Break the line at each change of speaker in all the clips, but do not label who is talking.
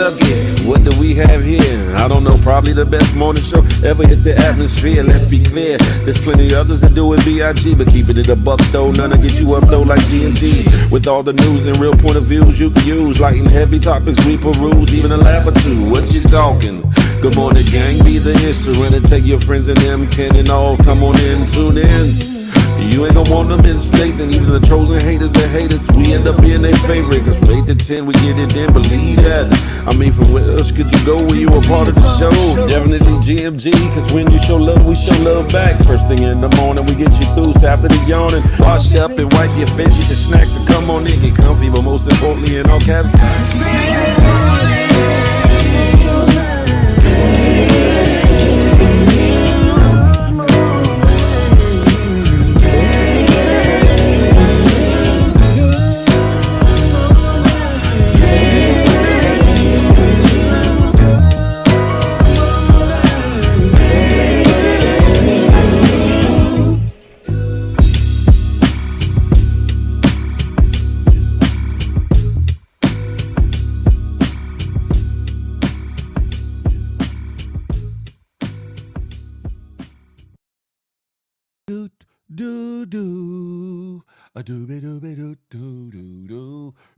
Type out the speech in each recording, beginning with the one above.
lucky. What do we have here? I don't know, probably the best morning show ever hit the atmosphere. Let's be clear, there's plenty of others that do it B.I.G. But keeping it a buck though, none to get you up though like G&G. With all the news and real point of views you can use. Light and heavy topics we peruse, even a laugh or two. What you talking? Good morning gang, be the issue. And take your friends and them, Ken and all, come on in, tune in. You ain't gonna want them in state, and even the trolls and haters that hate us, we end up being their favorite. Cause from 8 to 10, we get it in, believe that. I mean, from where else could you go when you a part of the show? Definitely GMG, cause when you show love, we show love back. First thing in the morning, we get you through, so after the yawning, wash up and wipe your face, get your snacks and come on in, get comfy, but most importantly in all caps,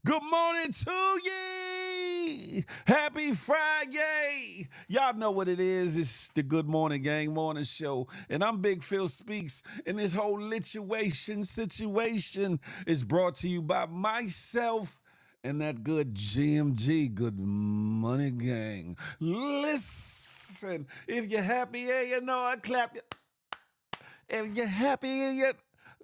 Good morning to ye. Happy Friday. Y'all know what it is. It's the Good Morning Gang Morning Show. And I'm Big Phil Speaks. And this whole situation is brought to you by myself and that good GMG, Good Morning Gang. Listen, if you're happy, yeah, you know I clap you. If you're happy,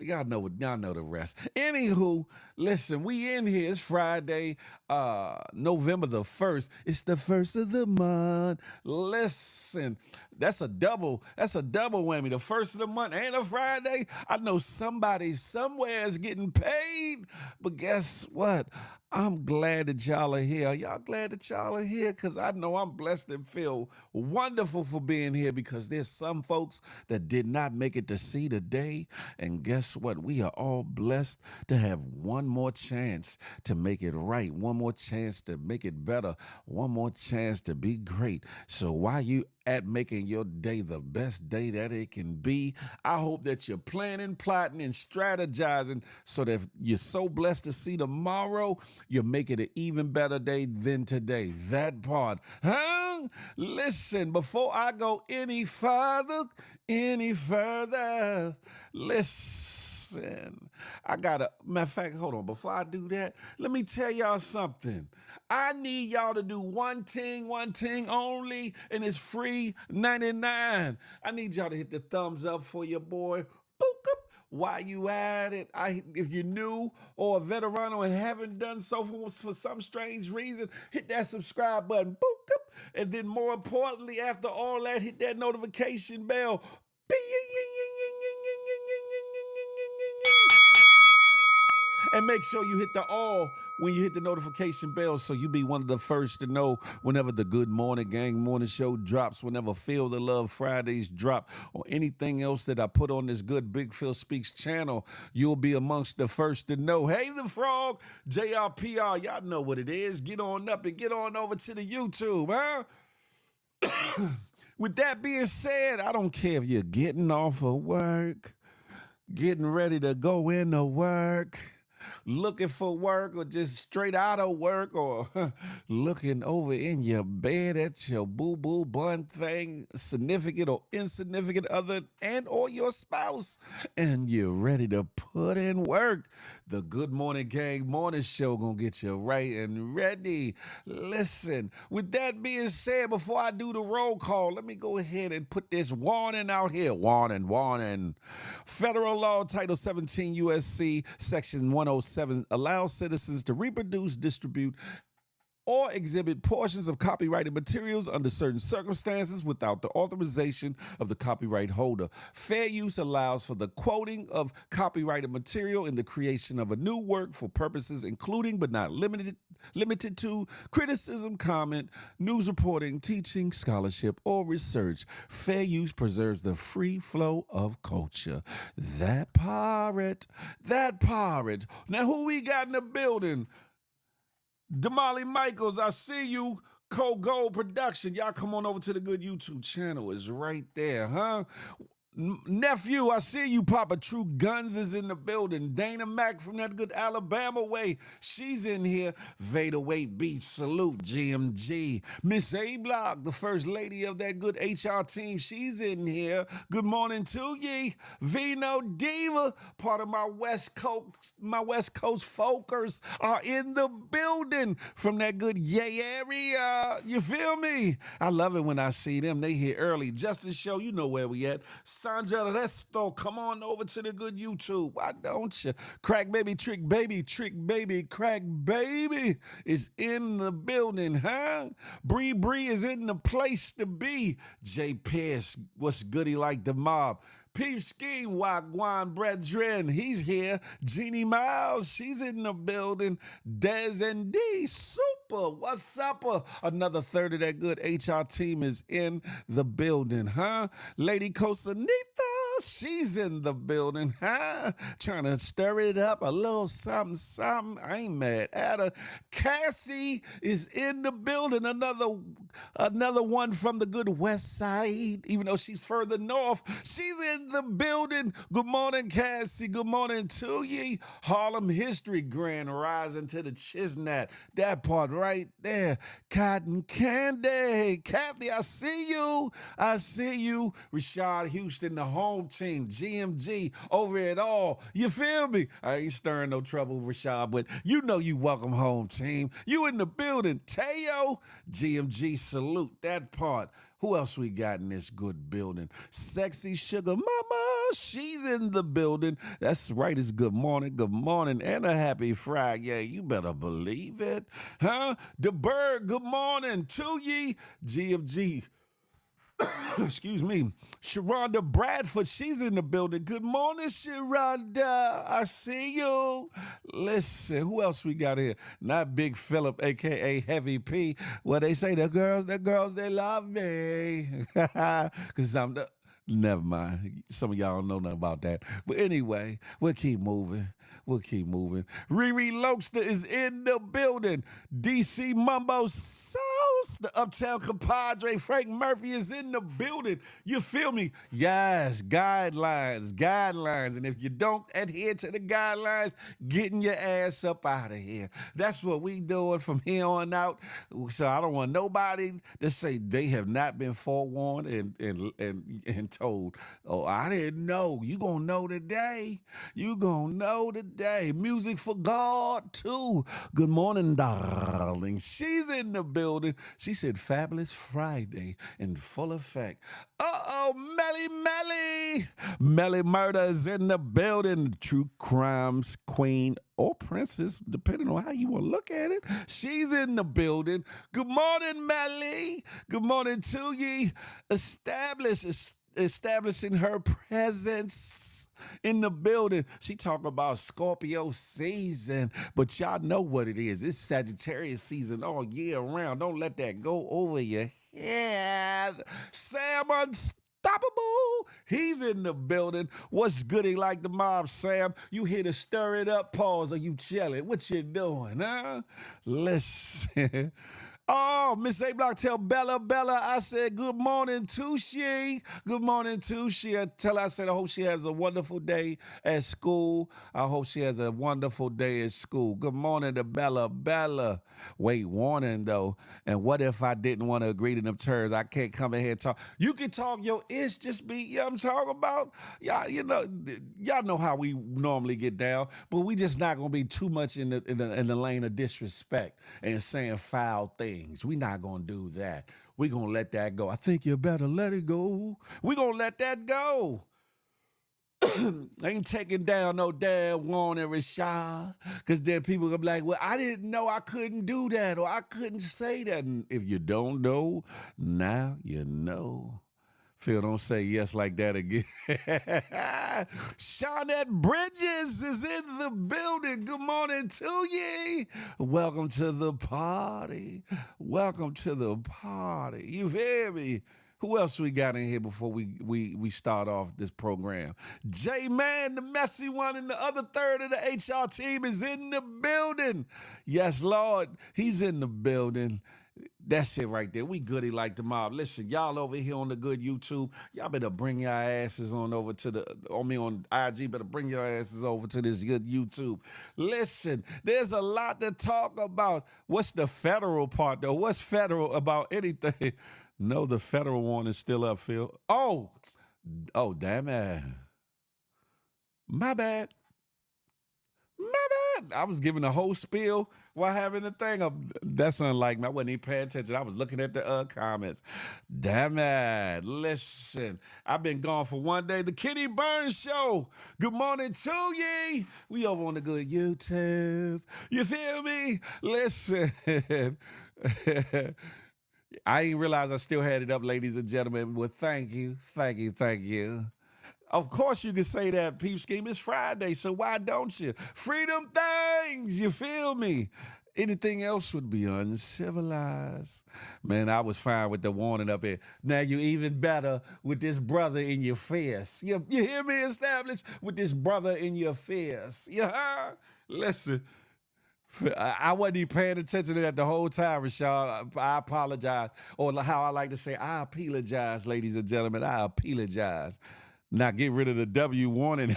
y'all know the rest. Anywho, listen, we in here. It's Friday, November the 1st. It's the first of the month. Listen, that's a double whammy. The first of the month and a Friday. I know somebody somewhere is getting paid, but guess what? I'm glad that y'all are here. Y'all glad that y'all are here? Because I know I'm blessed and feel wonderful for being here, because there's some folks that did not make it to see the day. And guess what? We are all blessed to have one more chance to make it right, one more chance to make it better, one more chance to be great. So while you at making your day the best day that it can be, I hope that you're planning, plotting, and strategizing so that if you're so blessed to see tomorrow, you make it an even better day than today. That part, huh? Listen, before I go any further, listen, I gotta, matter of fact, hold on, before I do that, let me tell y'all something. I need y'all to do one thing only, and it's free 99. I need y'all to hit the thumbs up for your boy. Boop, up. While you at it, if you're new or a veteran and haven't done so for some strange reason, hit that subscribe button. Boop, up. And then more importantly, after all that, hit that notification bell. And make sure you hit the all when you hit the notification bell, so you be one of the first to know whenever the Good Morning Gang Morning Show drops, whenever Feel the Love Fridays drop, or anything else that I put on this good Big Phil Speaks channel. You'll be amongst the first to know. Hey, the frog, JRPR, y'all know what it is. Get on up and get on over to the YouTube, huh? With that being said, I don't care if you're getting off of work, getting ready to go into work, looking for work, or just straight out of work, or looking over in your bed at your boo-boo bun thing, significant or insignificant other, and or your spouse, and you're ready to put in work. The Good Morning Gang Morning Show gonna get you right and ready. Listen, with that being said, before I do the roll call, let me go ahead and put this warning out here. Warning. Federal law, Title 17 U.S.C., Section 107 allows citizens to reproduce, distribute, or exhibit portions of copyrighted materials under certain circumstances without the authorization of the copyright holder. Fair use allows for the quoting of copyrighted material in the creation of a new work for purposes including but not limited to criticism, comment, news reporting, teaching, scholarship, or research. Fair use preserves the free flow of culture. That pirate. Now, who we got in the building? Damali Michaels, I see you. Cold Gold Production. Y'all come on over to the good YouTube channel. It's right there, huh? Nephew, I see you, Papa. True Guns is in the building. Dana Mack from that good Alabama way. She's in here. Vader Weight Beach, salute. GMG. Miss A Block, the first lady of that good HR team. She's in here. Good morning to ye. Vino Diva, part of my West Coast folkers are in the building from that good yay area. You feel me? I love it when I see them. They here early. Justice Show, you know where we at. Sandra Resto, come on over to the good YouTube. Why don't you? Crack Baby, Trick Baby, Crack Baby is in the building, huh? Bree is in the place to be. Jay Pierce, what's goody like the mob? Peep Scheme, Wagwan Brethren, he's here. Jeannie Miles, she's in the building. Des and D, super, what's up? Another third of that good HR team is in the building, huh? Lady Costanita, she's in the building, huh? Trying to stir it up a little something. I ain't mad at her. Cassie is in the building. Another one from the good West Side, even though she's further north. She's in the building. Good morning, Cassie. Good morning to ye. Harlem History Grand Rising to the Chisnat. That part right there. Cotton Candy. Kathy, I see you. Rashad Houston, the home team. GMG over it all. You feel me? I ain't stirring no trouble, Rashad, but you know you welcome home team. You in the building. Teo, GMG, salute. That part. Who else we got in this good building? Sexy Sugar Mama, she's in the building. That's right, it's good morning, and a happy Friday. Yeah, you better believe it. Huh? The Bird, good morning to ye. GMG. Excuse me. Sharonda Bradford, she's in the building. Good morning, Sharonda. I see you. Listen, who else we got here? Not Big Phillip, a.k.a. Heavy P. Well, they say the girls, they love me. Because I'm the... Never mind. Some of y'all don't know nothing about that. But anyway, we'll keep moving. Riri Lokester is in the building. DC Mumbo Sauce, the Uptown compadre. Frank Murphy is in the building. You feel me? Yes, guidelines. And if you don't adhere to the guidelines, getting your ass up out of here. That's what we doing from here on out. So I don't want nobody to say they have not been forewarned and told, oh, I didn't know. You gonna know today. Music for God, too. Good morning, darling. She's in the building. She said, Fabulous Friday in full effect. Melly Murder is in the building. True Crimes Queen or Princess, depending on how you want to look at it. She's in the building. Good morning, Melly. Good morning to ye. Establishing her presence in the building. She talk about Scorpio season, but y'all know what it is. It's Sagittarius season all year round. Don't let that go over your head. Sam Unstoppable, he's in the building. What's goody like the mob, Sam? You here to stir it up? Pause. Are you chilling? What you doing, huh? Listen. Oh, Miss A Block, tell Bella, I said good morning to she. Good morning to she. I said I hope she has a wonderful day at school. I hope she has a wonderful day at school. Good morning to Bella. Wait, warning though. And what if I didn't want to agree to them terms? I can't come in here and talk. You can talk your ish, just be, you know what I'm talking about? Y'all know how we normally get down, but we just not gonna be too much in the lane of disrespect and saying foul things. We're not going to do that. We're going to let that go. I think you better let it go. We're going to let that go. Ain't taking down no damn warning, Rashad. Because then people going to be like, well, I didn't know I couldn't do that or I couldn't say that. And if you don't know, now you know. Phil, don't say yes like that again. Shawnette Bridges is in the building. Good morning to ye. Welcome to the party. You hear me? Who else we got in here before we start off this program? J-Man, the messy one, and the other third of the HR team is in the building. Yes, Lord, he's in the building. That's it right there. We goody like the mob. Listen, y'all over here on the good YouTube, y'all better bring your asses on over to on IG, better bring your asses over to this good YouTube. Listen, there's a lot to talk about. What's the federal part, though? What's federal about anything? No, the federal one is still up, Phil. Oh, damn it. My bad. My bad. I was giving a whole spiel while having the thing up. That's unlike me. I wasn't even paying attention. I was looking at the comments. Damn it. Listen, I've been gone for one day. The Kenny Burns Show. Good morning to ye. We over on the good YouTube. You feel me? Listen. I didn't realize I still had it up, ladies and gentlemen. Well, thank you. Thank you. Thank you. Of course you can say that, Peep Scheme. It's Friday, so why don't you? Freedom things, you feel me? Anything else would be uncivilized. Man, I was fine with the warning up here. Now you even better with this brother in your face. You hear me established? With this brother in your face. Yeah, listen. I wasn't even paying attention to that the whole time, Rashad. I apologize. Or how I like to say, I apologize, ladies and gentlemen. I apologize. Now get rid of the W warning.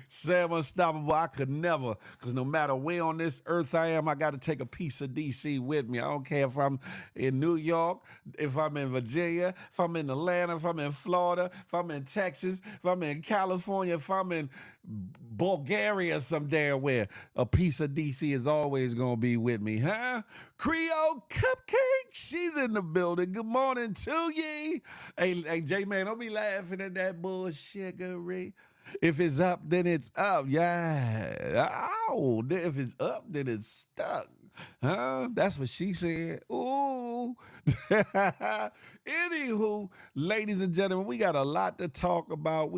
Sam Unstoppable, I could never, because no matter where on this earth I am, I got to take a piece of DC with me. I don't care if I'm in New York, if I'm in Virginia, if I'm in Atlanta, if I'm in Florida, if I'm in Texas, if I'm in California, if I'm in Bulgaria some damn where. A piece of DC is always going to be with me, huh? Creole Cupcake, she's in the building. Good morning to ye. Hey, J-Man, don't be laughing at that bullshittery. If it's up, then it's up. Yeah. Ow. If it's up, then it's stuck. Huh? That's what she said. Ooh. Anywho, ladies and gentlemen, we got a lot to talk about.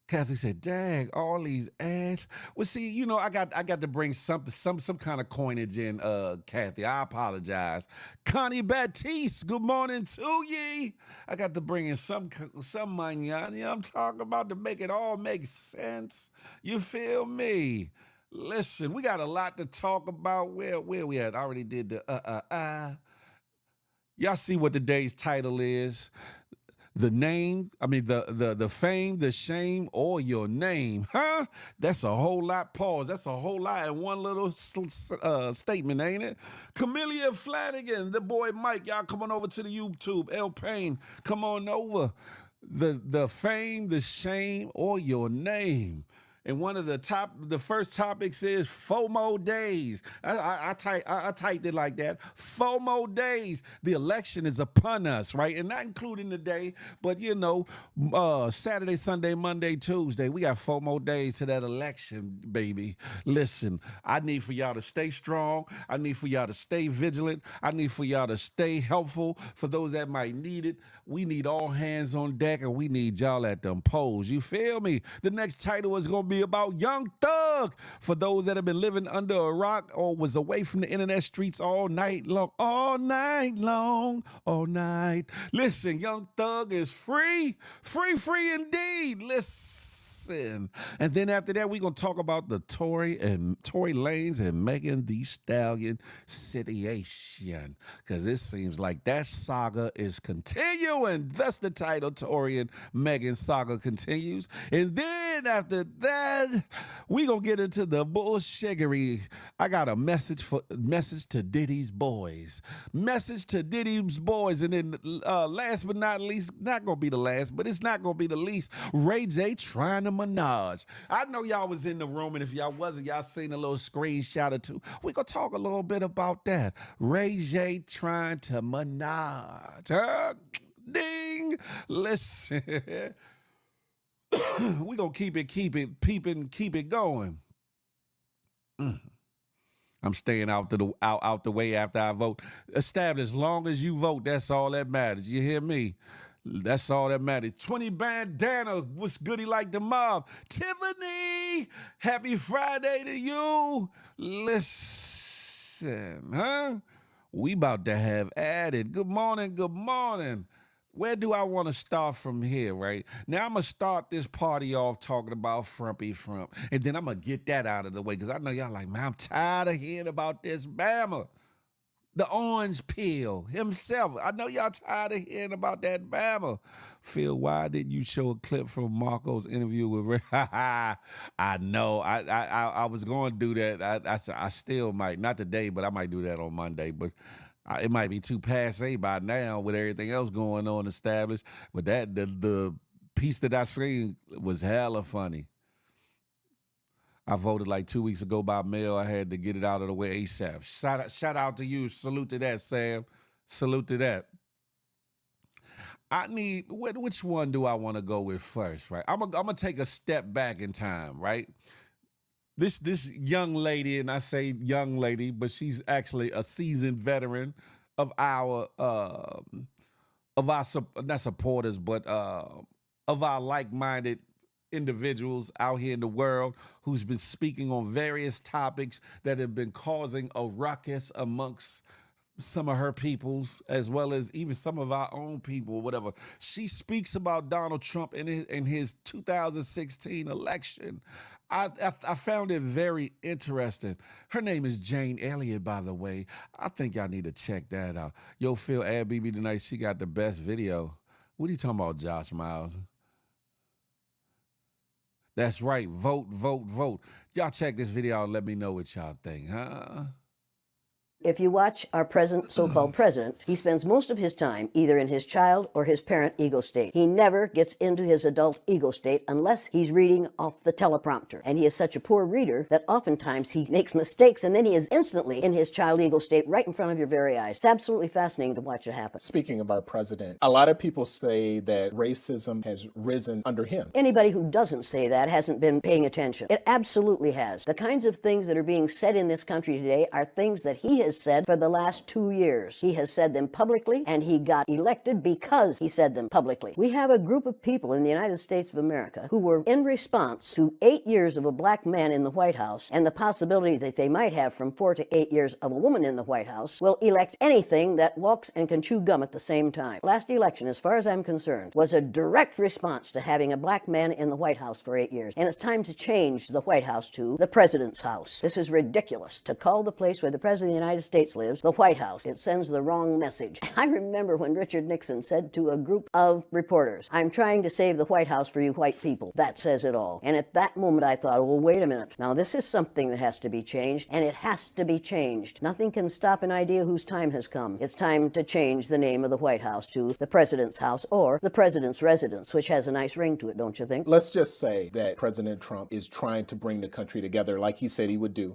Kathy said, dang, all these ads. Well, see, you know, I got to bring some kind of coinage in, Kathy. I apologize. Connie Baptiste, good morning to ye. I got to bring in some money. You know I'm talking about, to make it all make sense. You feel me? Listen, we got a lot to talk about. Where we at? I already did the Y'all see what today's title is? The name, the fame, the shame, or your name, huh? That's a whole lot. Pause. That's a whole lot in one little statement, ain't it? Camellia Flanagan, the boy Mike, y'all come on over to the YouTube. L Payne, come on over. The fame, the shame, or your name. And one of the first topics is FOMO days. I typed it like that. FOMO days. The election is upon us, right? And not including the day, but you know, Saturday, Sunday, Monday, Tuesday. We got FOMO days to that election, baby. Listen, I need for y'all to stay strong. I need for y'all to stay vigilant. I need for y'all to stay helpful. For those that might need it, we need all hands on deck, and we need y'all at them polls. You feel me? The next title is going to be about Young Thug. For those that have been living under a rock or was away from the internet streets all night long. Listen, Young Thug is free indeed. Listen. And then after that, we're going to talk about the Tory Lanez and Megan Thee Stallion situation. Because it seems like that saga is continuing. Thus the title, Tory and Megan saga continues. And then after that, we're going to get into the bullshiggery. I got a message to Diddy's boys. Message to Diddy's boys. And then last but not least, not going to be the last, but it's not going to be the least, Ray J trying to menage. I know y'all was in the room, and if y'all wasn't, y'all seen a little screenshot or two. We're going to talk a little bit about that. Ray J trying to menage. Huh? Ding. Listen. We're going to keep it going. I'm staying out the way after I vote. As long as you vote, that's all that matters. You hear me? That's all that matters. 20 Bandana, what's goody like the mob? Tiffany, happy Friday to you. Listen, huh? We about to have added. Good morning, good morning. Where do I want to start from here, right? Now I'm going to start this party off talking about Frumpy Frump. And then I'm going to get that out of the way because I know y'all like, man, I'm tired of hearing about this Bama. The orange peel himself. I know y'all tired of hearing about that Bama. Phil, why didn't you show a clip from Marco's interview with Ray? I know. I was going to do that. I still might. Not today, but I might do that on Monday. But it might be too passe by now with everything else going on established. But the piece that I seen was hella funny. I voted like 2 weeks ago by mail. I had to get it out of the way ASAP. Shout out to you. Salute to that, Sam. Salute to that. I need which one do I want to go with first, right? I'm gonna take a step back in time, right? This young lady, and I say young lady, but she's actually a seasoned veteran of our not supporters, but of our like-minded individuals out here in the world who's been speaking on various topics that have been causing a ruckus amongst some of her peoples as well as even some of our own people, whatever. She speaks about Donald Trump in his 2016 election. I found it very interesting. Her name is Jane Elliott, by the way. I think y'all need to check that out. Yo, Phil, add BB tonight. She got the best video. What are you talking about, Josh Miles? That's right. Vote, vote, vote. Y'all check this video out and let me know what y'all think, huh?
If you watch our present so-called president, he spends most of his time either in his child or his parent ego state. He never gets into his adult ego state unless he's reading off the teleprompter. And he is such a poor reader that oftentimes he makes mistakes and then he is instantly in his child ego state right in front of your very eyes. It's absolutely fascinating to watch it happen.
Speaking of our president, a lot of people say that racism has risen under him.
Anybody who doesn't say that hasn't been paying attention. It absolutely has. The kinds of things that are being said in this country today are things that he has said for the last 2 years. He has said them publicly, and he got elected because he said them publicly. We have a group of people in the United States of America who were in response to 8 years of a black man in the White House and the possibility that they might have from 4 to 8 years of a woman in the White House will elect anything that walks and can chew gum at the same time. Last election, as far as I'm concerned, was a direct response to having a black man in the White House for 8 years. And it's time to change the White House to the President's house. This is ridiculous. To call the place where the President of the United States lives the White House, it sends the wrong message. I remember when Richard Nixon said to a group of reporters, "I'm trying to save the White House for you white people." That says it all. And at that moment I thought, well, wait a minute. Now this is something that has to be changed, and it has to be changed. Nothing can stop an idea whose time has come. It's time to change the name of the White House to the President's house or the President's residence, which has a nice ring to it, don't you think?
Let's just say that President Trump is trying to bring the country together like he said he would do.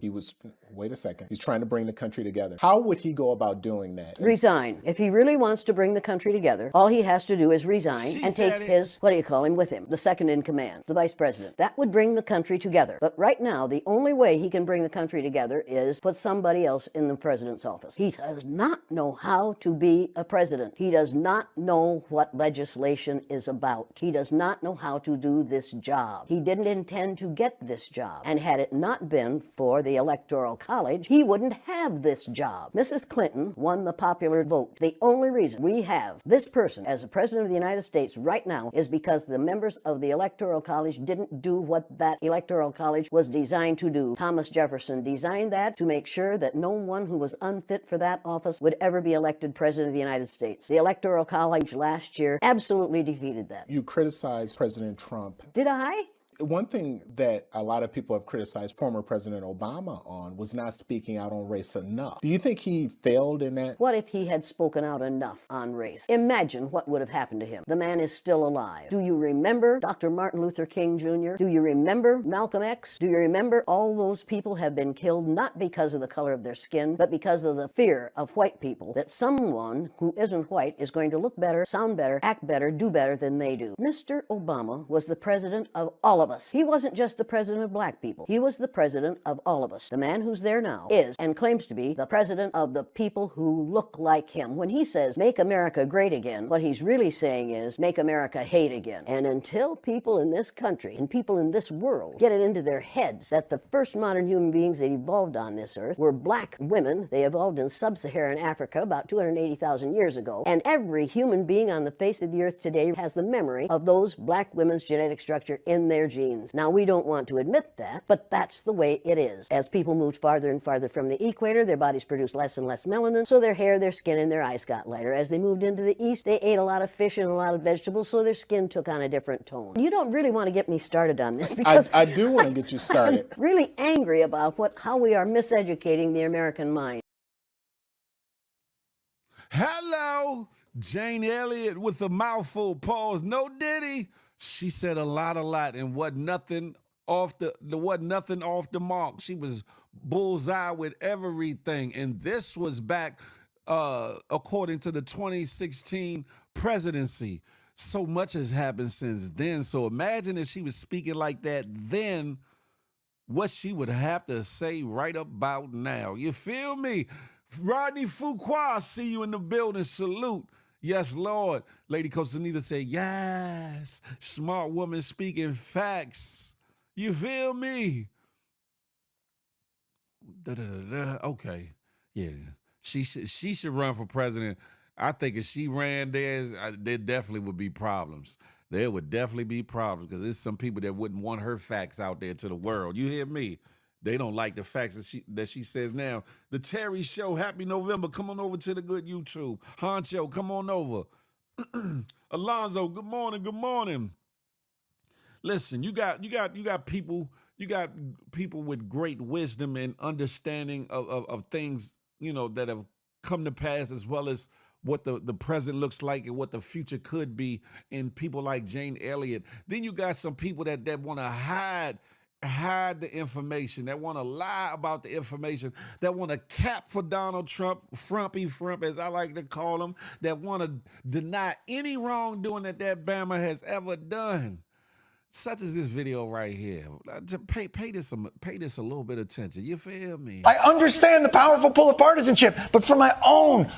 Wait a second. He's trying to bring the country together. How would he go about doing that?
Resign. If he really wants to bring the country together, all he has to do is resign and take his, what do you call him, with him, the second in command, the vice president. That would bring the country together. But right now, the only way he can bring the country together is put somebody else in the president's office. He does not know how to be a president. He does not know what legislation is about. He does not know how to do this job. He didn't intend to get this job. And had it not been for the Electoral College, he wouldn't have this job. Mrs. Clinton won the popular vote. The only reason we have this person as a president of the United States right now is because the members of the Electoral College didn't do what that Electoral College was designed to do. Thomas Jefferson designed that to make sure that no one who was unfit for that office would ever be elected president of the United States. The Electoral College last year absolutely defeated that.
You criticized President Trump.
Did I?
One thing that a lot of people have criticized former President Obama on was not speaking out on race enough. Do you think he failed in that?
What if he had spoken out enough on race? Imagine what would have happened to him. The man is still alive. Do you remember Dr. Martin Luther King Jr.? Do you remember Malcolm X? Do you remember all those people have been killed not because of the color of their skin, but because of the fear of white people that someone who isn't white is going to look better, sound better, act better, do better than they do? Mr. Obama was the president of all of us. He wasn't just the president of black people. He was the president of all of us. The man who's there now is and claims to be the president of the people who look like him. When he says, make America great again, what he's really saying is, make America hate again. And until people in this country and people in this world get it into their heads that the first modern human beings that evolved on this earth were black women, they evolved in sub-Saharan Africa about 280,000 years ago, and every human being on the face of the earth today has the memory of those black women's genetic structure in their genes. Now, we don't want to admit that, but that's the way it is. As people moved farther and farther from the equator, their bodies produced less and less melanin, so their hair, their skin, and their eyes got lighter. As they moved into the east, they ate a lot of fish and a lot of vegetables, so their skin took on a different tone. You don't really want to get me started on this because
I do want to get you started.
I'm really angry about how we are miseducating the American mind.
Hello, Jane Elliott with a mouthful. Pause. No Diddy. She said a lot, and wasn't nothing off the mark. She was bullseye with everything, and this was back according to the 2016 presidency. So much has happened since then. So imagine if she was speaking like that then, what she would have to say right about now. You feel me? Rodney Fuqua, see you in the building. Salute. Yes, Lord. Lady Coach Anita said, yes. Smart woman speaking facts. You feel me? Okay. Yeah. She should run for president. I think if she ran there definitely would be problems. There would definitely be problems because there's some people that wouldn't want her facts out there to the world. You hear me? They don't like the facts that she says now. The Terry Show, happy November. Come on over to the good YouTube. Honcho, come on over. Alonzo, good morning, good morning. Listen, you got people with great wisdom and understanding of things, that have come to pass, as well as what the present looks like and what the future could be, and people like Jane Elliott. Then you got some people that want to hide the information, that want to lie about the information, that want to cap for Donald Trump, Frumpy as I like to call him, that want to deny any wrongdoing that Bama has ever done. Such as this video right here. Pay this a little bit of attention. You feel me?
I understand the powerful pull of partisanship, but for my own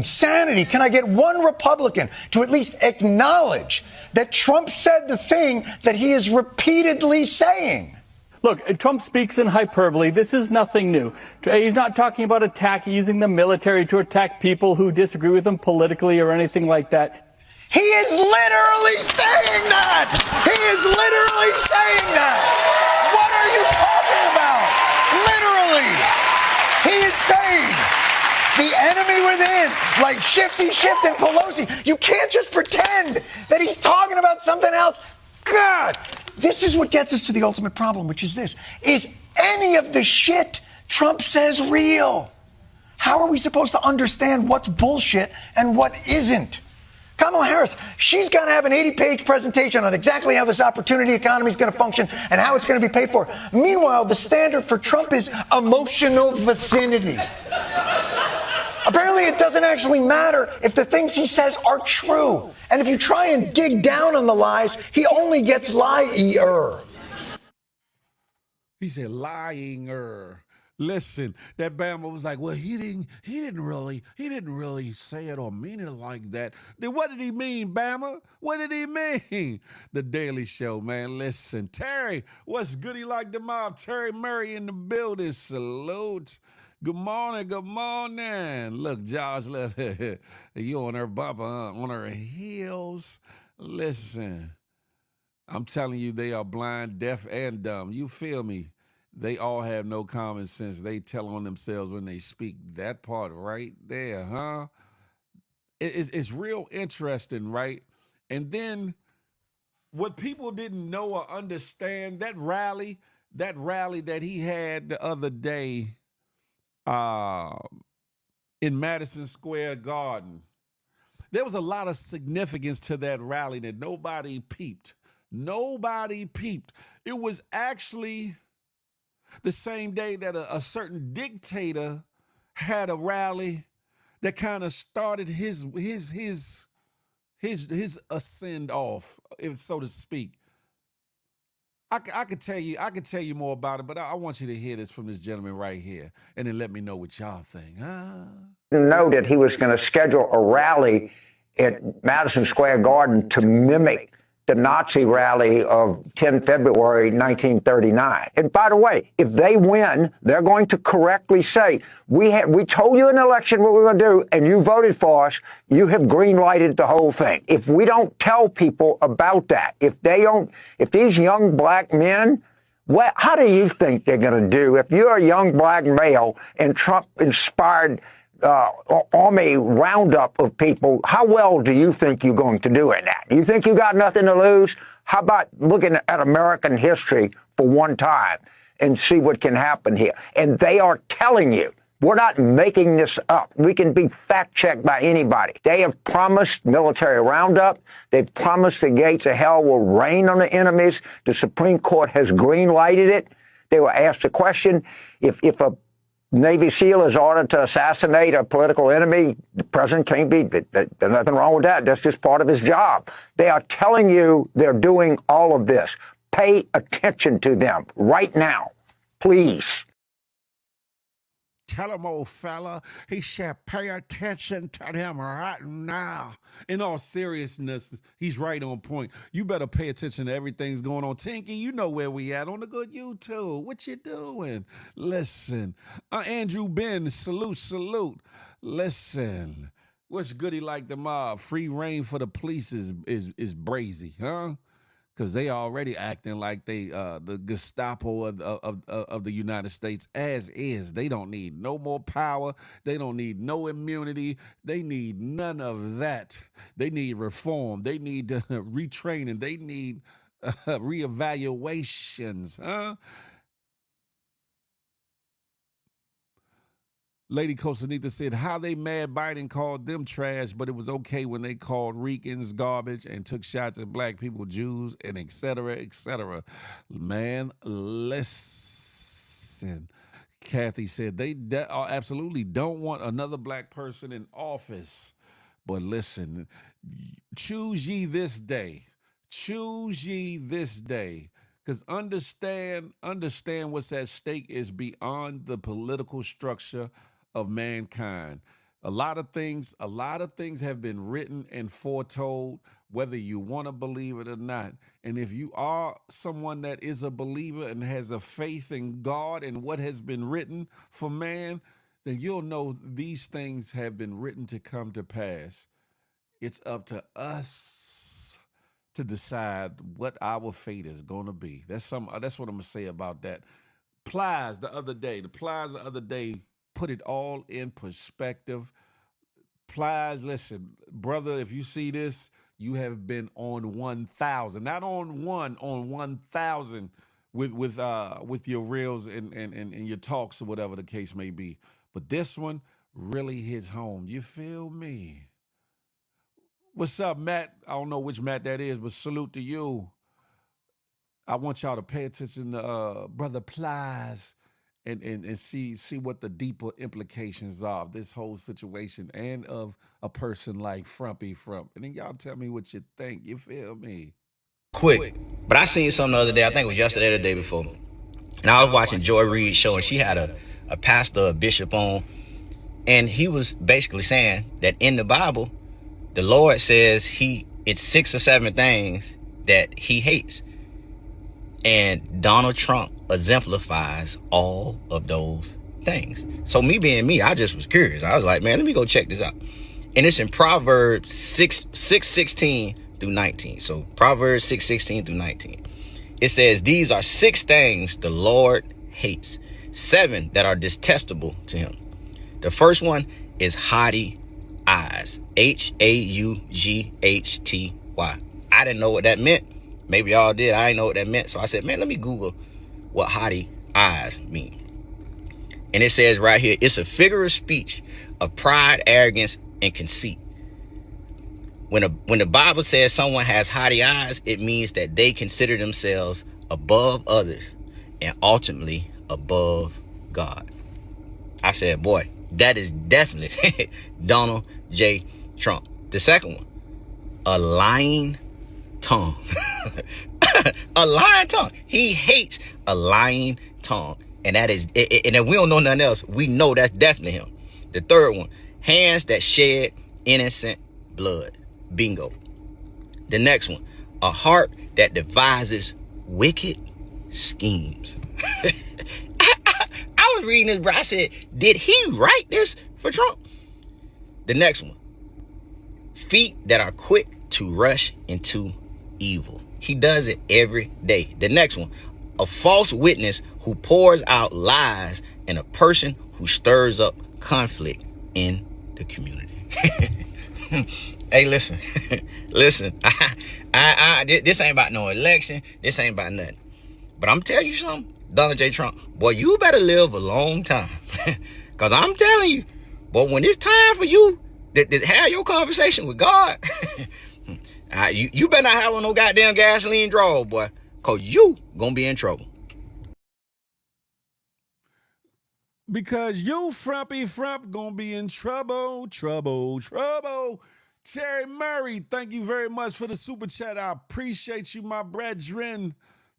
sanity, can I get one Republican to at least acknowledge that Trump said the thing that he is repeatedly saying?
Look, Trump speaks in hyperbole. This is nothing new. He's not talking about using the military to attack people who disagree with him politically or anything like that.
He is literally saying that! He is literally saying that! What are you talking about? Literally! He is saying the enemy within, like Shifty Shift and Pelosi. You can't just pretend that he's talking about something else. God! This is what gets us to the ultimate problem, which is this. Is any of the shit Trump says real? How are we supposed to understand what's bullshit and what isn't? Kamala Harris, she's going to have an 80-page presentation on exactly how this opportunity economy is going to function and how it's going to be paid for. Meanwhile, the standard for Trump is emotional vicinity. Apparently, it doesn't actually matter if the things he says are true. And if you try and dig down on the lies, he only gets liar.
He said lying-er. Listen, that Bama was like, well, he didn't really say it or mean it like that. Then what did he mean, Bama? What did he mean? The Daily Show, man. Listen, Terry, what's goody like the mob? Terry Murray in the building. Salute. Good morning, good morning. Look, Josh, look, you on her bumper, on her heels. Listen, I'm telling you, they are blind, deaf, and dumb. You feel me? They all have no common sense. They tell on themselves when they speak. That part right there, huh? It's real interesting, right? And then what people didn't know or understand, that rally that he had the other day in Madison Square Garden, there was a lot of significance to that rally that nobody peeped. Nobody peeped. It was actually the same day that a certain dictator had a rally that kind of started his ascend off, if so to speak. I could tell you more about it, but I want you to hear this from this gentleman right here, and then let me know what y'all think.
Know that he was going to schedule a rally at Madison Square Garden to mimic the Nazi rally of 10 February 1939. And by the way, if they win, they're going to correctly say, we told you in the election what we were going to do, and you voted for us. You have green-lighted the whole thing. If we don't tell people about that, if these young black men, how do you think they're going to do if you're a young black male and Trump inspired army roundup of people? How well do you think you're going to do in that? Do you think you got nothing to lose? How about looking at American history for one time and see what can happen here? And they are telling you, we're not making this up. We can be fact-checked by anybody. They have promised military roundup. They've promised the gates of hell will rain on the enemies. The Supreme Court has green-lighted it. They were asked a question, if a Navy SEAL is ordered to assassinate a political enemy, the president can't be, there's nothing wrong with that. That's just part of his job. They are telling you they're doing all of this. Pay attention to them right now, please.
Tell him, old fella, he said, pay attention to them right now. In all seriousness, he's right on point. You better pay attention to everything's going on. Tinky, you know where we at on the good YouTube. What you doing? Listen, Andrew Ben, salute. Listen, what's goody like the mob? Free reign for the police is brazy, huh? Because they already acting like they the Gestapo of the United States as is. They don't need no more power. They don't need no immunity. They need none of that. They need reform. They need retraining. They need reevaluations, huh? Lady Costanita said, how they mad Biden called them trash, but it was okay when they called Ricans garbage and took shots at black people, Jews, and et cetera, et cetera. Man, listen. Kathy said, they absolutely don't want another black person in office. But listen, choose ye this day. Choose ye this day. Because understand what's at stake is beyond the political structure of mankind. A lot of things have been written and foretold, whether you want to believe it or not. And if you are someone that is a believer and has a faith in God and what has been written for man, then you'll know these things have been written to come to pass. It's up to us to decide what our fate is going to be. That's what I'm going to say about that. Plies the other day put it all in perspective. Plies, listen, brother, if you see this, you have been on 1,000, not on 1,000 with your reels and your talks or whatever the case may be. But this one really hits home. You feel me? What's up, Matt? I don't know which Matt that is, but salute to you. I want y'all to pay attention to Brother Plies and see what the deeper implications are of this whole situation and of a person like Frumpy Frump. And then y'all tell me what you think. You feel me?
Quick. But I seen something the other day, I think it was yesterday or the day before. And I was watching Joy Reid's show, and she had a pastor, a bishop on, and he was basically saying that in the Bible, the Lord says it's 6 or 7 things that he hates. And Donald Trump exemplifies all of those things. So me being me, I just was curious. I was like, man, let me go check this out. And it's in Proverbs 6:16 through 19. So Proverbs 6:16 through 19. It says, these are 6 things the Lord hates, 7 that are detestable to him. The first one is haughty eyes. Haughty. I didn't know what that meant. Maybe y'all did. I didn't know what that meant. So I said, man, let me Google what haughty eyes mean. And it says right here, it's a figure of speech of pride, arrogance, and conceit. When the Bible says someone has haughty eyes, it means that they consider themselves above others and ultimately above God. I said, boy, that is definitely Donald J. Trump. The second one, a lying tongue. A lying tongue. He hates a lying tongue. And that is, and if we don't know nothing else, we know that's definitely him. The third one, hands that shed innocent blood. Bingo. The next one, a heart that devises wicked schemes. I was reading this, bro. I said, did he write this for Trump? The next one, feet that are quick to rush into evil. He does it every day. The next one, a false witness who pours out lies and a person who stirs up conflict in the community. Hey, listen, listen. This ain't about no election. This ain't about nothing. But I'm telling you something, Donald J. Trump, boy, you better live a long time. Because I'm telling you, but when it's time for you to have your conversation with God, you better not have no goddamn gasoline draw, boy. Because you going to be in trouble.
Because you, Frumpy Frump, gonna be in trouble. Terry Murray, thank you very much for the super chat. I appreciate you, my brethren.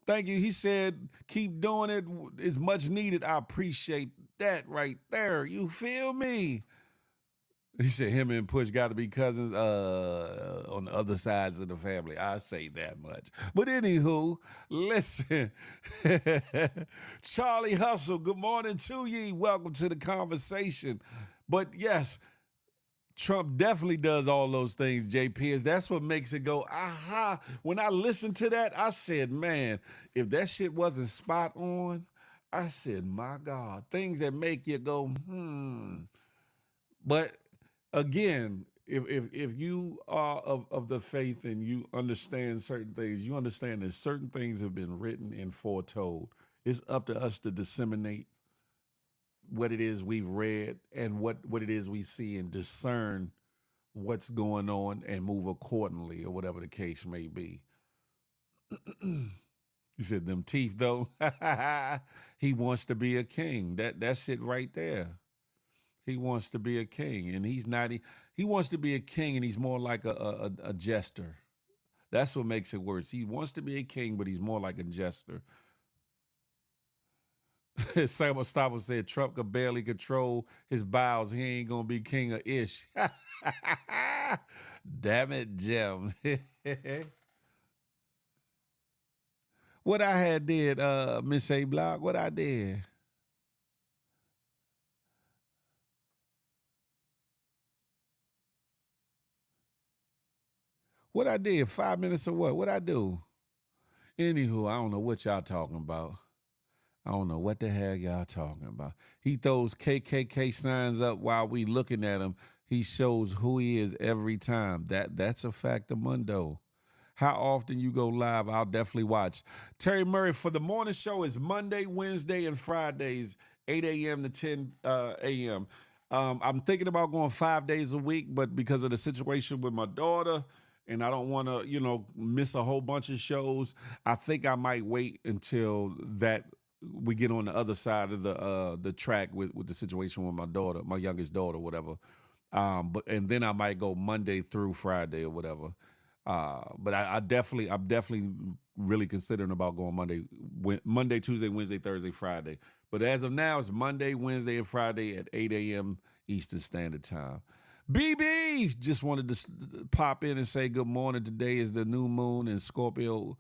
Thank you. He said, keep doing it. It's much needed. I appreciate that right there. You feel me? He said him and Push got to be cousins on the other sides of the family. I say that much. But anywho, listen. Charlie Hustle, good morning to ye. Welcome to the conversation. But yes, Trump definitely does all those things, JP. That's what makes it go, aha. When I listened to that, I said, man, if that shit wasn't spot on, I said, my God, things that make you go, But again, if you are of the faith and you understand certain things, you understand that certain things have been written and foretold. It's up to us to disseminate what it is we've read and what it is we see and discern what's going on and move accordingly or whatever the case may be. You said them teeth though. He wants to be a king. That's it right there. He wants to be a king, and he's not. He wants to be a king, and he's more like a jester. That's what makes it worse. He wants to be a king, but he's more like a jester. Samuel Stopper said Trump could barely control his bowels. He ain't gonna be king of ish. Damn it, Jim. What I had did, Miss A Block, what I did. What I did, 5 minutes or what? What I do? Anywho, I don't know what y'all talking about. I don't know what the hell y'all talking about. He throws KKK signs up while we looking at him. He shows who he is every time. That's a fact of Mundo. How often you go live, I'll definitely watch. Terry Murray, for the morning show is Monday, Wednesday, and Fridays, 8 a.m. to 10 a.m. I'm thinking about going 5 days a week, but because of the situation with my daughter, and I don't want to, miss a whole bunch of shows, I think I might wait until that we get on the other side of the track with the situation with my daughter, my youngest daughter, whatever. And then I might go Monday through Friday or whatever. But I'm definitely really considering about going Monday, Tuesday, Wednesday, Thursday, Friday. But as of now, it's Monday, Wednesday, and Friday at 8 a.m. Eastern Standard Time. BB just wanted to pop in and say good morning. Today is the new moon in Scorpio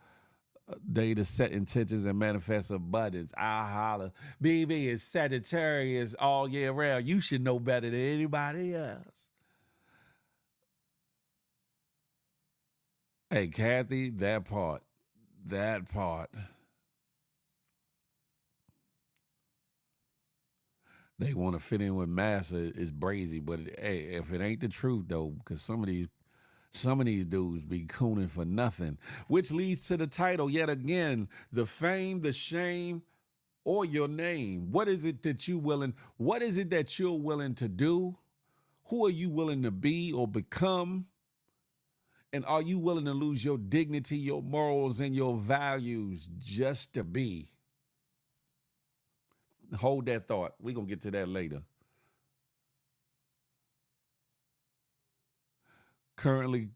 day to set intentions and manifest abundance. I holla. BB is Sagittarius all year round. You should know better than anybody else. Hey, Kathy, that part. They want to fit in with Massa is brazy, but hey, if it ain't the truth though, because some of these dudes be cooning for nothing, which leads to the title yet again: the fame, the shame, or your name. What is it that What is it that you're willing to do? Who are you willing to be or become? And are you willing to lose your dignity, your morals, and your values just to be? Hold that thought. We're going to get to that later. Currently,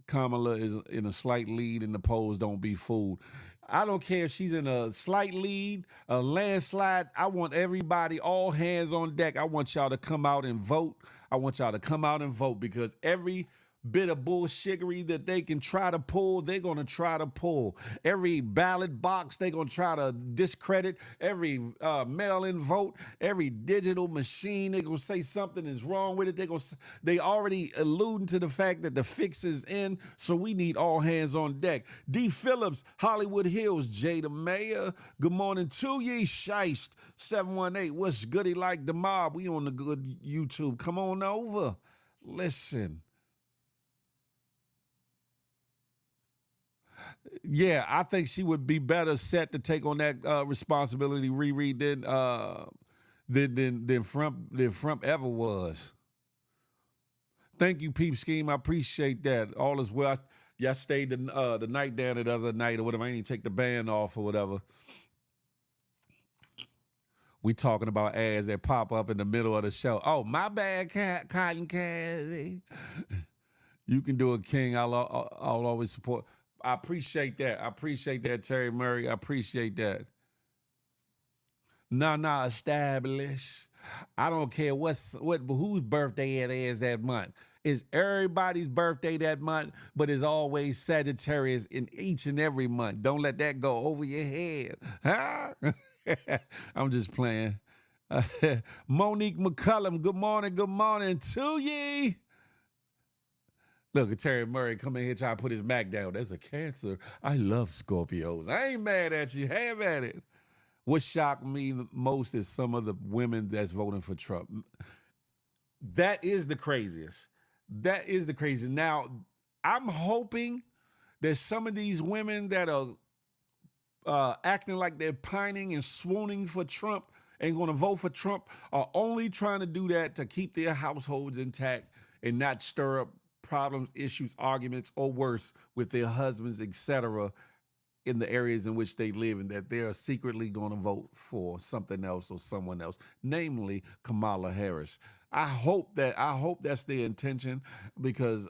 Kamala is in a slight lead in the polls. Don't be fooled. I don't care if she's in a slight lead, a landslide. I want everybody, all hands on deck. I want y'all to come out and vote. I want y'all to come out and vote because every bit of bullshittery that they can try to pull, they're going to try to pull. Every ballot box, they're going to try to discredit. Every mail-in vote, every digital machine, they're going to say something is wrong with it. They already alluding to the fact that the fix is in, so we need all hands on deck. D. Phillips, Hollywood Hills, Jada Mayer, good morning to ye, Shiest 718, what's goody like the mob? We on the good YouTube. Come on over. Listen. Yeah, I think she would be better set to take on that responsibility, Riri, than Trump ever was. Thank you, Peep Scheme. I appreciate that. All is well. I stayed the night down the other night or whatever. I didn't take the band off or whatever. We talking about ads that pop up in the middle of the show. Oh, my bad, Cotton Candy. You can do it, King. I'll always support. I appreciate that. I appreciate that, Terry Murray. I appreciate that. Nah, establish. I don't care whose birthday it is that month. It's everybody's birthday that month, but it's always Sagittarius in each and every month. Don't let that go over your head. Huh? I'm just playing. Monique McCullum, good morning to ye. Look at Terry Murray come in here trying to put his Mac down. That's a Cancer. I love Scorpios. I ain't mad at you. Have at it. What shocked me most is some of the women that's voting for Trump. That is the craziest. That is the craziest. Now, I'm hoping that some of these women that are acting like they're pining and swooning for Trump and going to vote for Trump are only trying to do that to keep their households intact and not stir up problems, issues, arguments, or worse with their husbands, etc., in the areas in which they live, and that they are secretly going to vote for something else or someone else, namely Kamala Harris. I hope that's their intention, because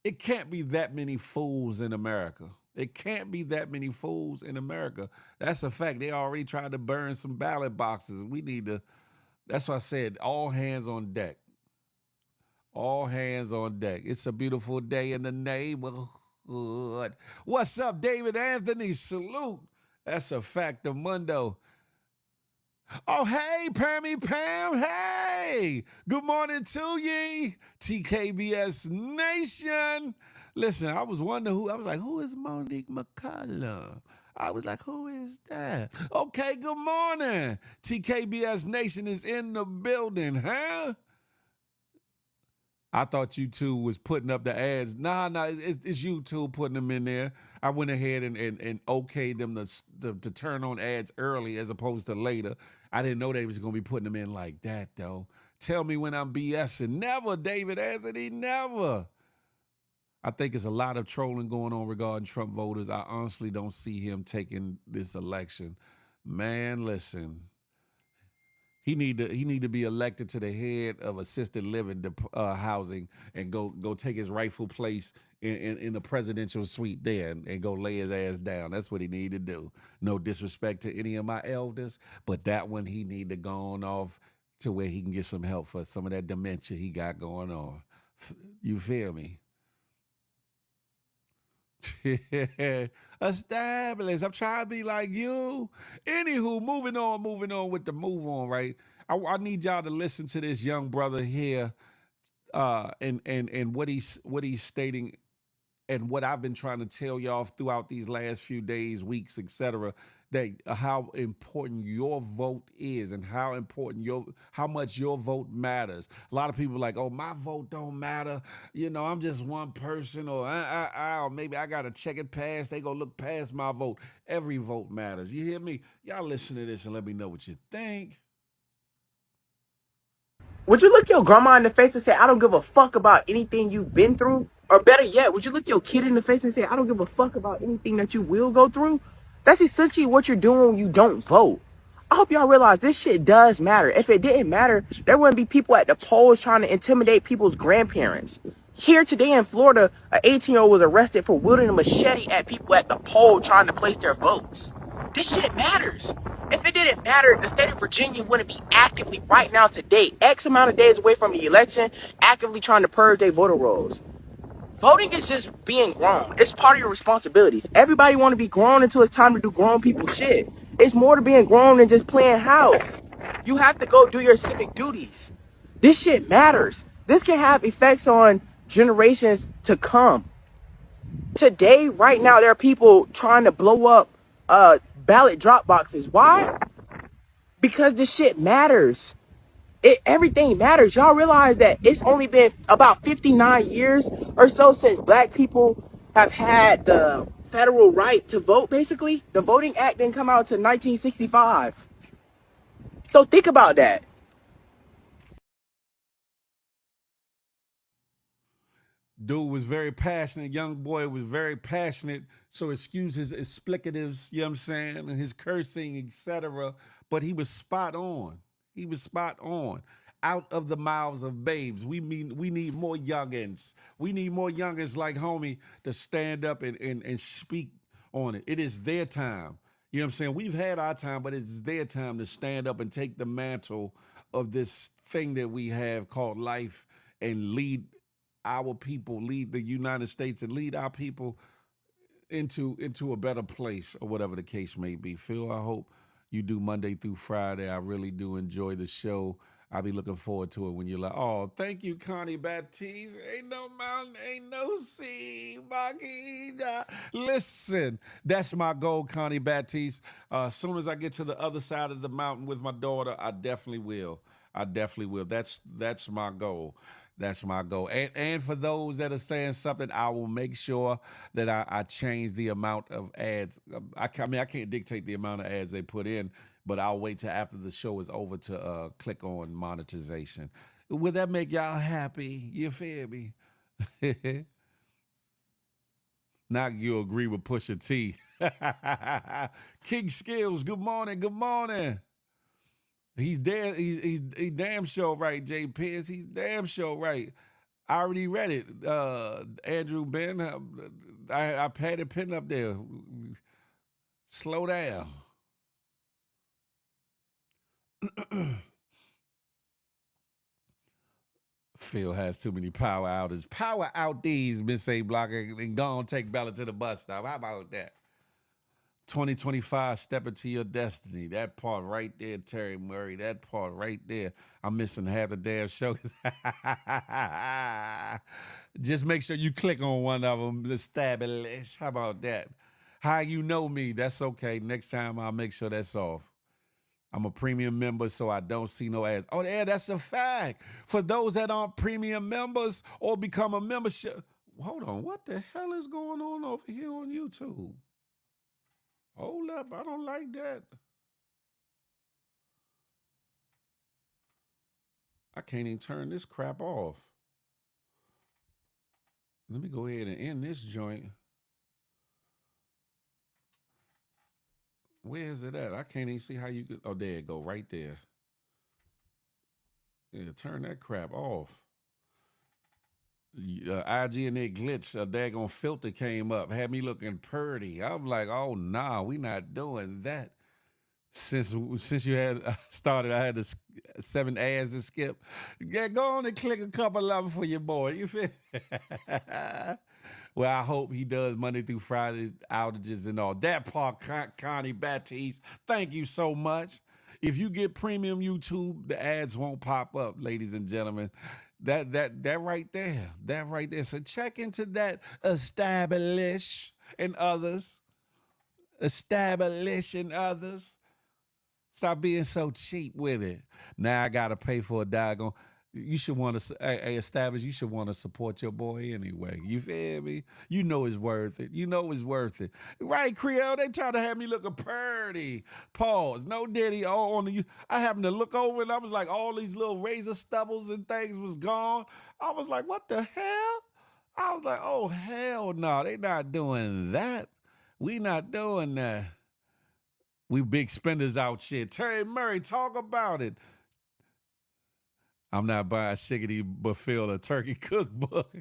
it can't be that many fools in America. It can't be that many fools in America. That's a fact. They already tried to burn some ballot boxes. That's why I said all hands on deck. All hands on deck. It's a beautiful day in the neighborhood. What's up, David Anthony? Salute. That's a fact of Mundo. Oh, hey, Pammy Pam. Hey. Good morning to ye. TKBS Nation. Listen, I was wondering who is Monique McCullum? I was like, who is that? Okay, good morning. TKBS Nation is in the building, huh? I thought YouTube was putting up the ads. Nah, it's YouTube putting them in there. I went ahead and okayed them to turn on ads early as opposed to later. I didn't know they was going to be putting them in like that, though. Tell me when I'm BSing. Never, David Anthony, never. I think it's a lot of trolling going on regarding Trump voters. I honestly don't see him taking this election. Man, listen. He need to be elected to the head of assisted living housing and go take his rightful place in the presidential suite there and go lay his ass down. That's what he need to do. No disrespect to any of my elders, but that one he need to go on off to where he can get some help for some of that dementia he got going on. You feel me? Established. I'm trying to be like you. Anywho, moving on with the move on, right? I need y'all to listen to this young brother here, and what he's stating, and what I've been trying to tell y'all throughout these last few days, weeks, etc. That how important your vote is and how much your vote matters. A lot of people are like, oh, my vote don't matter. You know, I'm just one person, or maybe I gotta check it past. They gonna look past my vote. Every vote matters. You hear me? Y'all listen to this and let me know what you think.
Would you look your grandma in the face and say, I don't give a fuck about anything you've been through? Or better yet, would you look your kid in the face and say, I don't give a fuck about anything that you will go through? That's essentially what you're doing when you don't vote. I hope y'all realize this shit does matter. If it didn't matter, there wouldn't be people at the polls trying to intimidate people's grandparents. Here today in Florida, an 18-year-old was arrested for wielding a machete at people at the poll trying to place their votes. This shit matters. If it didn't matter, the state of Virginia wouldn't be actively right now today, X amount of days away from the election, actively trying to purge their voter rolls. Voting is just being grown. It's part of your responsibilities. Everybody want to be grown until it's time to do grown people shit. It's more to being grown than just playing house. You have to go do your civic duties. This shit matters. This can have effects on generations to come. Today, right now, there are people trying to blow up ballot drop boxes. Why? Because this shit matters. Everything matters. Y'all realize that it's only been about 59 years or so since black people have had the federal right to vote, basically. The Voting Act didn't come out until 1965. So think about that.
Dude was very passionate. Young boy was very passionate. So excuse his explicatives, you know what I'm saying, and his cursing, etc. But he was spot on. He was spot on. Out of the mouths of babes. We need more youngins. We need more youngins like homie to stand up and speak on it. It is their time. You know what I'm saying? We've had our time, but it's their time to stand up and take the mantle of this thing that we have called life and lead our people, lead the United States, and lead our people into a better place, or whatever the case may be. Phil, I hope you do Monday through Friday. I really do enjoy the show. I'll be looking forward to it when you're like, oh, thank you, Connie Baptiste. Ain't no mountain, ain't no sea, Makina. Listen, that's my goal, Connie Baptiste. As soon as I get to the other side of the mountain with my daughter, I definitely will. I definitely will. That's my goal. That's my goal. And for those that are saying something, I will make sure that I change the amount of ads. I can't dictate the amount of ads they put in, but I'll wait till after the show is over to click on monetization. Will that make y'all happy? You feel me? Now you agree with Pusha T. King Skills, good morning, good morning. He's damn sure right, Jay Pierce. He's damn sure right. I already read it. Andrew Ben, I had it pinned up there. Slow down. Phil has too many power outages. Power out these, Miss A Blocker, and go on take Bella to the bus stop. How about that? 2025, step into your destiny. That part right there, Terry Murray. That part right there. I'm missing half the damn show. Just make sure you click on one of them. Establish. How about that? How you know me? That's okay. Next time I'll make sure that's off. I'm a premium member, so I don't see no ads. Oh, yeah, that's a fact. For those that aren't premium members or become a membership. Hold on. What the hell is going on over here on YouTube? Hold up, I don't like that. I can't even turn this crap off. Let me go ahead and end this joint. Where is it at? I can't even see how you could. Oh, there it go, right there. Yeah, turn that crap off. IG and that glitch, a daggone filter came up, had me looking purty. I'm like, oh, nah, we not doing that. Since you had started, I had the 7 ads to skip. Yeah, go on and click a couple of them for your boy. You feel? Well, I hope he does Monday through Friday outages and all that part. Connie Baptiste, thank you so much. If you get premium YouTube, the ads won't pop up, ladies and gentlemen. That right there, that right there. So check into that. Establish and others. Establish and others. Stop being so cheap with it. Now I gotta pay for a daggone. You should want to establish. You should want to support your boy anyway. You feel me? You know it's worth it. You know it's worth it, right, Creole? They try to have me looking pretty. Pause. No Diddy. All on the. I happened to look over and I was like, all these little razor stubbles and things was gone. I was like, what the hell? I was like, oh hell no, they not doing that. We not doing that. We big spenders out shit. Terry Murray, talk about it. I'm not buying Shiggity Buffalo a turkey cookbook.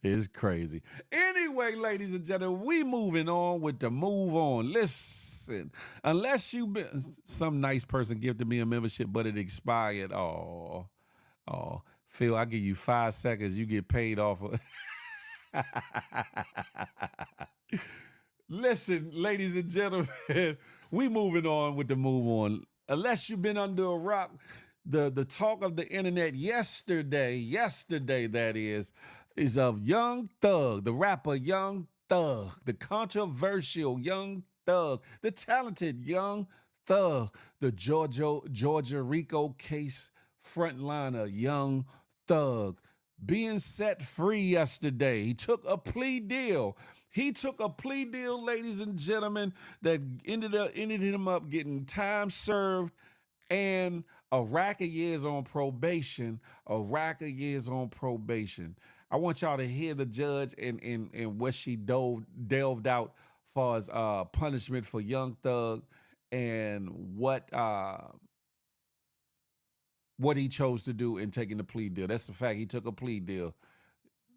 It's crazy. Anyway, ladies and gentlemen, we moving on with the move on. Listen, unless you been some nice person gifted me a membership, but it expired. Oh, Phil, I give you 5 seconds. You get paid off of. Listen, ladies and gentlemen, we moving on with the move on. Unless you've been under a rock, the talk of the internet yesterday that is of Young Thug, the rapper Young Thug, the controversial Young Thug, the talented Young Thug, the Georgia Rico case frontliner Young Thug, being set free yesterday. He took a plea deal. Ladies and gentlemen, that ended him up getting time served and a rack of years on probation. I want y'all to hear the judge and what she delved out far as punishment for Young Thug and what he chose to do in taking the plea deal. That's the fact. He took a plea deal.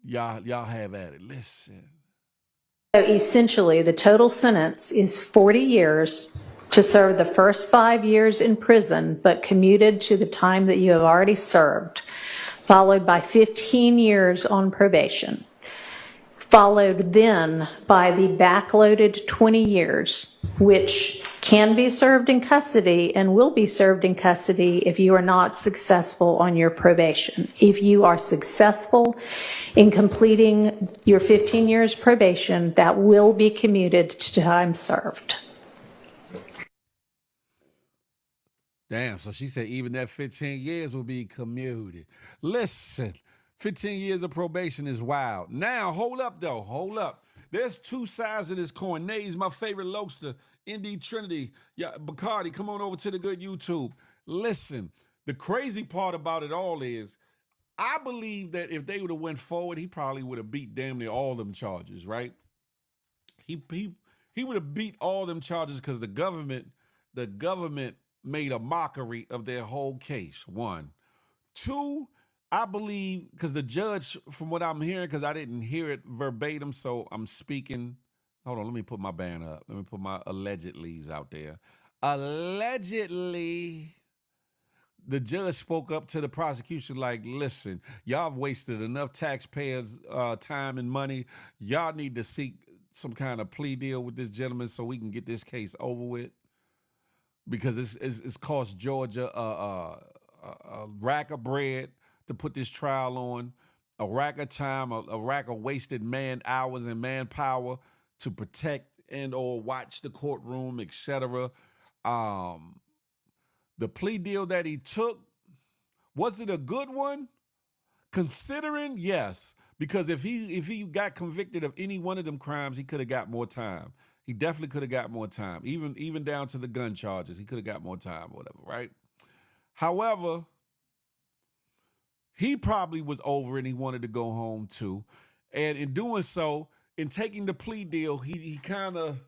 Y'all have at it. Listen.
So essentially, the total sentence is 40 years to serve the first 5 years in prison, but commuted to the time that you have already served, followed by 15 years on probation, followed then by the backloaded 20 years, which can be served in custody and will be served in custody if you are not successful on your probation. If you are successful in completing your 15 years probation, that will be commuted to time served.
Damn, so she said even that 15 years will be commuted. Listen, 15 years of probation is wild. Now, hold up, though. Hold up. There's two sides of this coin. Nays, my favorite lokester, ND Trinity. Yeah, Bacardi, come on over to the good YouTube. Listen, the crazy part about it all is I believe that if they would have went forward, he probably would have beat damn near all them charges, right? He would have beat all them charges because the government made a mockery of their whole case. 1. 2, I believe, because the judge, from what I'm hearing, because I didn't hear it verbatim, so I'm speaking. Hold on, let me put my band up. Let me put my allegedlys out there. Allegedly, the judge spoke up to the prosecution like, listen, y'all have wasted enough taxpayers' time and money. Y'all need to seek some kind of plea deal with this gentleman so we can get this case over with. Because it's cost Georgia a rack of bread to put this trial on, a rack of time, a rack of wasted man hours and manpower to protect and or watch the courtroom, etc. The plea deal that he took, was it a good one? Considering, yes, because if he got convicted of any one of them crimes, he could have got more time. He definitely could have got more time, even down to the gun charges. He could have got more time, or whatever, right? However, he probably was over and he wanted to go home too. And in doing so, in taking the plea deal, he kind of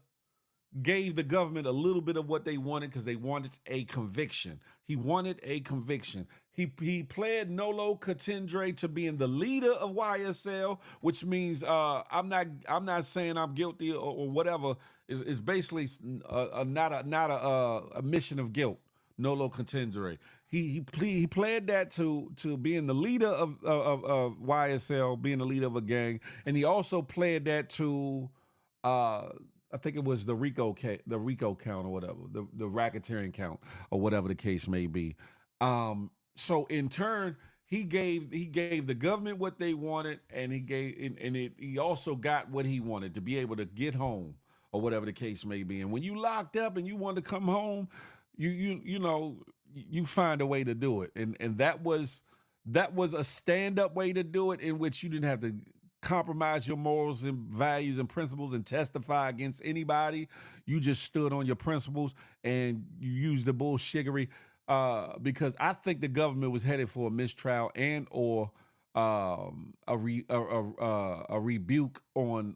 gave the government a little bit of what they wanted because they wanted a conviction. He wanted a conviction. He pled nolo contendere to being the leader of YSL, which means I'm not saying I'm guilty or whatever. It's basically not a admission of guilt. Nolo contendere. He pled that to being the leader of YSL, being the leader of a gang, and he also pled that to I think it was the RICO count or whatever, the racketeering count or whatever the case may be. So in turn, he gave the government what they wanted, and he also got what he wanted, to be able to get home or whatever the case may be. And when you locked up and you wanted to come home, you find a way to do it. And that was a stand-up way to do it, in which you didn't have to compromise your morals and values and principles and testify against anybody. You just stood on your principles and you used the bullshiggery, because I think the government was headed for a mistrial and or a rebuke on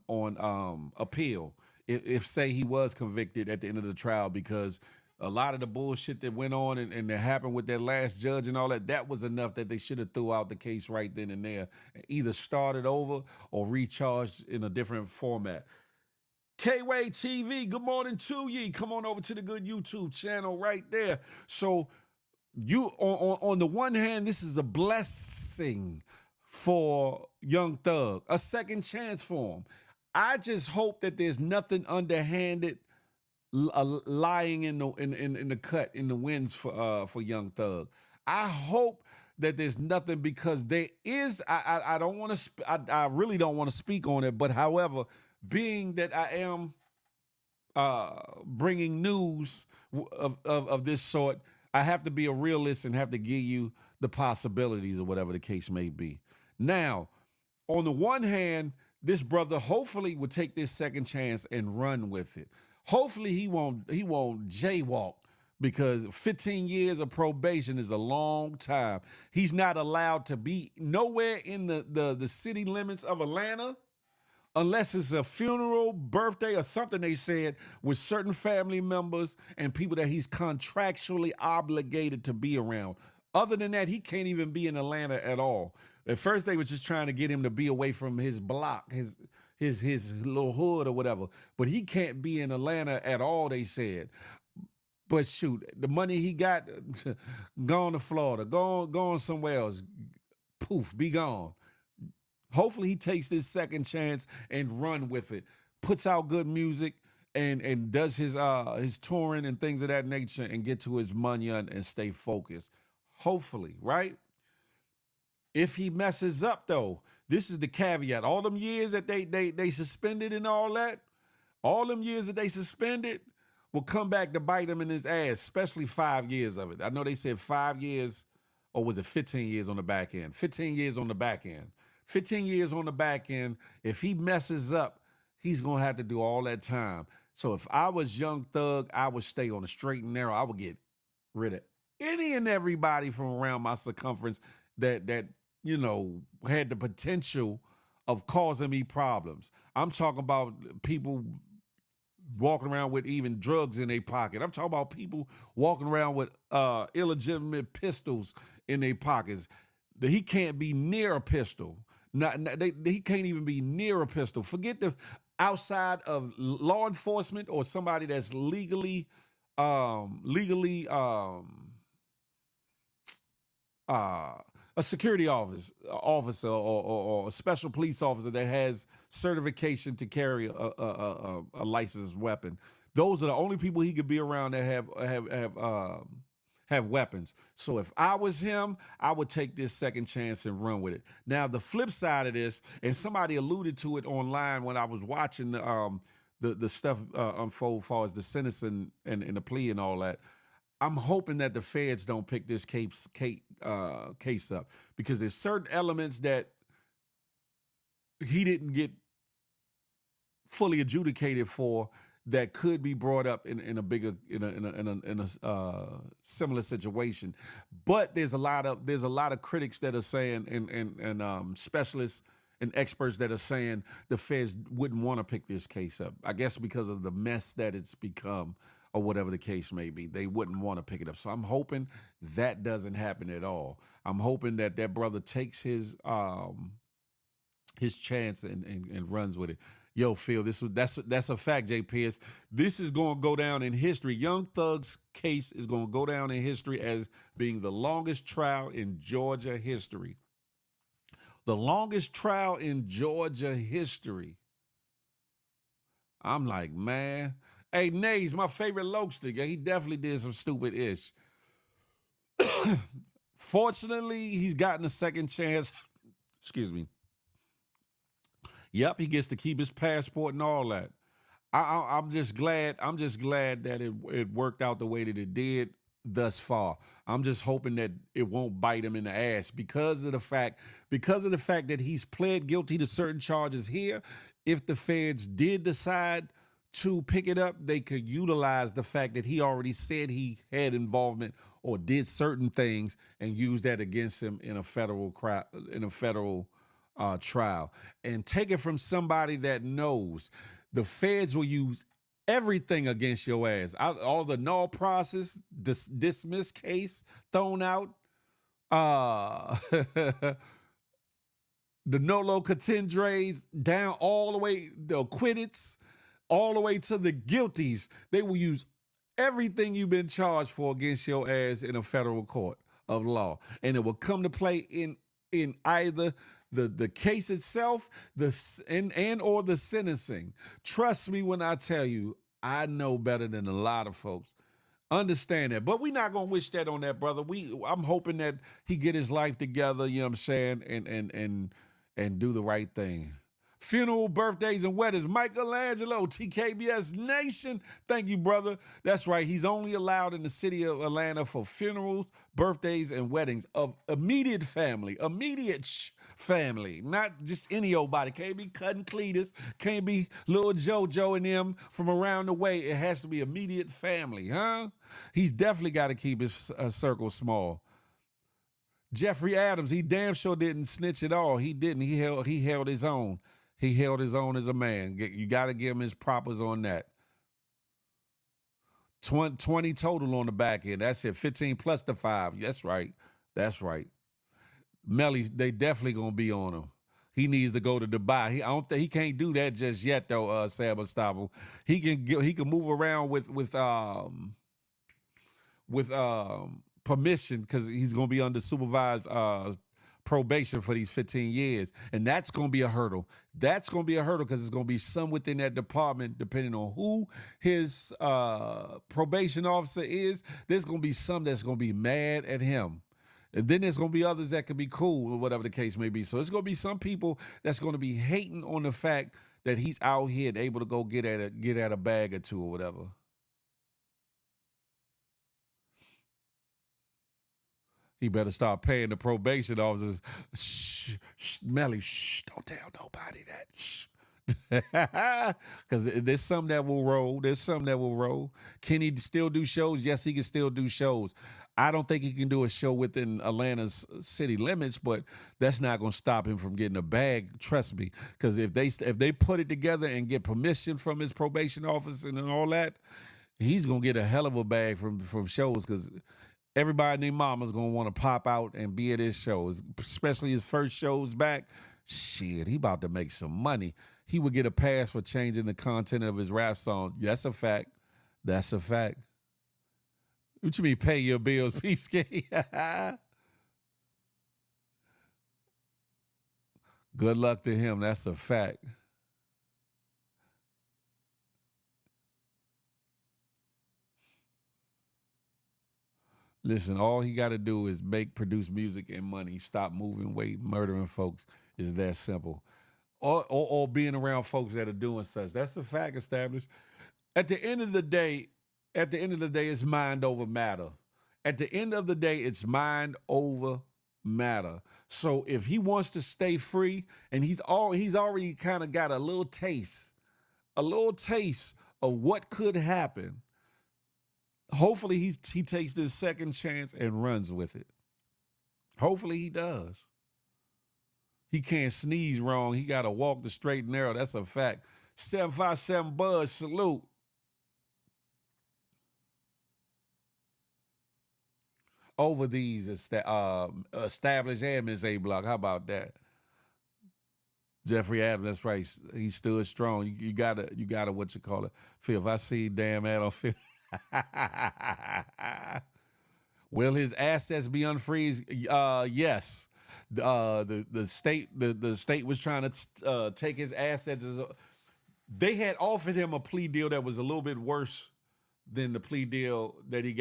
appeal if say he was convicted at the end of the trial, because a lot of the bullshit that went on and that happened with that last judge and all that, that was enough that they should have threw out the case right then and there, either started over or recharged in a different format. K-Way TV, good morning to ye. Come on over to the good YouTube channel right there. So you on the one hand, this is a blessing for Young Thug, a second chance for him. I just hope that there's nothing underhanded lying in the cut in the winds for Young Thug. I hope that there's nothing, because there is. I don't want to. I really don't want to speak on it. But however, being that I am bringing news of this sort, I have to be a realist and have to give you the possibilities or whatever the case may be. Now, on the one hand, this brother hopefully will take this second chance and run with it. Hopefully he won't jaywalk, because 15 years of probation is a long time. He's not allowed to be nowhere in the city limits of Atlanta unless it's a funeral, birthday, or something they said with certain family members and people that he's contractually obligated to be around. Other than that, he can't even be in Atlanta at all. At first, they were just trying to get him to be away from his block, his little hood or whatever. But he can't be in Atlanta at all, they said. But shoot, the money he got, gone to Florida, gone somewhere else. Poof, be gone. Hopefully he takes this second chance and run with it, puts out good music and does his touring and things of that nature and get to his money and stay focused. Hopefully, right? If he messes up, though, this is the caveat. All them years that they suspended and all that, all them years that they suspended will come back to bite him in his ass, especially 5 years of it. I know they said 5 years, or was it 15 years on the back end? 15 years on the back end. 15 years on the back end. If he messes up, he's going to have to do all that time. So if I was Young Thug, I would stay on the straight and narrow. I would get rid of any and everybody from around my circumference that had the potential of causing me problems. I'm talking about people walking around with even drugs in their pocket. I'm talking about people walking around with illegitimate pistols in their pockets. He can't be near a pistol. He can't even be near a pistol. Forget the outside of law enforcement or somebody that's legally a security officer or a special police officer that has certification to carry a licensed weapon. Those are the only people he could be around that have weapons. So if I was him, I would take this second chance and run with it. Now, the flip side of this, and somebody alluded to it online when I was watching the stuff unfold as far as the sentence and the plea and all that. I'm hoping that the feds don't pick this case up, because there's certain elements that he didn't get fully adjudicated for that could be brought up in a similar situation. But there's a lot of critics that are saying and specialists and experts that are saying the feds wouldn't want to pick this case up. I guess because of the mess that it's become, or whatever the case may be. They wouldn't want to pick it up. So I'm hoping that doesn't happen at all. I'm hoping that brother takes his chance and runs with it. Yo, Phil, that's a fact, Jay Pierce. This is going to go down in history. Young Thug's case is going to go down in history as being the longest trial in Georgia history. The longest trial in Georgia history. I'm like, man. Hey, Nays, my favorite Lokester. He definitely did some stupid ish. Fortunately, he's gotten a second chance. Excuse me. Yep, he gets to keep his passport and all that. I'm just glad that it worked out the way that it did thus far. I'm just hoping that it won't bite him in the ass because of the fact that he's pled guilty to certain charges here. If the feds did decide to pick it up, they could utilize the fact that he already said he had involvement or did certain things and use that against him in a federal trial, and take it from somebody that knows. The feds will use everything against your ass. All the null process, dismiss case thrown out. The nolo contendres down all the way, the acquitteds, all the way to the guilties. They will use everything you've been charged for against your ass in a federal court of law, and it will come to play in either the case itself, and or the sentencing. Trust me when I tell you, I know better than a lot of folks. Understand that, but we're not gonna wish that on that brother. I'm hoping that he get his life together. You know what I'm saying, and do the right thing. Funeral, birthdays, and weddings. Michelangelo, TKBS Nation. Thank you, brother. That's right. He's only allowed in the city of Atlanta for funerals, birthdays, and weddings of immediate family. Family. Not just any old body. Can't be Cutting Cletus. Can't be little JoJo and them from around the way. It has to be immediate family, huh? He's definitely got to keep his circle small. Jeffrey Adams, he damn sure didn't snitch at all. He didn't. He held his own. He held his own as a man. You got to give him his propers on that. 20 total on the back end. That's it. 15 plus the 5. That's right. That's right. Melly, they definitely gonna be on him. He needs to go to Dubai. I don't think he can't do that just yet though. Sam Estable. He can move around with permission because he's gonna be under supervised probation for these 15 years. And that's going to be a hurdle. That's going to be a hurdle because there's going to be some within that department, depending on who his probation officer is, there's going to be some that's going to be mad at him. And then there's going to be others that could be cool or whatever the case may be. So it's going to be some people that's going to be hating on the fact that he's out here and able to go get at a bag or two or whatever. He better start paying the probation officers. Shh, Melly, shh, don't tell nobody that. Shh. Because there's some that will roll. There's some that will roll. Can he still do shows? Yes, he can still do shows. I don't think he can do a show within Atlanta's city limits, but that's not going to stop him from getting a bag. Trust me. Because if they put it together and get permission from his probation officer and all that, he's going to get a hell of a bag from shows because everybody named Mama's going to want to pop out and be at his shows, especially his first shows back. Shit, he about to make some money. He would get a pass for changing the content of his rap song. That's a fact. That's a fact. What you mean pay your bills, peepskate? Good luck to him. That's a fact. Listen, all he got to do is produce music and money. Stop moving weight, murdering folks. Is that simple. Or being around folks that are doing such. That's a fact established. At the end of the day, it's mind over matter. At the end of the day, it's mind over matter. So if he wants to stay free, and he's already kind of got a little taste of what could happen. Hopefully he takes this second chance and runs with it. Hopefully he does. He can't sneeze wrong. He got to walk the straight and narrow. That's a fact. 757 Buzz, salute. Over these established and Miss A Block. How about that? Jeffrey Adams, that's right. He stood strong. You gotta what you call it? Feel. If I see damn Adam feel. Will his assets be unfreezed? Yes. The state was trying to take his assets. They had offered him a plea deal that was a little bit worse than the plea deal that he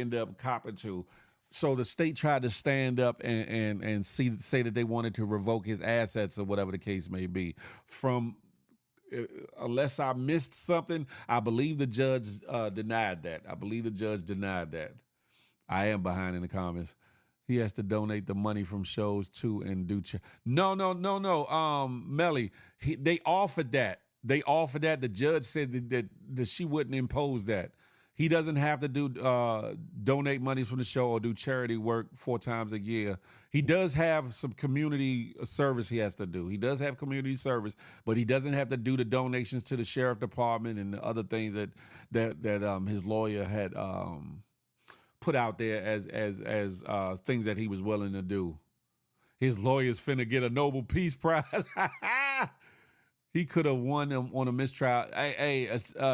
ended up copping to. So the state tried to stand up and say that they wanted to revoke his assets or whatever the case may be. Unless I missed something, I believe the judge denied that. I am behind in the comments. He has to donate the money from shows too and do. No. Melly, they offered that. The judge said that she wouldn't impose that. He doesn't have to do donate money from the show or do charity work 4 times a year. He does have some community service he has to do. He does have community service, but he doesn't have to do the donations to the sheriff department and the other things that his lawyer had put out there as things that he was willing to do. His lawyer's finna get a Nobel Peace Prize. He could have won them on a mistrial. Hey,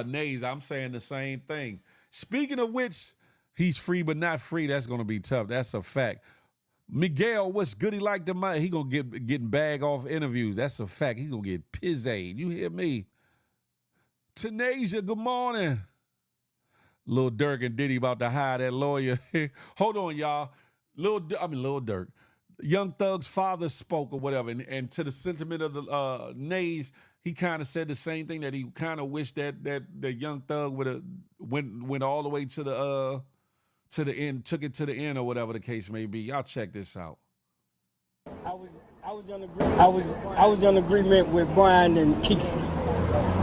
Nays, I'm saying the same thing. Speaking of which, he's free but not free. That's going to be tough. That's a fact. Miguel, what's good? He like the money. He going to getting bag off interviews. That's a fact. He going to get pizzade. You hear me? Tanasia, good morning. Lil Durk and Diddy about to hire that lawyer. Hold on, y'all. Lil Durk. Young Thug's father spoke or whatever, and to the sentiment of the Nays, he kind of said the same thing, that he kind of wished that Young Thug would have went all the way to the end, took it to the end or whatever the case may be. Y'all check this out.
I was in agreement with Brian and Keith.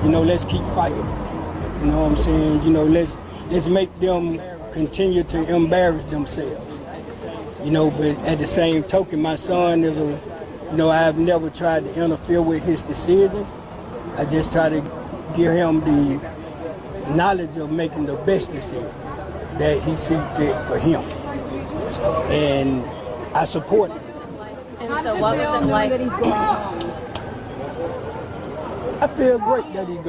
Let's keep fighting. You know what I'm saying? Let's make them continue to embarrass themselves. But at the same token, my son is I've never tried to interfere with his decisions. I just try to give him the knowledge of making the best decision that he sees fit for him. And I support him.
And so what was it like?
I feel great that he's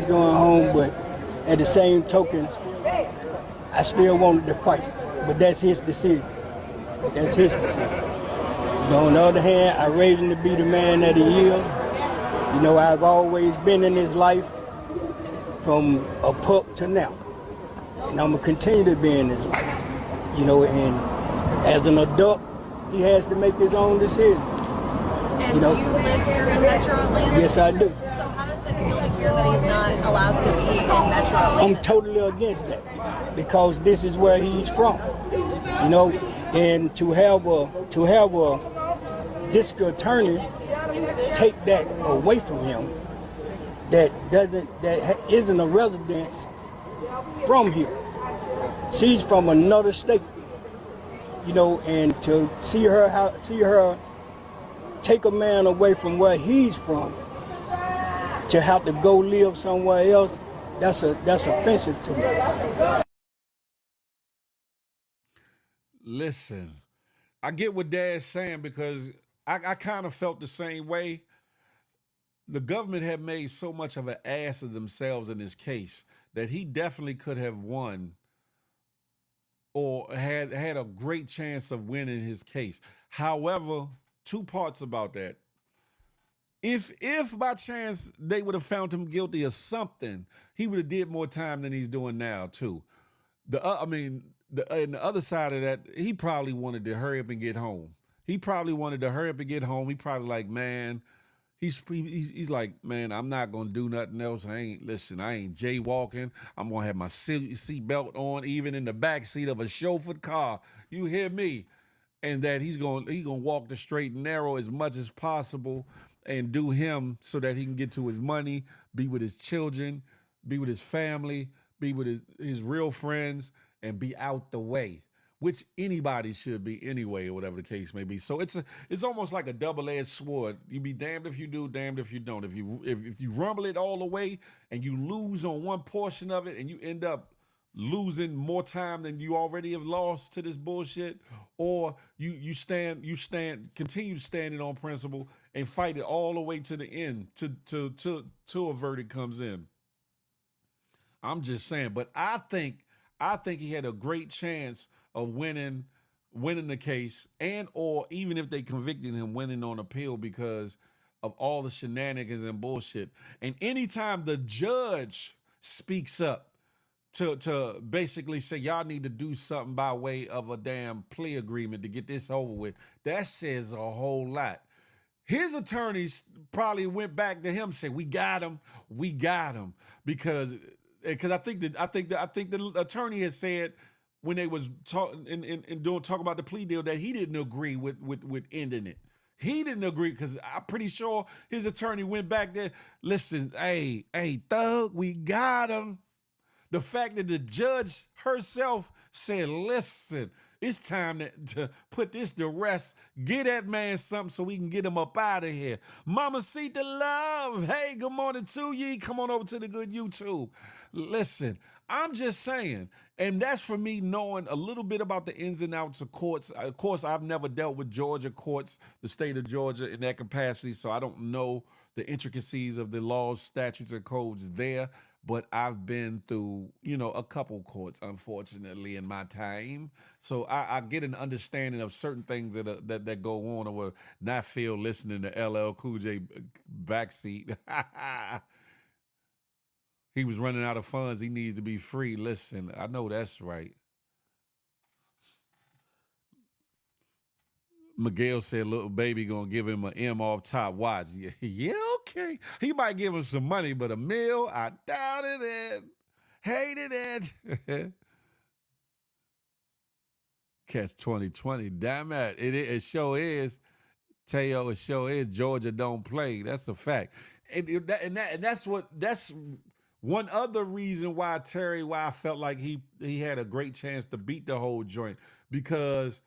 going home. But at the same token, I still wanted to fight. But that's his decision. On the other hand, I raised him to be the man that he is. I've always been in his life from a pup to now. And I'm going to continue to be in his life. And as an adult, he has to make his own decision.
And do you live here in Metro Atlanta?
Yes, I do.
So how does it feel to hear that he's not allowed to be in Metro Atlanta?
I'm totally against that because this is where he's from. And to have a district attorney take that away from him that isn't a resident from here. She's from another state. And to see her take a man away from where he's from to have to go live somewhere else, that's offensive to me.
Listen, I get what Dad's saying because I kind of felt the same way. The government had made so much of an ass of themselves in this case that he definitely could have won or had a great chance of winning his case. However, 2 parts about that. If by chance they would have found him guilty of something, he would have did more time than he's doing now too. And the other side of that, he probably wanted to hurry up and get home. He probably like, man, he's like, man, I'm not gonna do nothing else. I ain't jaywalking. I'm gonna have my seat belt on, even in the back seat of a chauffeured car. You hear me? And that he's gonna walk the straight and narrow as much as possible and do him so that he can get to his money, be with his children, be with his family, be with his real friends, and be out the way, which anybody should be anyway, or whatever the case may be. So it's almost like a double-edged sword. You be damned if you do, damned if you don't. If you rumble it all the way and you lose on one portion of it and you end up losing more time than you already have lost to this bullshit, or you continue standing on principle and fight it all the way to the end to a verdict comes in. I'm just saying, but I think he had a great chance of winning the case, and or even if they convicted him, winning on appeal because of all the shenanigans and bullshit. And anytime the judge speaks up to basically say y'all need to do something by way of a damn plea agreement to get this over with, that says a whole lot. His attorneys probably went back to him and said, we got him, because I think the attorney has said when they was talking about the plea deal that he didn't agree with ending it. He didn't agree because I'm pretty sure his attorney went back there. Listen, hey, Thug, we got him. The fact that the judge herself said, listen, it's time to put this to rest. Get that man something so we can get him up out of here. Mama Sita Love. Hey, good morning to ye. Come on over to the good YouTube. Listen, I'm just saying, and that's for me knowing a little bit about the ins and outs of courts. Of course, I've never dealt with Georgia courts, the state of Georgia in that capacity, so I don't know the intricacies of the laws, statutes, and codes there. But I've been through, a couple courts, unfortunately, in my time. So I get an understanding of certain things that go on, or not feel listening to LL Cool J backseat. He was running out of funds. He needs to be free. Listen, I know that's right. Miguel said, little baby gonna give him an M off top watch. Yeah, okay. He might give him some money, but a meal, I doubted it. Hated it. Catch 2020. Damn it. It sure is. Teo, it sure is. Georgia don't play. That's a fact. And that's one other reason why I felt like he had a great chance to beat the whole joint, because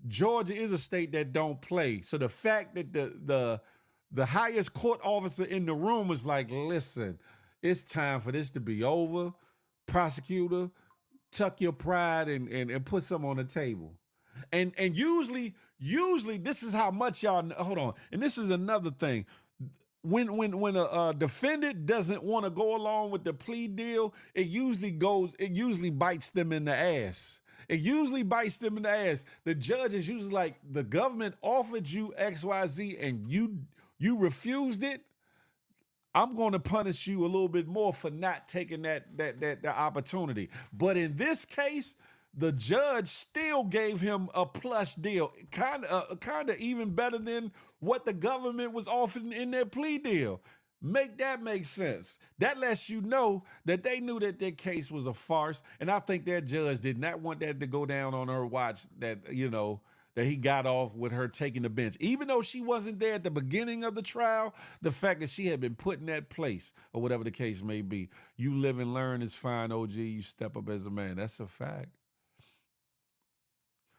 Georgia is a state that don't play. So the fact that the highest court officer in the room was like, listen, it's time for this to be over. Prosecutor, tuck your pride and put something on the table. And usually this is how much y'all, hold on. And this is another thing. When a defendant doesn't want to go along with the plea deal, it usually bites them in the ass. It usually bites them in the ass. The judge is usually like, the government offered you XYZ and you refused it. I'm going to punish you a little bit more for not taking that opportunity. But in this case, the judge still gave him a plush deal, kind of even better than what the government was offering in their plea deal. Make that make sense. That lets you know that they knew that their case was a farce, and I think that judge did not want that to go down on her watch, that he got off with her taking the bench. Even though she wasn't there at the beginning of the trial, the fact that she had been put in that place, or whatever the case may be. You live and learn is fine, OG. You step up as a man. That's a fact.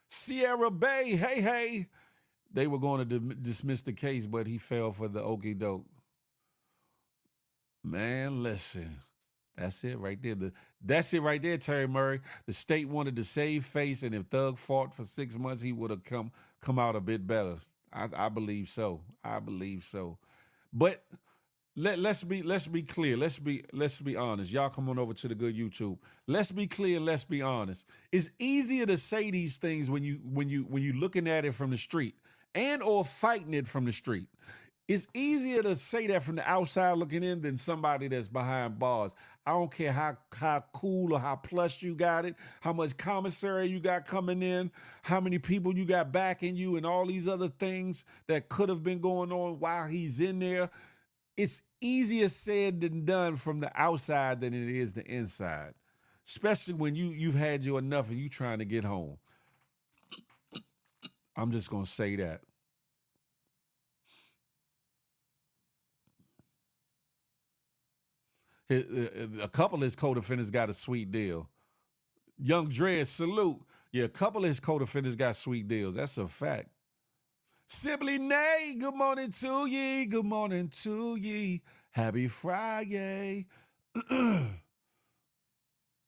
Sierra Bay, hey. They were going to dismiss the case, but he fell for the okie doke. Man, listen. That's it right there. That's it right there, Terry Murray. The state wanted to save face, and if Thug fought for 6 months, he would have come out a bit better. I believe so. I believe so. But let's be clear. Let's be honest. Y'all come on over to the good YouTube. Let's be clear. Let's be honest. It's easier to say these things when you looking at it from the street and or fighting it from the street. It's easier to say that from the outside looking in than somebody that's behind bars. I don't care how cool or how plush you got it, how much commissary you got coming in, how many people you got backing you, and all these other things that could have been going on while he's in there. It's easier said than done from the outside than it is the inside, especially when you've had you enough and you trying to get home. I'm just going to say that. A couple of his co-defendants got a sweet deal. Young Dread, salute. Yeah, a couple of his co-defendants got sweet deals. That's a fact. Sibley Nay, good morning to ye. Good morning to ye. Happy Friday.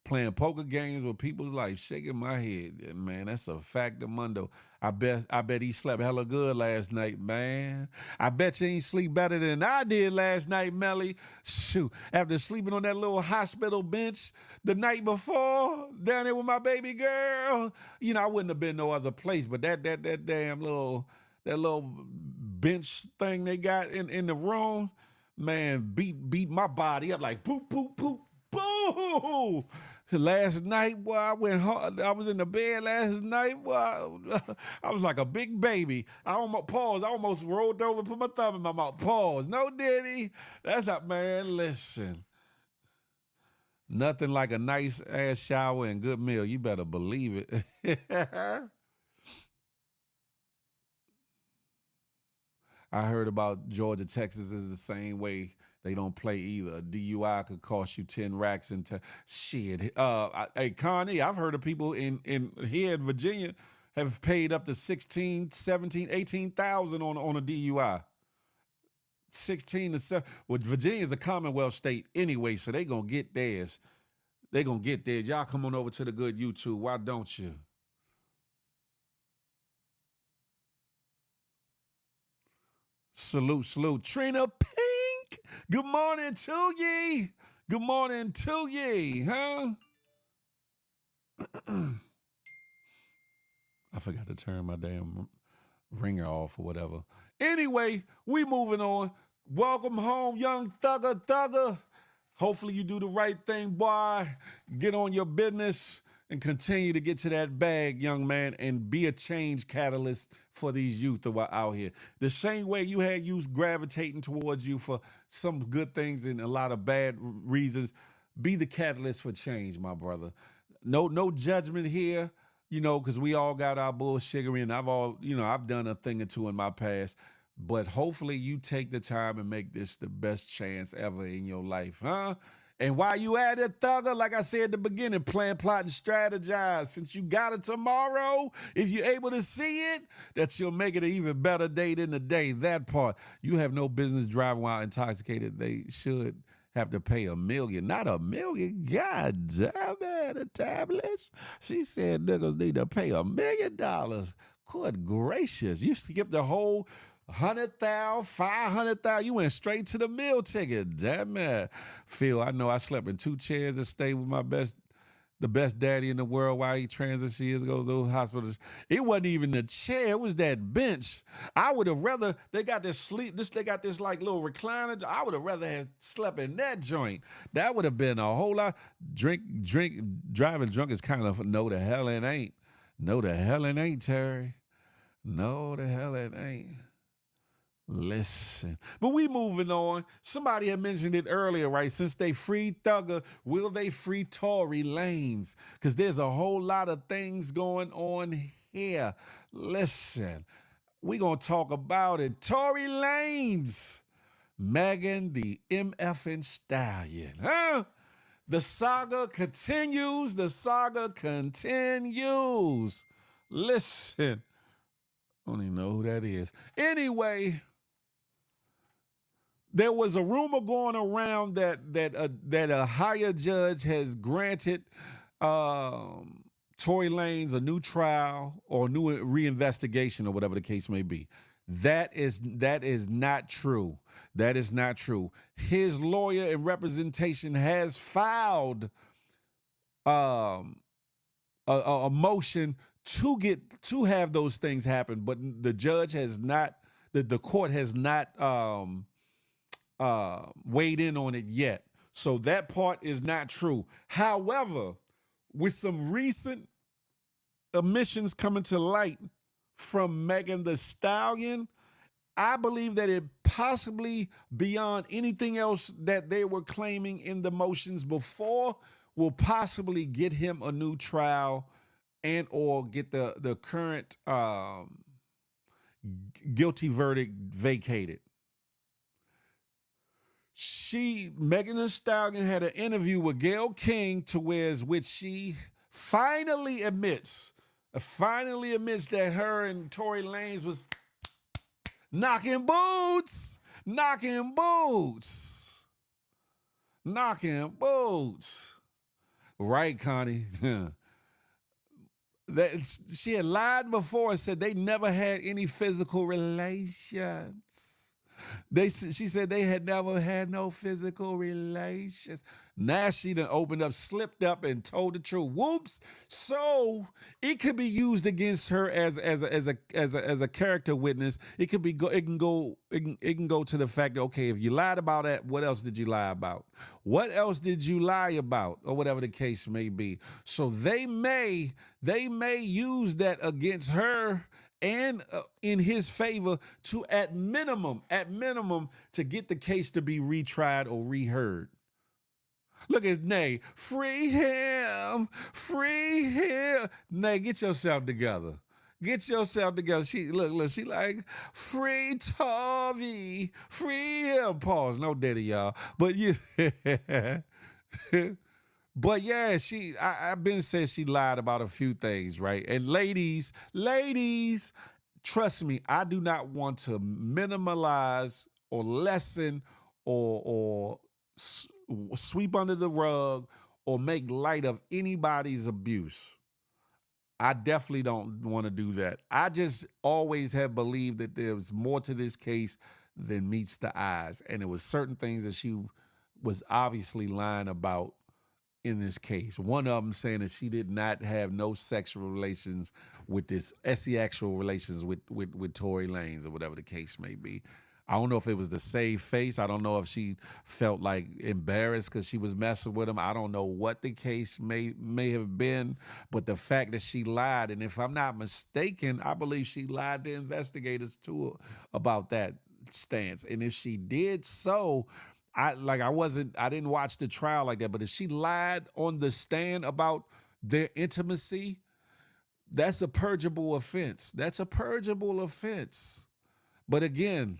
Playing poker games with people's life, shaking my head. Man, that's a fact of Mundo. I bet he slept hella good last night, man. I bet you ain't sleep better than I did last night, Melly. Shoot, after sleeping on that little hospital bench the night before, down there with my baby girl, I wouldn't have been no other place, but that damn little bench thing they got in the room, man, beat my body up like poop, poop, poop, boo. Last night, boy, I went hard. I was in the bed last night, boy. I was like a big baby. I almost rolled over and put my thumb in my mouth. Pause. No, Diddy. That's up, man. Listen. Nothing like a nice ass shower and good meal. You better believe it. I heard about Georgia, Texas is the same way. They don't play either. A DUI could cost you 10 racks into shit. Hey, Connie, I've heard of people in here in Virginia have paid up to 16, 17, 18,000 on a DUI. 16 to 7. Well, Virginia's a Commonwealth state anyway, so they gonna get theirs. They gonna get theirs. Y'all come on over to the good YouTube. Why don't you? Salute. Trina Pink. Good morning to ye. Good morning to ye, huh? I forgot to turn my damn ringer off or whatever. Anyway, we moving on. Welcome home, young thugger. Hopefully you do the right thing, boy. Get on your business and continue to get to that bag, young man, and be a change catalyst for these youth that are out here. The same way you had youth gravitating towards you for some good things and a lot of bad reasons, be the catalyst for change, my brother. No judgment here, because we all got our bullshittery, and I've done a thing or two in my past. But hopefully you take the time and make this the best chance ever in your life, huh? And while you at it, thugger, like I said at the beginning, plan, plot, and strategize. Since you got it tomorrow, if you're able to see it, you'll make it an even better day than the day. That part, you have no business driving while intoxicated. They should have to pay $1 million. Not $1 million. God damn it, the tablets. She said niggas need to pay $1 million. Good gracious. You skipped the whole 100,000, 500,000. You went straight to the meal ticket. Damn it. Phil, I know I slept in 2 chairs and stayed with the best daddy in the world while he transitioned years ago to those hospitals. It wasn't even the chair, it was that bench. I would have rather, they got this like little recliner. I would have rather have slept in that joint. That would have been a whole lot. Driving drunk is kind of no the hell it ain't. No the hell it ain't, Terry. No the hell it ain't. Listen, but we moving on. Somebody had mentioned it earlier, right? Since they freed Thugger, will they free Tory Lanez? Because there's a whole lot of things going on here. Listen, we going to talk about it. Tory Lanez, Megan Thee Stallion, huh? The saga continues. Listen, I don't even know who that is. Anyway, there was a rumor going around that a higher judge has granted Tory Lanez a new trial or a new reinvestigation or whatever the case may be. That is not true. That is not true. His lawyer in representation has filed a motion to have those things happen, but the judge has not. The court has not weighed in on it yet. So that part is not true. However, with some recent admissions coming to light from Megan Thee Stallion, I believe that it possibly, beyond anything else that they were claiming in the motions before, will possibly get him a new trial and or get the current guilty verdict vacated. Megan Thee Stallion had an interview with Gayle King which she finally admits that her and Tory Lanez was knocking boots. Right, Connie? That she had lied before and said they never had any physical relations. She said they had never had no physical relations. Now she done opened up, slipped up, and told the truth. Whoops! So it could be used against her as a character witness. It can go to the fact that, okay, if you lied about that, what else did you lie about? What else did you lie about, or whatever the case may be? So they may use that against her and in his favor to at minimum to get the case to be retried or reheard. Look at Nay. Free him. Nay, get yourself together. Get yourself together. She look, she like, free Toby, free him. Pause. No Diddy, y'all. But you but yeah, I've been saying she lied about a few things, right? And ladies, trust me, I do not want to minimalize or lessen or sweep under the rug or make light of anybody's abuse. I definitely don't want to do that. I just always have believed that there was more to this case than meets the eyes. And there was certain things that she was obviously lying about in this case. One of them saying that she did not have no sexual relations with this, sexual relations with Tory Lanez or whatever the case may be. I don't know if it was the save face. I don't know if she felt like embarrassed because she was messing with him. I don't know what the case may have been, but the fact that she lied, and if I'm not mistaken, I believe she lied to investigators too about that stance. And if she did so, I didn't watch the trial like that, but if she lied on the stand about their intimacy, that's a purgeable offense. That's a purgeable offense. But again,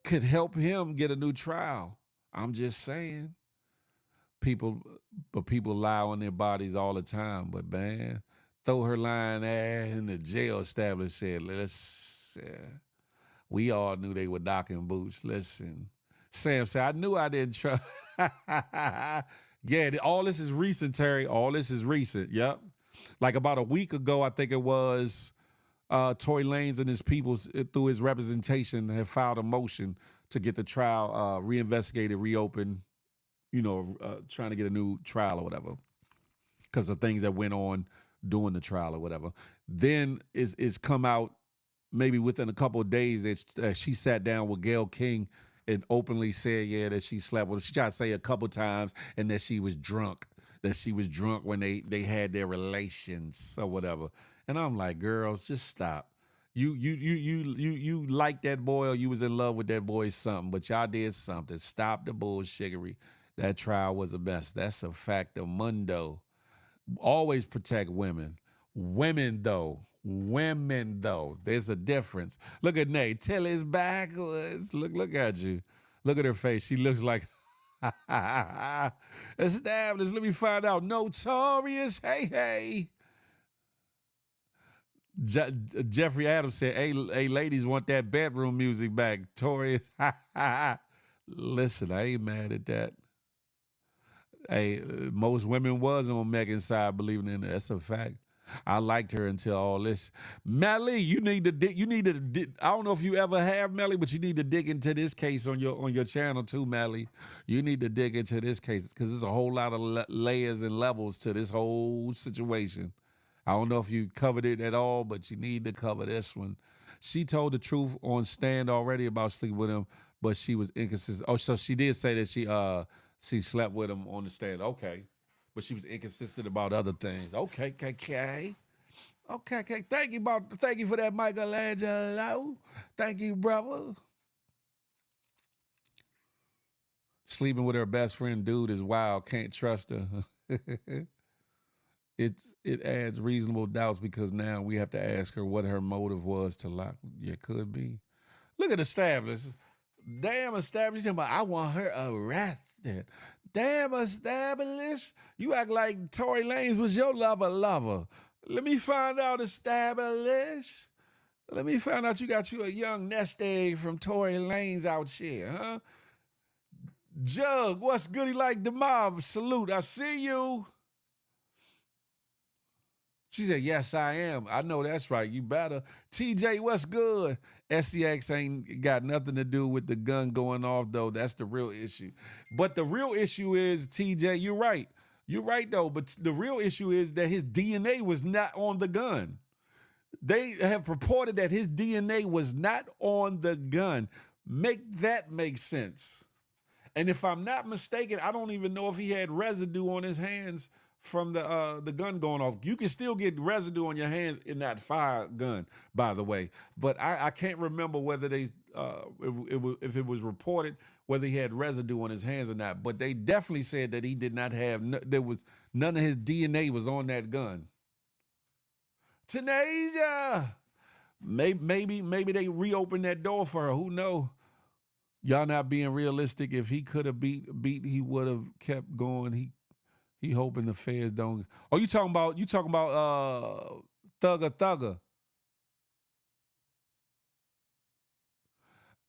could help him get a new trial. I'm just saying. People lie on their bodies all the time, but man, throw her lying ass in the jail establishment. We all knew they were docking boots. Listen, Sam said, I knew I didn't trust. Yeah, all this is recent, Terry. All this is recent. Yep. Like about a week ago, I think it was, Tory Lanez and his people, through his representation, have filed a motion to get the trial reinvestigated, reopened, trying to get a new trial or whatever because of things that went on during the trial or whatever. Then it's come out maybe within a couple of days that she sat down with Gayle King and openly said, yeah, that she slept with him. She tried to say a couple times and that she was drunk. That she was drunk when they had their relations or whatever. And I'm like, girls, just stop. You like that boy or you was in love with that boy something, but y'all did something. Stop the bullshittery. That trial was a mess. That's a fact of mundo. Always protect women. Women though. There's a difference. Look at Nate. Till his backwards. Look at you. Look at her face. She looks like established. Let me find out. Notorious. Hey. Jeffrey Adams said, hey, ladies want that bedroom music back. Tori, listen, I ain't mad at that. Hey, most women was on Megan's side believing in it. That's a fact. I liked her until all this. Melly, you need to dig. I don't know if you ever have, Melly, but you need to dig into this case on your channel too, Melly. You need to dig into this case because there's a whole lot of layers and levels to this whole situation. I don't know if you covered it at all, but you need to cover this one. She told the truth on stand already about sleeping with him, but she was inconsistent. Oh, so she did say that she slept with him on the stand. Okay. But she was inconsistent about other things. Okay. Thank you for that, Michelangelo. Thank you, brother. Sleeping with her best friend dude is wild. Can't trust her. It adds reasonable doubts because now we have to ask her what her motive was to lie. Yeah, could be. Look at Established. Damn Established. I want her arrested. Damn Established. You act like Tory Lanez was your lover. Let me find out, Established. Let me find out you got you a young nest egg from Tory Lanez out here, huh? Jug, what's goody like the mob? Salute, I see you. She said, yes, I am. I know that's right. You better. TJ, what's good? SCX ain't got nothing to do with the gun going off, though. That's the real issue. But the real issue is, TJ, you're right. You're right, though. But the real issue is that his DNA was not on the gun. They have purported that his DNA was not on the gun. Make that make sense. And if I'm not mistaken, I don't even know if he had residue on his hands from the gun going off. You can still get residue on your hands in that fire gun, by the way. But I can't remember whether they if it was reported whether he had residue on his hands or not. But they definitely said that he did not have. There was none of his DNA was on that gun. Tanasia. Maybe they reopen that door for her. Who know? Y'all not being realistic. If he could have beat, he would have kept going. He hoping the feds don't. Oh, you talking about Thugger.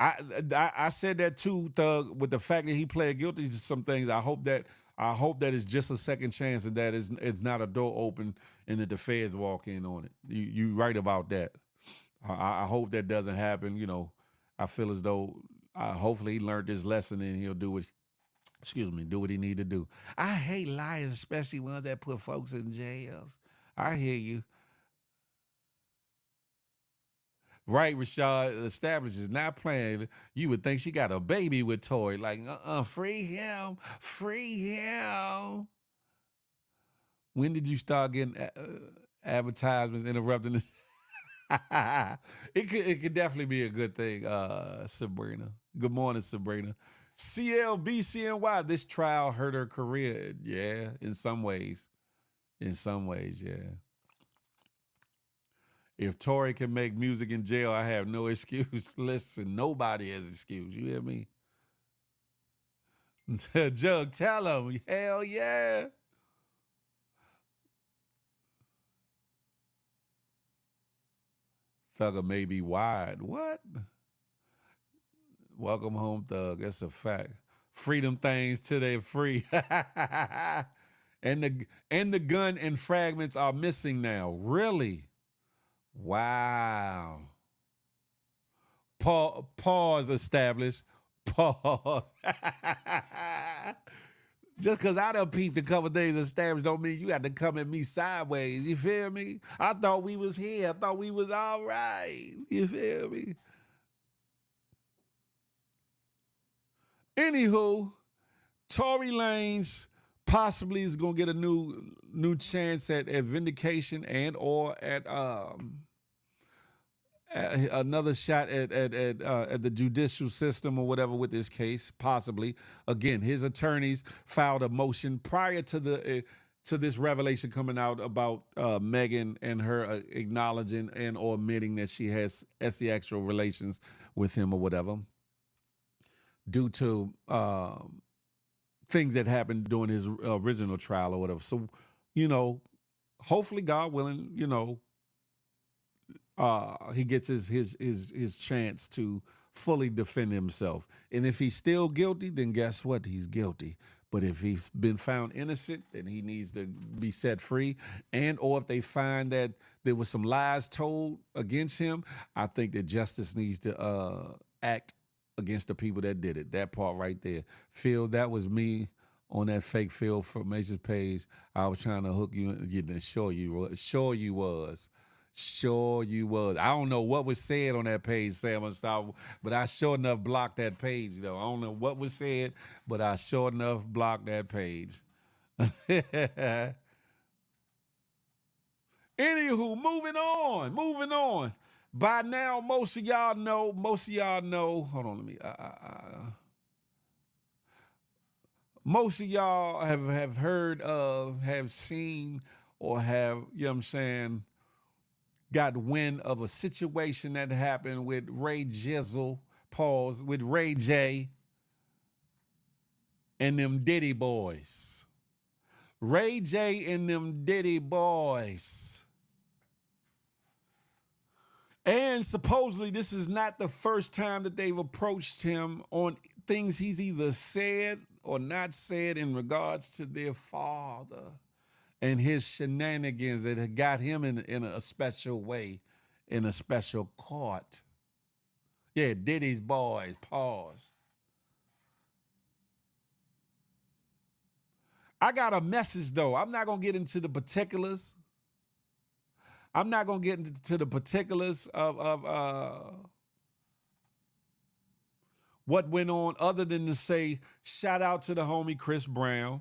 I said that too, Thug, with the fact that he pled guilty to some things. I hope that it's just a second chance and that it's not a door open and that the feds walk in on it. You right about that. I hope that doesn't happen. You know, I feel as though hopefully he learned his lesson and he'll do what he need to do. I hate liars, especially ones that put folks in jails. I hear you. Right, Rashad establishes not playing. You would think she got a baby with Tory. Like, free him. When did you start getting advertisements interrupting? It could definitely be a good thing, Sabrina. Good morning, Sabrina. CLBCNY, this trial hurt her career. Yeah, in some ways. Yeah. If Tory can make music in jail, I have no excuse. Listen, nobody has excuse. You hear me? Jug, tell him. Hell yeah. Thugger may be wide. What? Welcome home, Thug. That's a fact. Freedom things till they're free. And the gun and fragments are missing now. Really? Wow. Pause established. Pause. Just because I done peeped a couple days established don't mean you got to come at me sideways. You feel me? I thought we was here. I thought we was all right. You feel me? Anywho, Tory Lanez possibly is gonna get a new chance at vindication and or at another shot at the judicial system or whatever with this case. Possibly, again, his attorneys filed a motion prior to this revelation coming out about Megan and her acknowledging and or admitting that she has sexual relations with him or whatever, due to things that happened during his original trial or whatever. So, hopefully, God willing, he gets his chance to fully defend himself. And if he's still guilty, then guess what? He's guilty. But if he's been found innocent, then he needs to be set free. And or if they find that there was some lies told against him, I think that justice needs to act against the people that did it. That part right there. Phil, that was me on that fake Phil Formations page. I was trying to hook you in. Sure you was. I don't know what was said on that page, Sam and stuff, but I sure enough blocked that page, I don't know what was said, but I sure enough blocked that page. Anywho, moving on. By now, most of y'all know, hold on, let me, most of y'all have heard of, have seen, or have, got wind of a situation that happened with Ray Jizzle, with Ray J and them Diddy boys. Ray J and them Diddy boys. And supposedly this is not the first time that they've approached him on things he's either said or not said in regards to their father and his shenanigans that had got him in a special way, in a special court. Yeah, Diddy's boys, pause. I got a message though. I'm not gonna get into the particulars. Of what went on, other than to say, shout out to the homie Chris Brown.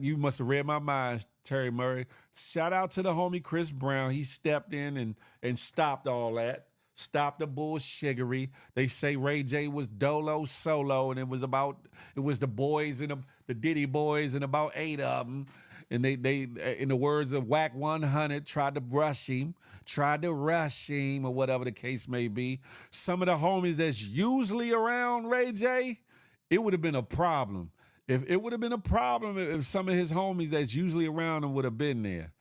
You must have read my mind, Terry Murray. Shout out to the homie Chris Brown. He stepped in and stopped all that. Stopped the bullshiggery. They say Ray J was dolo solo, and it was the boys and the Diddy boys and about 8 of them. And they in the words of Whack 100, tried to rush him, or whatever the case may be. Some of the homies that's usually around Ray J, it would have been a problem. If it would have been a problem if some of his homies that's usually around him would have been there.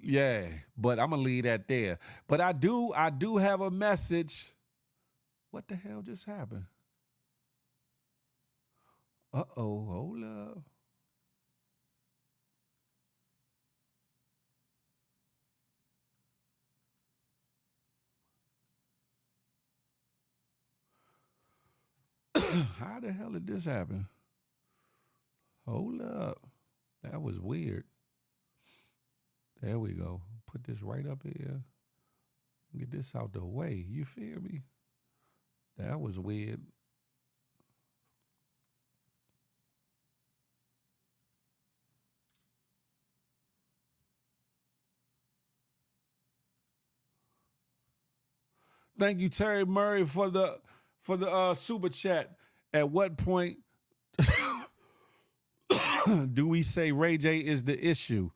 Yeah, but I'm gonna leave that there. But I do have a message. What the hell just happened? Hold up. How the hell did this happen? Hold up. That was weird. There we go. Put this right up here. Get this out the way. You feel me? That was weird. Thank you, Terry Murray, for the super chat. At what point do we say Ray J is the issue?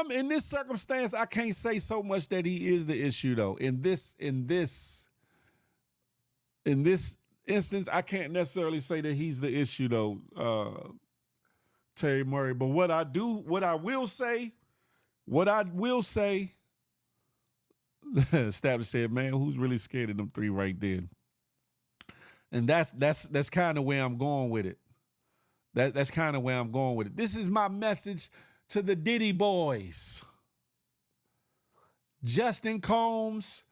In this circumstance, I can't say so much that he is the issue though. In this instance, I can't necessarily say that he's the issue though, Terry Murray. But what I will say, Stabber said, man, who's really scared of them three right there? And that's kind of where I'm going with it. That's kind of where I'm going with it. This is my message to the Diddy boys. Justin Combs,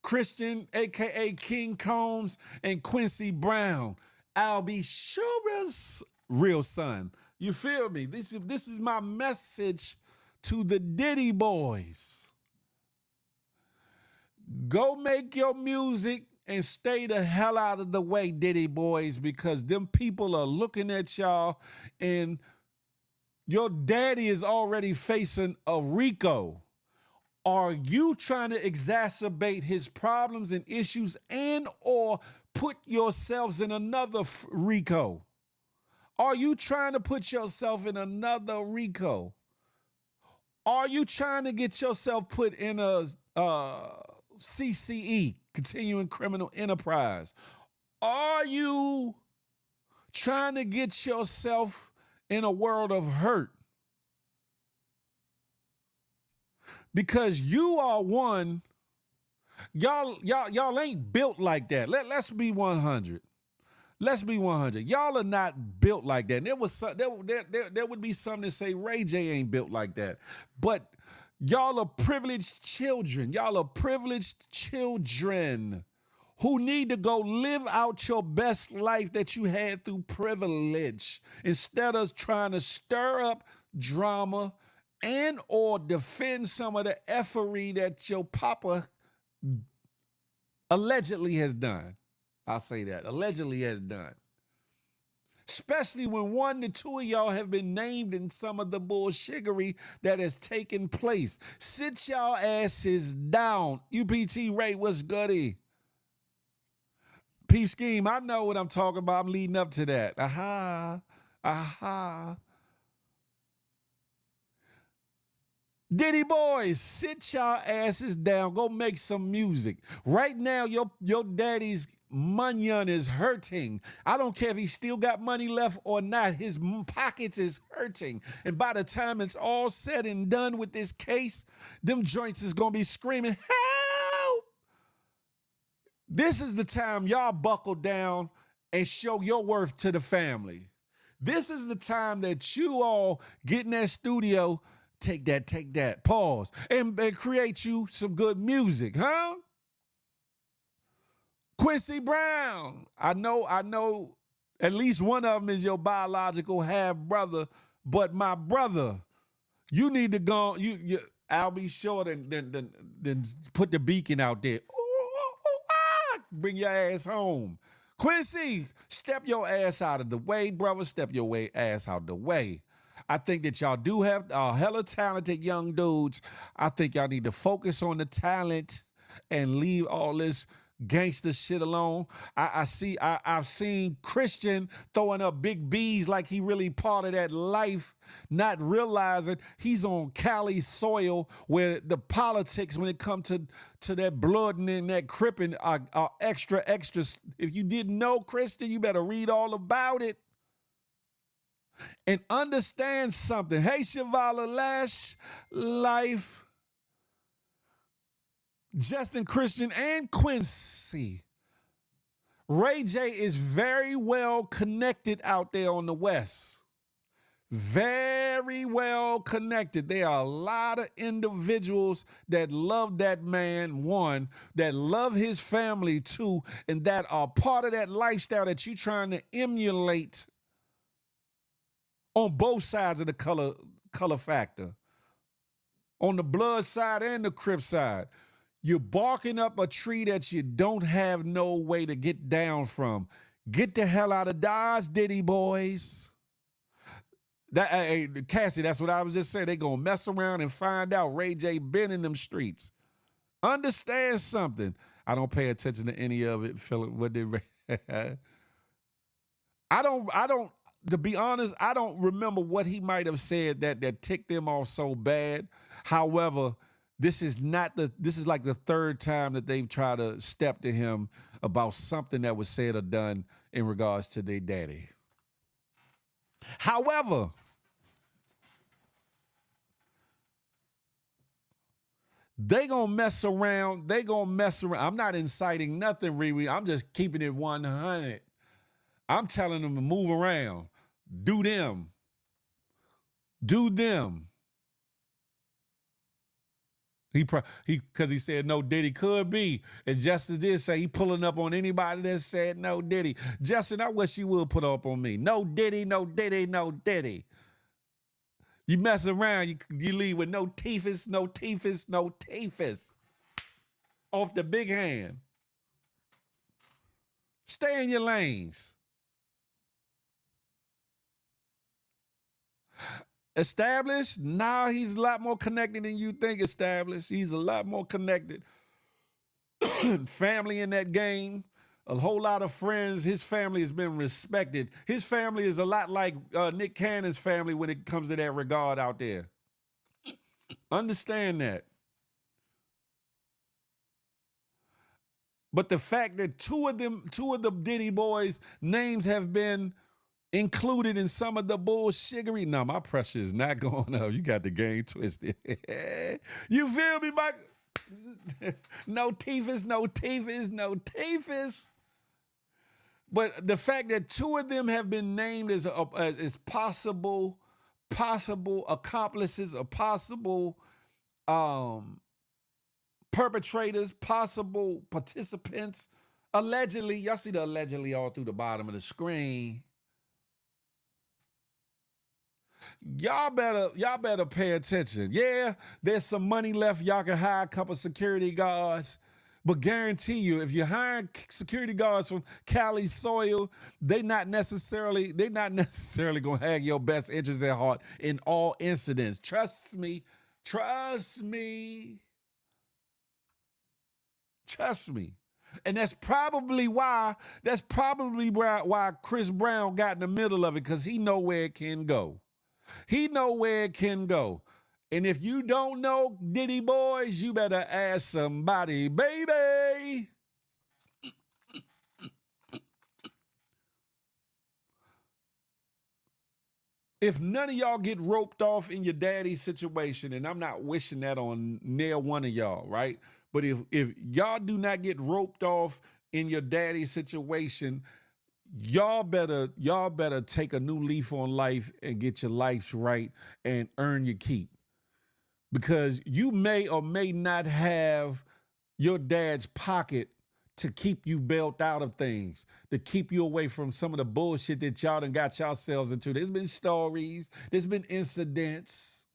Christian, a.k.a. King Combs, and Quincy Brown. Albie Shura's real son. You feel me? This is my message to the Diddy boys. Go make your music and stay the hell out of the way, Diddy boys, because them people are looking at y'all and your daddy is already facing a RICO. Are you trying to exacerbate his problems and issues and or put yourselves in another RICO? Are you trying to put yourself in another RICO? Are you trying to get yourself put in a CCE, continuing criminal enterprise? Are you trying to get yourself in a world of hurt? Because you are one, y'all ain't built like that. Let's be 100. Let's be 100. Y'all are not built like that. And there would be some that say Ray J ain't built like that. But y'all are privileged children. Y'all are privileged children who need to go live out your best life that you had through privilege instead of trying to stir up drama and or defend some of the effery that your papa allegedly has done. I'll say that. Allegedly has done. Especially when 1 to 2 of y'all have been named in some of the bullshiggery that has taken place. Sit y'all asses down. UPT Ray, what's goody? P Scheme, I know what I'm talking about. I'm leading up to that. Aha. Diddy boys, sit y'all asses down. Go make some music. Right now, your daddy's money is hurting. I don't care if he still got money left or not. His pockets is hurting. And by the time it's all said and done with this case, them joints is going to be screaming, help! This is the time y'all buckle down and show your worth to the family. This is the time that you all get in that studio. Take that, pause, and create you some good music, huh? Quincy Brown, I know at least one of them is your biological half-brother, but my brother, you need to go, I'll be sure then put the beacon out there. Bring your ass home. Quincy, step your ass out of the way, brother, step your ass out of the way. I think that y'all do have hella talented young dudes. I think y'all need to focus on the talent and leave all this gangster shit alone. I've seen Christian throwing up big B's like he really part of that life, not realizing he's on Cali soil where the politics when it comes to that blood and that cripping are extra. If you didn't know Christian, you better read all about it and understand something. Hey, Shivala Lash Life, Justin Christian, and Quincy. Ray J is very well connected out there on the West. Very well connected. There are a lot of individuals that love that man, one, that love his family, two, and that are part of that lifestyle that you're trying to emulate on both sides of the color factor. On the blood side and the Crip side. You're barking up a tree that you don't have no way to get down from. Get the hell out of Dodge, Diddy boys. Hey, Cassie, that's what I was just saying. They gonna mess around and find out Ray J been in them streets. Understand something. I don't pay attention to any of it. Philip, what did Ray? I don't. To be honest, I don't remember what he might have said that ticked them off so bad. However, this is like the third time that they've tried to step to him about something that was said or done in regards to their daddy. However, they gonna mess around. I'm not inciting nothing, Riri. I'm just keeping it 100. I'm telling them to move around. Do them. Because he said no Diddy could be. And Justin did say he pulling up on anybody that said no Diddy. Justin, I wish you would put up on me. No Diddy, no Diddy, no Diddy. You mess around, you leave with no teethus, no teethus, no teethus. Off the big hand. Stay in your lanes. Established? Nah, he's a lot more connected than you think. Established. He's a lot more connected. Family in that game. A whole lot of friends. His family has been respected. His family is a lot like Nick Cannon's family when it comes to that regard out there. Understand that. But the fact that two of the Diddy boys' names have been included in some of the bullshiggery. No, my pressure is not going up. You got the game twisted. You feel me, Mike? No teethus, no teethus, no teethus. But the fact that two of them have been named as possible accomplices or possible perpetrators, possible participants, allegedly, y'all see the allegedly all through the bottom of the screen. Y'all better pay attention. Yeah, there's some money left. Y'all can hire a couple security guards. But guarantee you, if you're hiring security guards from Cali soil, they not necessarily gonna have your best interests at heart in all incidents. Trust me. And that's probably why Chris Brown got in the middle of it, because he know where it can go. And if you don't know Diddy boys, you better ask somebody, baby. If none of y'all get roped off in your daddy's situation, and I'm not wishing that on near one of y'all, right? But if y'all do not get roped off in your daddy's situation, y'all better take a new leaf on life and get your life right and earn your keep. Because you may or may not have your dad's pocket to keep you bailed out of things, to keep you away from some of the bullshit that y'all done got yourselves into. There's been stories, there's been incidents.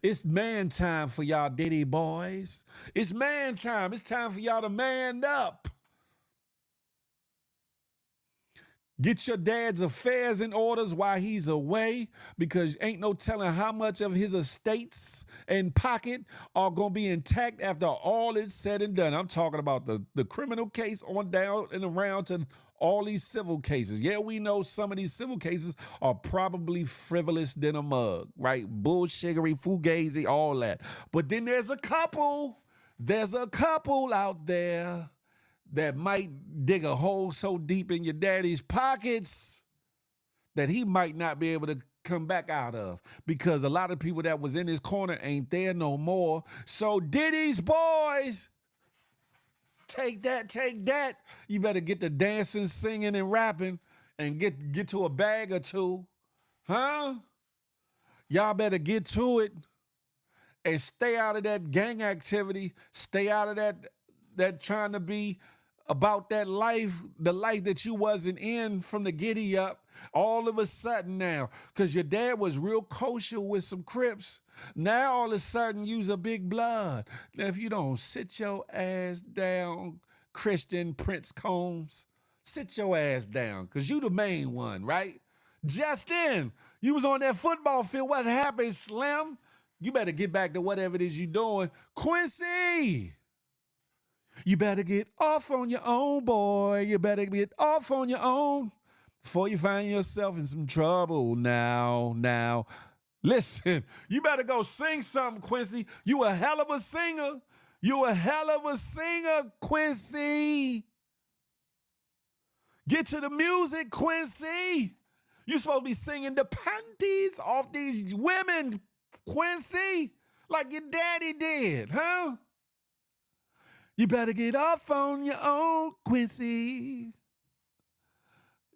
It's man time for y'all Diddy boys. It's man time. It's time for y'all to man up. Get your dad's affairs in orders while he's away, because ain't no telling how much of his estates and pocket are going to be intact after all is said and done. I'm talking about the criminal case on down and around to all these civil cases. Yeah, we know some of these civil cases are probably frivolous than a mug, right? Bullshiggery, fugazi, all that. But then there's a couple out there that might dig a hole so deep in your daddy's pockets that he might not be able to come back out of, because a lot of people that was in his corner ain't there no more. So Diddy's boys, take that. You better get to dancing, singing, and rapping and get to a bag or two. Huh? Y'all better get to it and stay out of that gang activity. Stay out of that trying to be about that life, the life that you wasn't in from the giddy up all of a sudden now, because your dad was real kosher with some Crips. Now all of a sudden you's a big blood. Now if you don't sit your ass down, Christian Prince Combs, sit your ass down, because you the main one, right? Justin, you was on that football field. What happened, Slim? You better get back to whatever it is you doing. Quincy, you better get off on your own, boy. You better get off on your own before you find yourself in some trouble now. Listen, you better go sing something, Quincy. You a hell of a singer. You a hell of a singer, Quincy. Get to the music, Quincy. You supposed to be singing the panties off these women, Quincy, like your daddy did, huh? You better get off on your own, Quincy.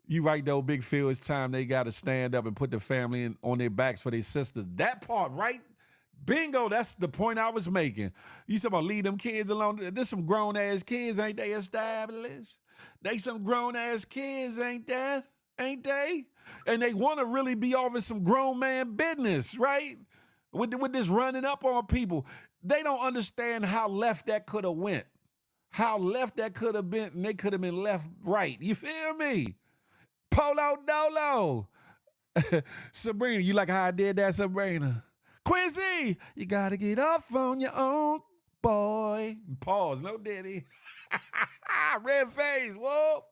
You right though, Big Phil, it's time they got to stand up and put the family on their backs for their sisters. That part, right? Bingo, that's the point I was making. You talking about leave them kids alone. There's some grown-ass kids, ain't they, established? They some grown-ass kids, ain't that? Ain't they? And they want to really be off in some grown man business, right? With this running up on people. They don't understand how left that could have went. How left that could have been, and they could have been left right. You feel me? Polo Dolo. Sabrina, you like how I did that, Sabrina? Quincy, you got to get off on your own, boy. Pause, no Diddy. Red face, whoop.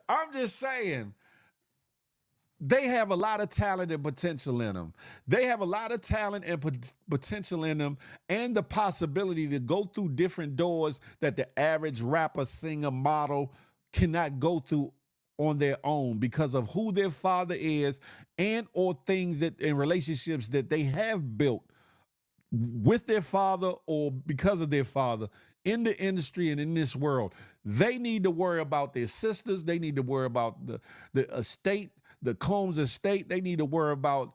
I'm just saying, they have a lot of talent and potential in them. They have a lot of talent and potential in them, and the possibility to go through different doors that the average rapper, singer, model cannot go through on their own because of who their father is and or things that in relationships that they have built with their father or because of their father in the industry and in this world. They need to worry about their sisters. They need to worry about the estate, the Combs estate. They need to worry about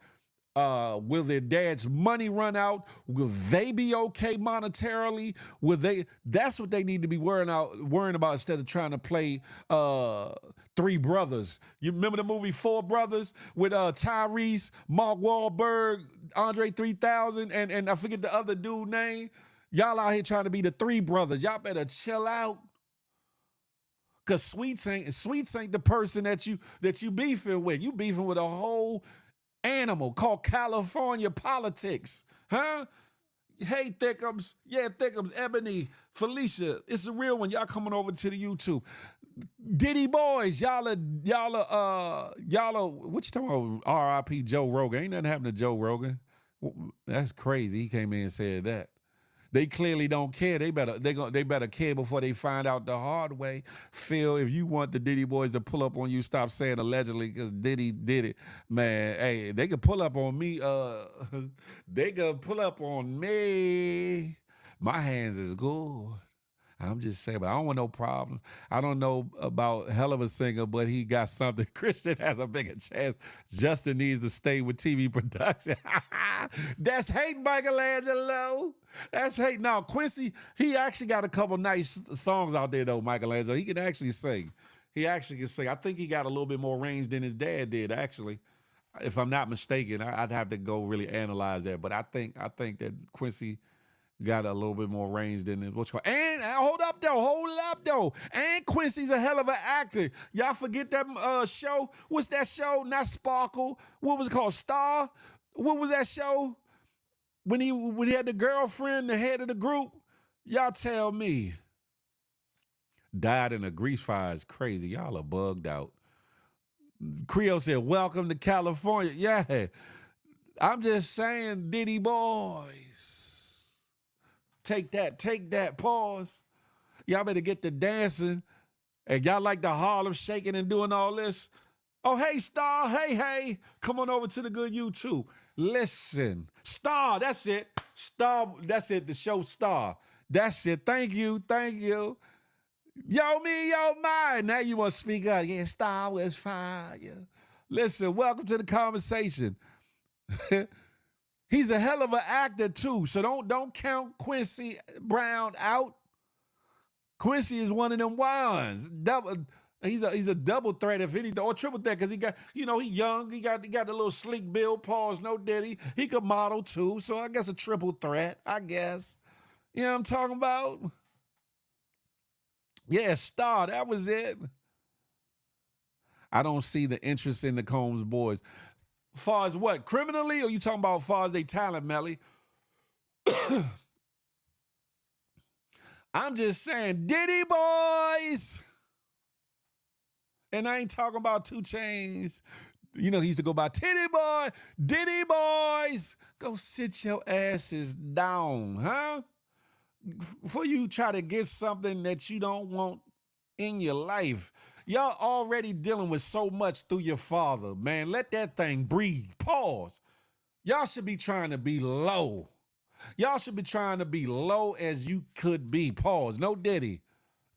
will their dad's money run out? Will they be okay monetarily? Will they? That's what they need to be worrying about instead of trying to play Three Brothers. You remember the movie Four Brothers with Tyrese, Mark Wahlberg, Andre 3000, and I forget the other dude name. Y'all out here trying to be the Three Brothers. Y'all better chill out. Cause Sweets ain't the person that you beefing with. You beefing with a whole animal called California politics, huh? Hey, Thickums. Yeah, Thickums, Ebony, Felicia. It's the real one. Y'all coming over to the YouTube. Diddy boys, y'all are, what you talking about? R.I.P. Joe Rogan. Ain't nothing happened to Joe Rogan. That's crazy. He came in and said that. They clearly don't care. They better care before they find out the hard way. Phil, if you want the Diddy boys to pull up on you, stop saying allegedly because Diddy did it. Man, hey, they could pull up on me. They could pull up on me. My hands is good. I'm just saying, but I don't want no problem. I don't know about hell of a singer, but he got something. Christian has a bigger chance. Justin needs to stay with TV production. That's hate, Michelangelo. That's hate. Now, Quincy, he actually got a couple nice songs out there, though, Michelangelo. He can actually sing. He actually can sing. I think he got a little bit more range than his dad did, actually. If I'm not mistaken, I'd have to go really analyze that. But I think that Quincy got a little bit more range than what's called. And hold up though. And Quincy's a hell of an actor. Y'all forget that show? What's that show? Not Sparkle. What was it called? Star? What was that show? When he had the girlfriend, the head of the group? Y'all tell me. Died in a grease fire is crazy. Y'all are bugged out. Creole said, welcome to California. Yeah. I'm just saying, Diddy boys. Take that, pause. Y'all better get to dancing. And y'all like the Harlem shaking and doing all this. Oh, hey, Star. Hey. Come on over to the good YouTube. Listen. Star, that's it. Star, that's it. The show Star. That's it. Thank you. Yo, me, yo, mine. Now you want to speak up. Yeah, Star was fire. Listen, welcome to the conversation. He's a hell of an actor, too. So don't count Quincy Brown out. Quincy is one of them ones. He's a double threat, if anything, or triple threat, because he got, he young. He got a little sleek build, pause, no Diddy. He could model, too. So I guess a triple threat, I guess. You know what I'm talking about? Yeah, Star, that was it. I don't see the interest in the Combs boys. Far as what? Criminally, or you talking about far as they talent, Melly? I'm just saying, Diddy boys. And I ain't talking about 2 Chainz. He used to go by Titty Boy, Diddy boys. Go sit your asses down, huh? Before you try to get something that you don't want in your life. Y'all already dealing with so much through your father, man. Let that thing breathe. Pause. Y'all should be trying to be low. Y'all should be trying to be low as you could be. Pause. No Diddy.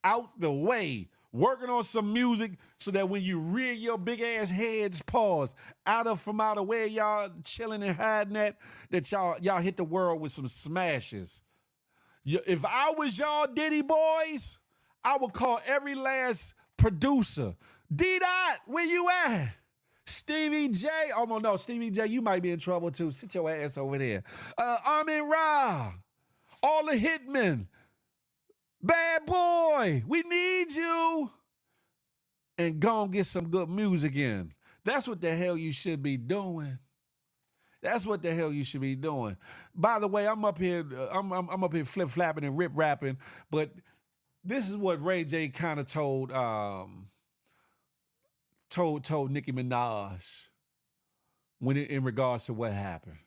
Out the way. Working on some music so that when you rear your big ass heads, pause, from out of where y'all chilling and hiding at, that y'all hit the world with some smashes. If I was y'all Diddy boys, I would call every last producer. D-Dot, where you at? Stevie J. Oh, no, Stevie J, you might be in trouble too. Sit your ass over there. Amin Ra. All the hitmen. Bad boy, we need you. And go and get some good music in. That's what the hell you should be doing. That's what the hell you should be doing. By the way, I'm up here flip flapping and rip rapping, but this is what Ray J kind of told Nicki Minaj in regards to what happened.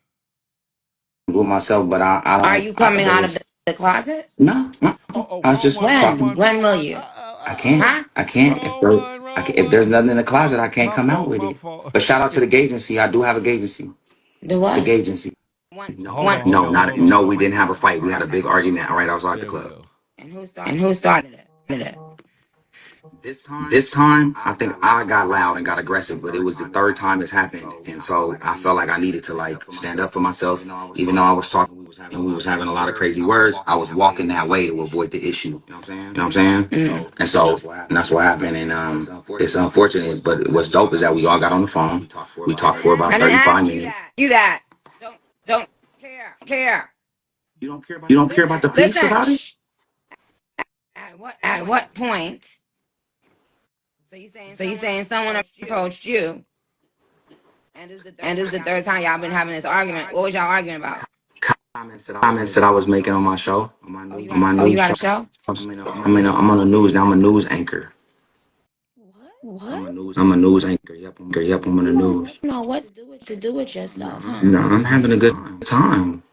With myself, but I don't. Are you coming out of the closet? No. I was just when will you? I can't. Huh? I can't. If there's nothing in the closet, I can't come out with it. But shout out to the gay agency. I do have a gay agency. The what? The gay agency. No, we didn't have a fight. We had a big argument right outside the club. And who started it? This time, I think I got loud and got aggressive, but it was the 3rd time it's happened. And so I felt like I needed to stand up for myself, even though I was talking and we was having a lot of crazy words. I was walking that way to avoid the issue. You know what I'm saying? Mm. And that's what happened. And it's unfortunate, but what's dope is that we all got on the phone. We talked for about 35 minutes. Don't care. You don't care about the piece about it? At what point? So you saying someone approached you, and this is the 3rd time y'all been having this argument. What was y'all arguing about? Comments that I was making on my show. On my news you got show. a show? I'm on the news now. I'm a news anchor. What? I'm a news anchor. Yep, I'm on the news. You know what to do with yourself, huh? No, I'm having a good time.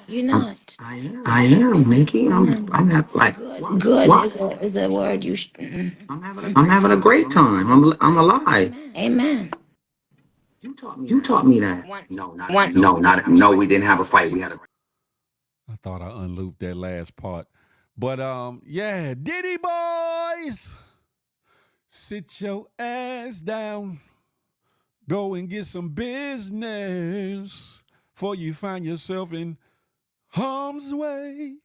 You're not. I am, Mickey. I'm like good. What? Is a word you. I'm having a great time. I'm alive. Amen. You taught me that. No, we didn't have a fight. We had a.
I thought I unlooped that last part. But yeah, Diddy boys. Sit your ass down. Go and get some business before you find yourself in harm's way.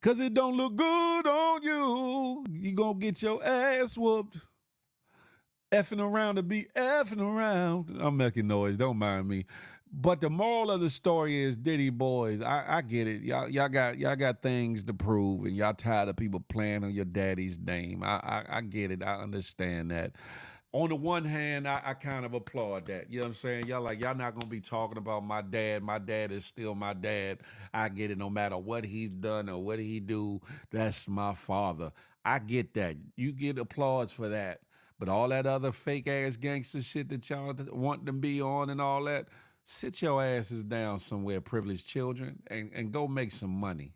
Cause it don't look good on you. You gonna get your ass whooped. Effing around to be effing around. I'm making noise, don't mind me. But the moral of the story is, Diddy boys, I get it. Y'all got things to prove, and y'all tired of people playing on your daddy's name. I get it. I understand that. On the one hand, I kind of applaud that. You know what I'm saying? Y'all not gonna be talking about my dad. My dad is still my dad. I get it. No matter what he's done or what he do, that's my father. I get that. You get applause for that. But all that other fake ass gangster shit that y'all want to be on and all that, sit your asses down somewhere, privileged children, and go make some money.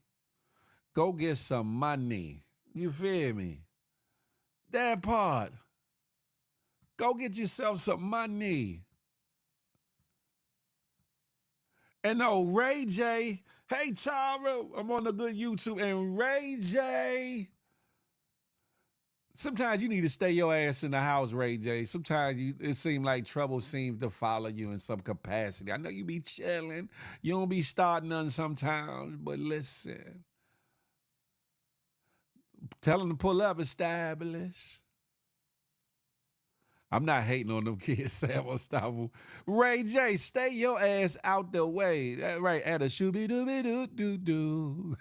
Go get some money. You feel me? That part. Go get yourself some money. And no, Ray J, hey Tara, I'm on a good YouTube, and Ray J, sometimes you need to stay your ass in the house, Ray J. Sometimes it seems like trouble seems to follow you in some capacity. I know you be chilling. You don't be starting none sometimes, but listen. Tell them to pull up, establish. I'm not hating on them kids, Sam Unstoppable. Ray J, stay your ass out the way. That's right, at a shooby-dooby-doo-doo-doo.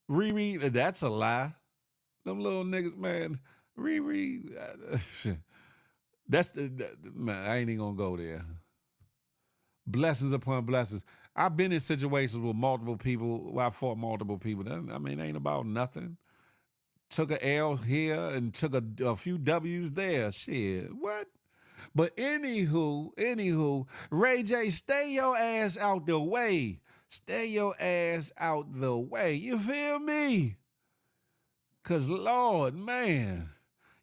Riri, that's a lie. Them little niggas, man. Riri, man, I ain't even gonna go there. Blessings upon blessings. I've been in situations with multiple people where I fought multiple people. I mean, it ain't about nothing. Took a L here and took a few W's there. Shit, what? But anywho, Ray J, stay your ass out the way. Stay your ass out the way. You feel me? Because, Lord, man,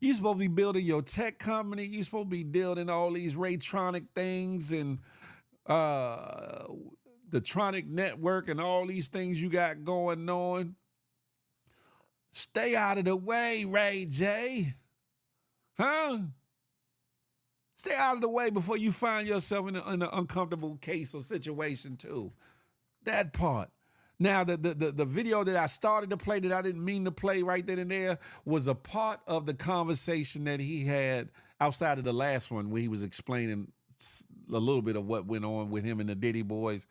you supposed to be building your tech company. You supposed to be building all these Raytronic things and the Tronic network and all these things you got going on. Stay out of the way, Ray J. Huh? Stay out of the way before you find yourself in an uncomfortable case or situation, too. That part. Now, the video that I started to play that I didn't mean to play right then and there was a part of the conversation that he had outside of the last one where he was explaining a little bit of what went on with him and the Diddy boys.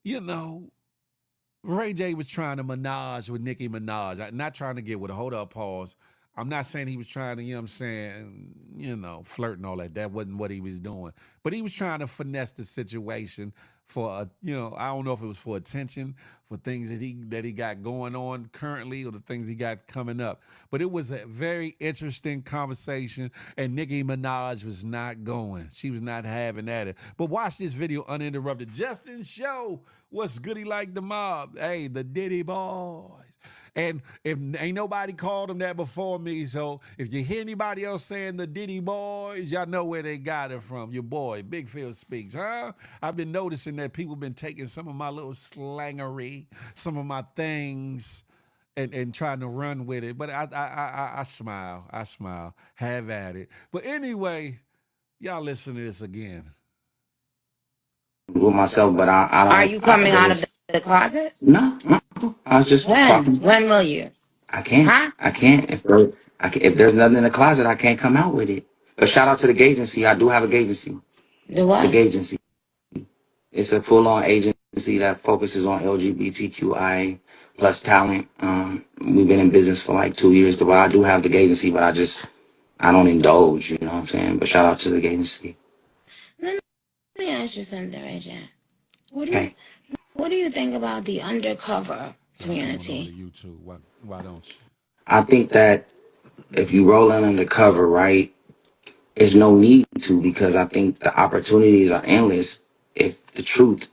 You know, Ray J was trying to menage with Nicki Minaj. I'm not trying to get with a hold up pause. I'm not saying he was trying to, you know what I'm saying, flirt and all that. That wasn't what he was doing. But he was trying to finesse the situation for, I don't know if it was for attention, for things that he got going on currently or the things he got coming up. But it was a very interesting conversation, and Nicki Minaj was not going. She was not having at it. But watch this video uninterrupted. Justin Show, what's goody like the mob? Hey, the Diddy boys. And if ain't nobody called them that before me, so if you hear anybody else saying the Diddy boys, y'all know where they got it from. Your boy, Big Phil Speaks, huh? I've been noticing that people been taking some of my little slangery, some of my things, and trying to run with it. But I smile. Have at it. But anyway, y'all listen to this again.
With myself, but I don't. Are you coming out of the closet? No. I was just talking. When will you? I can't. Huh? I can't. If there's nothing in the closet, I can't come out with it. But shout out to the agency. I do have a agency. The what? The agency. It's a full-on agency that focuses on LGBTQI plus talent. We've been in business for like 2 years. But I do have the agency, but I don't indulge. You know what I'm saying? But shout out to the agency. Let me ask you something, Reggie. What do you think about the undercover community?
YouTube. Why don't you?
I think that if you roll in undercover, right, there's no need to, because I think the opportunities are endless if the truth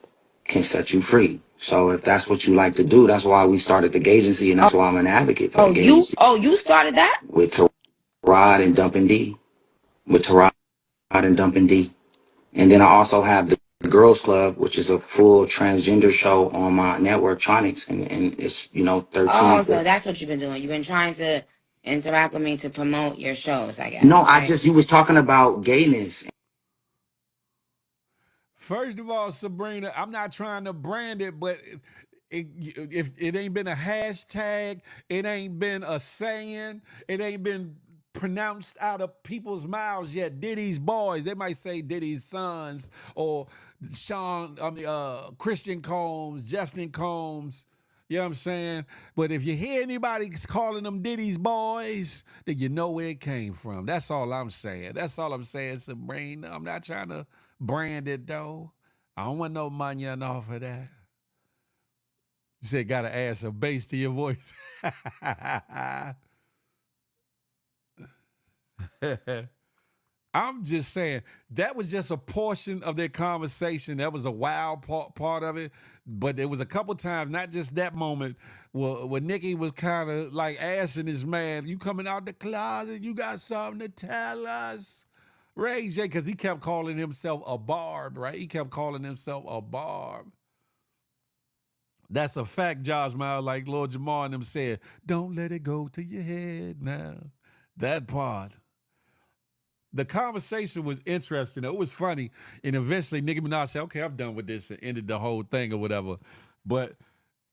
can set you free. So if that's what you like to do, that's why we started the agency, and that's why I'm an advocate for the agency. You started that? With Tarad and Dumpin' D. And then I also have the Girls Club, which is a full transgender show on my network, Tronics, and it's 13. Oh, so that's what you've been doing. You've been trying to interact with me to promote your shows, I guess. No, right? You was talking about gayness.
First of all, Sabrina, I'm not trying to brand it, but if it ain't been a hashtag, it ain't been a saying, it ain't been pronounced out of people's mouths yet. Diddy's boys. They might say Diddy's sons or Christian Combs, Justin Combs. You know what I'm saying? But if you hear anybody calling them Diddy's boys, then you know where it came from. That's all I'm saying. That's all I'm saying, Sabrina. I'm not trying to brand it, though. I don't want no money off of that. You said, got to add some bass to your voice. I'm just saying, that was just a portion of their conversation. That was a wild part of it. But there was a couple times, not just that moment, where Nicki was kind of like asking his man, you coming out the closet? You got something to tell us? Ray J, because he kept calling himself a barb, right? He kept calling himself a barb. That's a fact, Josh Miles, like Lord Jamar and them said, don't let it go to your head now. That part. The conversation was interesting. It was funny. And eventually Nicki Minaj said, okay, I'm done with this, and ended the whole thing or whatever. But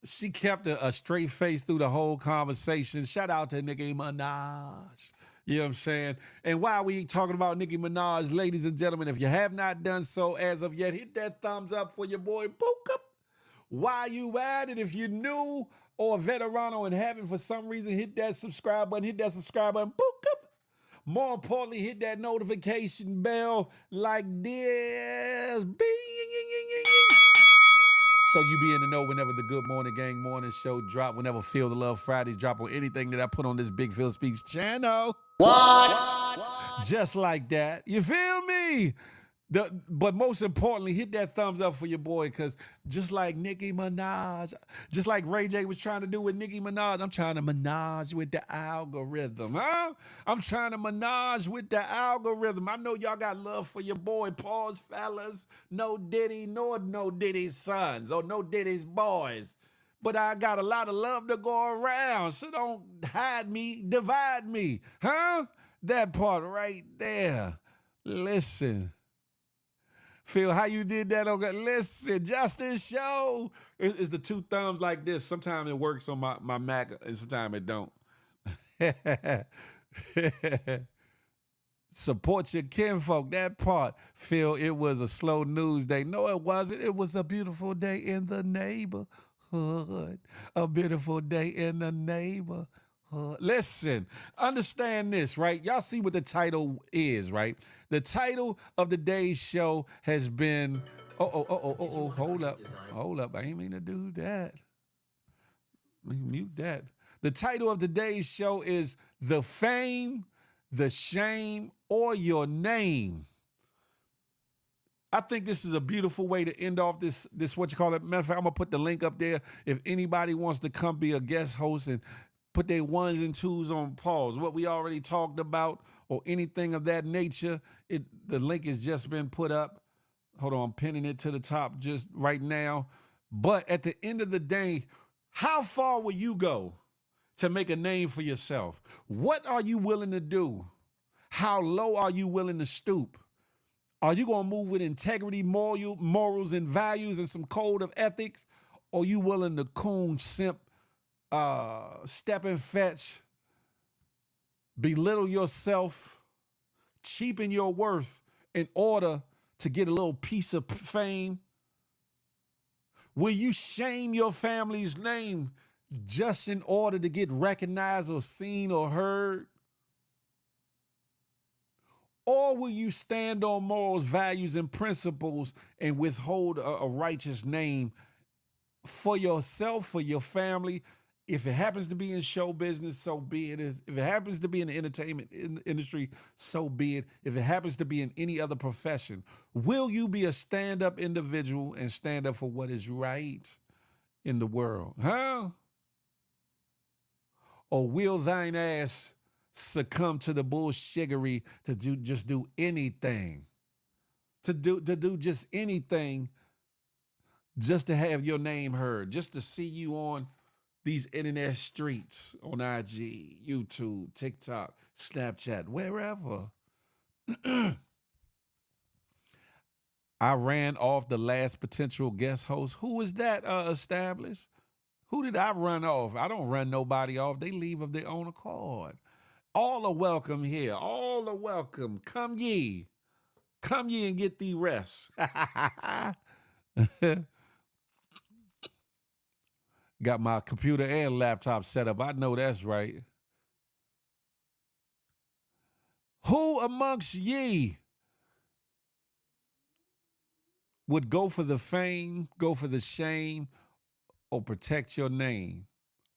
she kept a straight face through the whole conversation. Shout out to Nicki Minaj. You know what I'm saying? And while we talking about Nicki Minaj, ladies and gentlemen, if you have not done so as of yet, hit that thumbs up for your boy Book Up. While you at it, if you're new or a veterano and haven't for some reason, hit that subscribe button, Book Up. More importantly, hit that notification bell like this. Bing. So you be in the know whenever the Good Morning Gang morning show drop, whenever Feel the Love Fridays drop, or anything that I put on this Big Phil Speaks channel. What? Just like that. You feel me? But most importantly, hit that thumbs up for your boy, because just like Nicki Minaj, just like Ray J was trying to do with Nicki Minaj, I'm trying to Minaj with the algorithm, huh? I'm trying to Minaj with the algorithm. I know y'all got love for your boy. Pause, fellas. No Diddy, nor no Diddy's sons, or no Diddy's boys. But I got a lot of love to go around, so don't hide me, divide me, huh? That part right there. Listen. Phil, how you did that? Okay, listen, Justin Show. It's the two thumbs like this. Sometimes it works on my Mac, and sometimes it don't. Support your kinfolk, that part. Phil, it was a slow news day. No, it wasn't. It was a beautiful day in the neighborhood. A beautiful day in the neighborhood. Listen, understand this, right? Y'all see what the title is, right? The title of the day's show has been, hold up. I ain't mean to do that. Let me mute that. The title of today's show is The Fame, the Shame, or Your Name. I think this is a beautiful way to end off this what you call it. Matter of fact, I'm going to put the link up there. If anybody wants to come be a guest host and put their ones and twos on pause, what we already talked about or anything of that nature, the link has just been put up. Hold on, I'm pinning it to the top just right now. But at the end of the day, how far will you go to make a name for yourself? What are you willing to do? How low are you willing to stoop? Are you going to move with integrity, morals, and values and some code of ethics? Or are you willing to coon, simp, step and fetch, belittle yourself, cheapen your worth in order to get a little piece of fame? Will you shame your family's name just in order to get recognized or seen or heard? Or will you stand on morals, values, and principles and withhold a righteous name for yourself, for your family? If it happens to be in show business, so be it. If it happens to be in the entertainment industry, so be it. If it happens to be in any other profession, will you be a stand-up individual and stand up for what is right in the world, huh? Or will thine ass succumb to the bullshittery to do anything, to do just anything, just to have your name heard, just to see you on these internet streets, on IG, YouTube, TikTok, Snapchat, wherever. I ran off the last potential guest host. Who is that established? Who did I run off? I don't run nobody off. They leave of their own accord. All are welcome here. All are welcome. Come ye and get thee rest. Got my computer and laptop set up. I know that's right. Who amongst ye would go for the fame, go for the shame, or protect your name,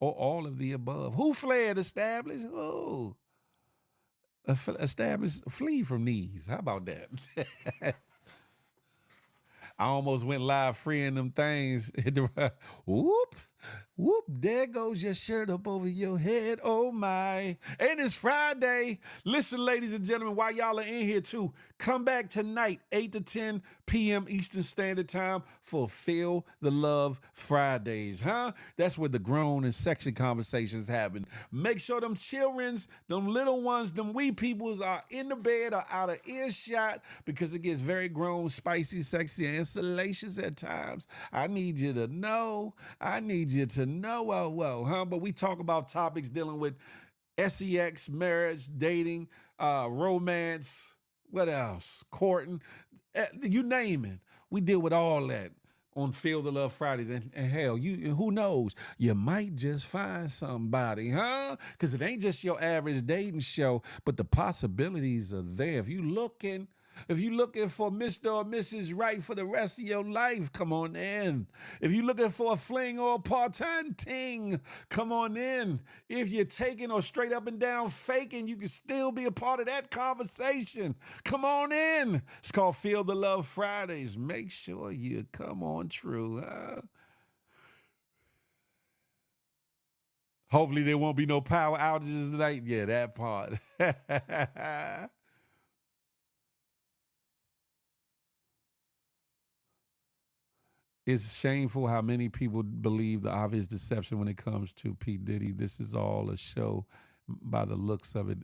or all of the above? Who fled established? Who? Established, flee from these. How about that? I almost went live freeing them things. Whoop, whoop, there goes your shirt up over your head. Oh my. And it's Friday. Listen, ladies and gentlemen, while y'all are in here too, come back tonight, 8 to 10 p.m. Eastern Standard Time for Feel the Love Fridays, huh? That's where the grown and sexy conversations happen. Make sure them childrens, them little ones, them wee peoples are in the bed or out of earshot, because it gets very grown, spicy, sexy, and salacious at times. I need you to know. I need you to know, huh? But we talk about topics dealing with sex, marriage, dating, romance, what else? Courting, you name it. We deal with all that on Feel the Love Fridays. And hell, who knows? You might just find somebody, huh? Because it ain't just your average dating show, but the possibilities are there. If you're looking for Mr. or Mrs. Right for the rest of your life, come on in. If you're looking for a fling or a part-time ting, come on in. If you're taking or straight up and down faking, you can still be a part of that conversation. Come on in. It's called Feel the Love Fridays. Make sure you come on true, huh? Hopefully there won't be no power outages tonight. Yeah, that part. It's shameful how many people believe the obvious deception when it comes to P. Diddy. This is all a show by the looks of it.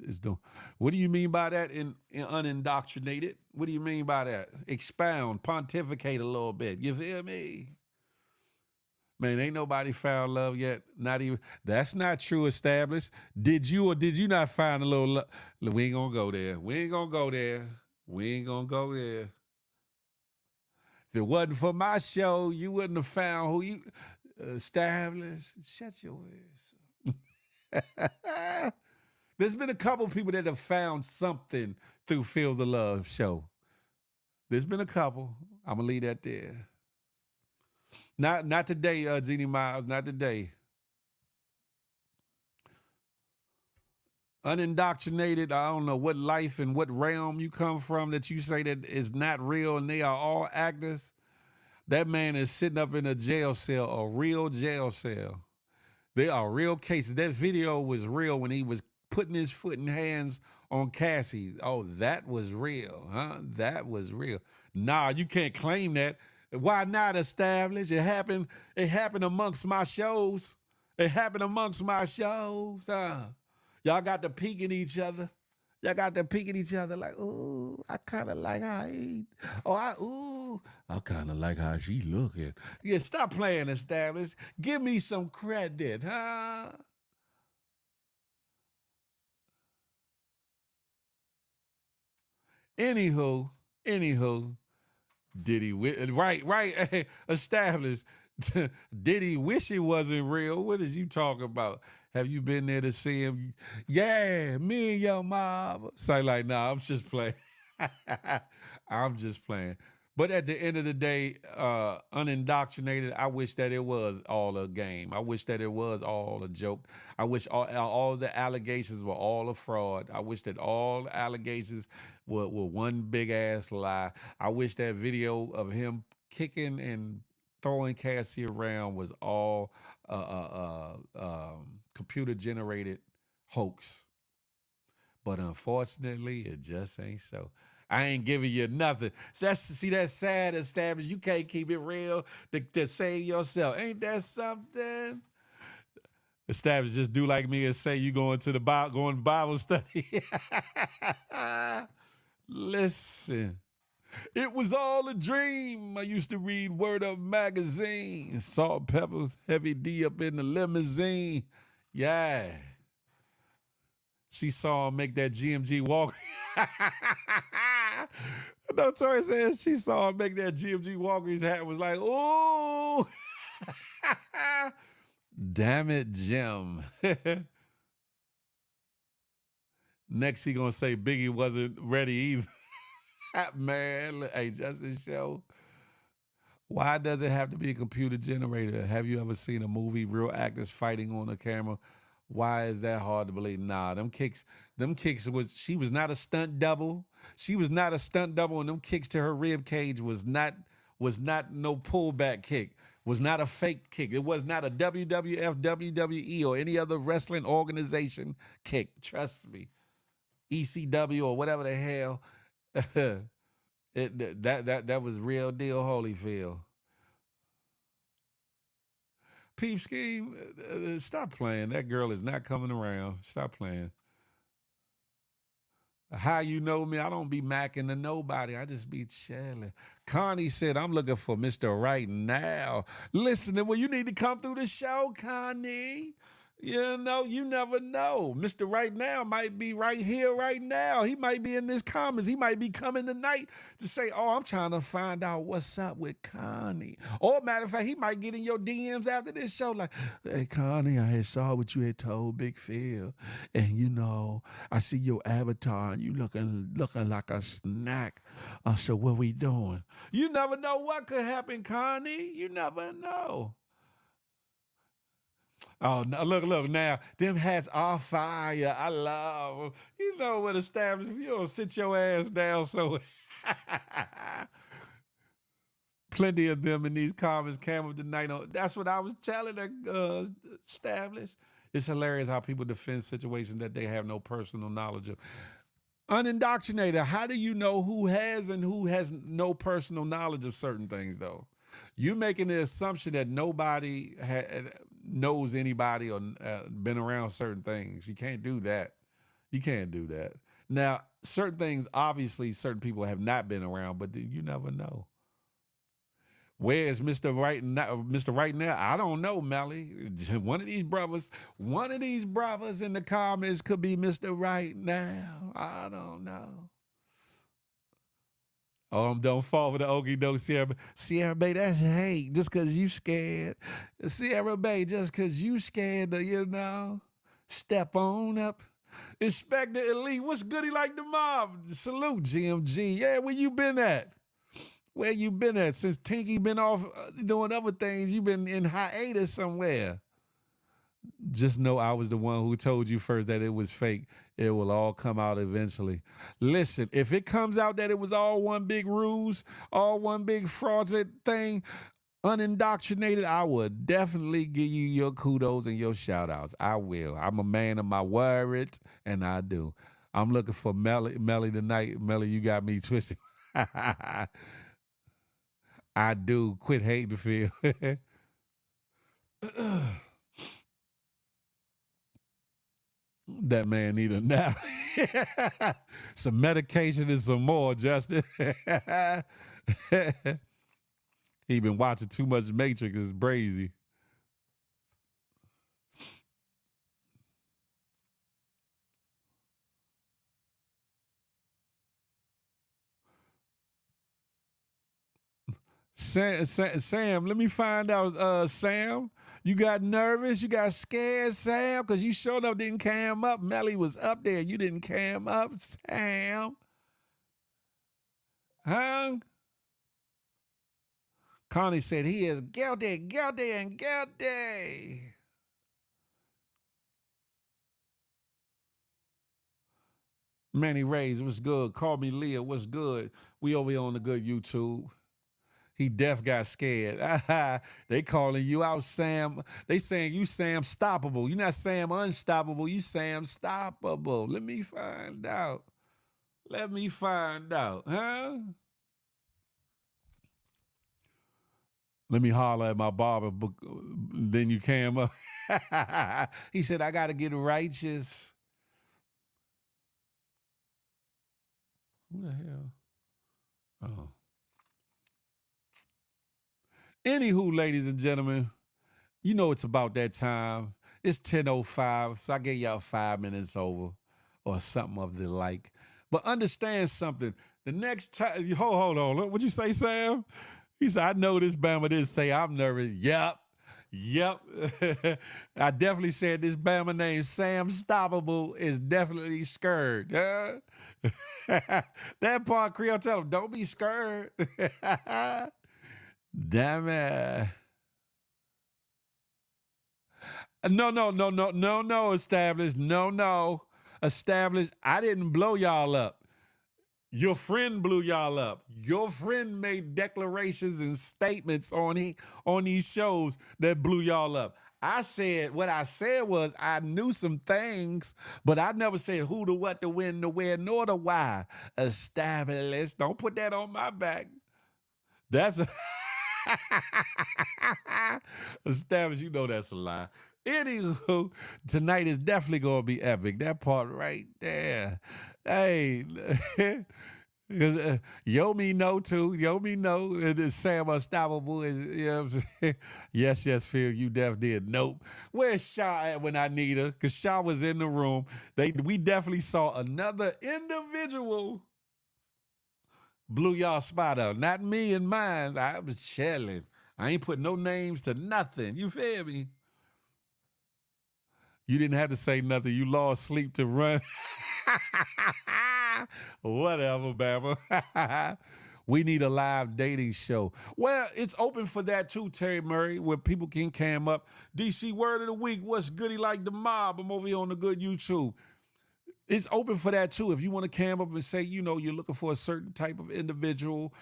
What do you mean by that in unindoctrinated? What do you mean by that? Expound, pontificate a little bit. You feel me? Man, ain't nobody found love yet. Not even. That's not true, established. Did you or did you not find a little love? We ain't gonna go there. We ain't gonna go there. We ain't gonna go there. If it wasn't for my show, you wouldn't have found who you established. Shut your ass. There's been a couple people that have found something through Feel the Love show. There's been a couple. I'm going to leave that there. Not today, Jeannie Miles, not today. Unindoctrinated, I don't know what life and what realm you come from that you say that is not real and they are all actors. That man is sitting up in a jail cell, a real jail cell. They are real cases. That video was real when he was putting his foot and hands on Cassie. Oh, that was real, huh? That was real. Nah, you can't claim that. Why not, established? It happened amongst my shows. It happened amongst my shows, huh? Y'all got to peek at each other. Y'all got to peek at each other like, ooh, I kind of like how he, I kind of like how she looking. Yeah, stop playing, established. Give me some credit, huh? Anywho, Diddy, right, established. Diddy wish it wasn't real. What is you talking about? Have you been there to see him? Yeah, me and your mom. Say like, nah, I'm just playing. I'm just playing. But at the end of the day, unindoctrinated, I wish that it was all a game. I wish that it was all a joke. I wish all the allegations were all a fraud. I wish that all the allegations were one big ass lie. I wish that video of him kicking and throwing Cassie around was all computer generated hoax. But unfortunately, it just ain't so. I ain't giving you nothing. So that's sad, established. You can't keep it real to save yourself. Ain't that something? Established, just do like me and say you going to Bible study. Listen. It was all a dream. I used to read Word Up magazine. Salt, pepper, Heavy D up in the limousine. Yeah. She saw him make that GMG walk. No, Tori says she saw him make that GMG Walgreens hat, was like, ooh. Damn it, Jim. Next, he gonna say Biggie wasn't ready either. Man, hey, Justice Show. Why does it have to be a computer generator? Have you ever seen a movie, real actors fighting on the camera? Why is that hard to believe? Nah, them kicks she was not a stunt double. She was not a stunt double, and them kicks to her rib cage was not no pullback kick, was not a fake kick. It was not a WWF, WWE, or any other wrestling organization kick. Trust me. ECW or whatever the hell. That was real deal Holyfield. Peep Scheme, stop playing. That girl is not coming around. Stop playing. How you know me? I don't be macking to nobody. I just be chilling. Connie said, I'm looking for Mr. Right Now. Listen, well, you need to come through the show, Connie. You know, you never know. Mr. Right Now might be right here, right now. He might be in this comments. He might be coming tonight to say, oh, I'm trying to find out what's up with Connie. Or matter of fact, he might get in your DMs after this show like, hey, Connie, I had saw what you had told Big Phil. And, you know, I see your avatar and you looking like a snack. So what we doing? You never know what could happen, Connie. You never know. Oh, no, look now. Them hats are fire. I love them. You know what established. If you don't sit your ass down, so plenty of them in these comments came up tonight. That's what I was telling her, established. It's hilarious how people defend situations that they have no personal knowledge of. Unindoctrinated. How do you know who has and who has no personal knowledge of certain things, though? You making the assumption that nobody knows anybody or been around certain things. You can't do that. You can't do that. Now, certain things, obviously, certain people have not been around, but you never know. Where is Mr. Right Now? Mr. Right Now? I don't know, Melly. One of these brothers in the comments could be Mr. Right Now. I don't know. Don't fall for the okie doke, Sierra. Sierra Bay, that's hate just because you scared. Sierra Bay, just because you scared to, you know, step on up. Inspector Elite, what's goody like the mob? Salute, GMG. Yeah, where you been at? Where you been at? Since Tinky been off doing other things, you been in hiatus somewhere. Just know I was the one who told you first that it was fake. It will all come out eventually. Listen, if it comes out that it was all one big ruse, all one big fraudulent thing, unindoctrinated, I would definitely give you your kudos and your shout outs. I will. I'm a man of my word, and I do. I'm looking for Melly tonight. Melly, you got me twisted. I do. Quit hating, Phil. That man need a nap. Some medication and some more, Justin. He been watching too much Matrix. It's crazy. Sam, let me find out, Sam. You got nervous? You got scared, Sam? Because you showed up, didn't cam up. Melly was up there. You didn't cam up, Sam. Huh? Connie said he is guilty, guilty, and guilty. Manny Ray's, what's good? Call me Leah, what's good? We over here on the good YouTube. He deaf got scared. They calling you out, Sam. They saying you Sam Stoppable. You not Sam Unstoppable. You Sam Stoppable. Let me find out. Let me find out, huh? Let me holler at my barber. Then you came up. He said, I got to get righteous. Who the hell? Oh. Anywho, ladies and gentlemen, you know it's about that time. It's 10:05, so I gave y'all 5 minutes over. or something of the like. But understand something. The next time, hold on. What'd you say, Sam? He said, I know this Bama didn't say I'm nervous. Yep. I definitely said this Bama named Sam Stoppable is definitely scared. That part, Creole, tell him, don't be scared. Damn it. No, established. No. Established. I didn't blow y'all up. Your friend blew y'all up. Your friend made declarations and statements on these shows that blew y'all up. What I said was I knew some things, but I never said who, the what, the when, the where, nor the why. Established. Don't put that on my back. That's a established. You know that's a lie. Anywho, tonight is definitely gonna be epic. That part right there. Hey, yo me know too. Yo me know. Sam Unstoppable is. You know what I'm saying? Yes, Phil. You def did. Nope. Where's Shaw at when I need her? Because Shaw was in the room. We definitely saw another individual blew y'all spot up. Not me and mine. I was chilling. I ain't put no names to nothing. You feel me? You didn't have to say nothing. You lost sleep to run. Whatever, Bama. We need a live dating show. Well, it's open for that too, Terry Murray, where people can cam up. DC Word of the Week, what's goody like the mob? I'm over here on the good YouTube. It's open for that too. If you want to cam up and say, you're looking for a certain type of individual,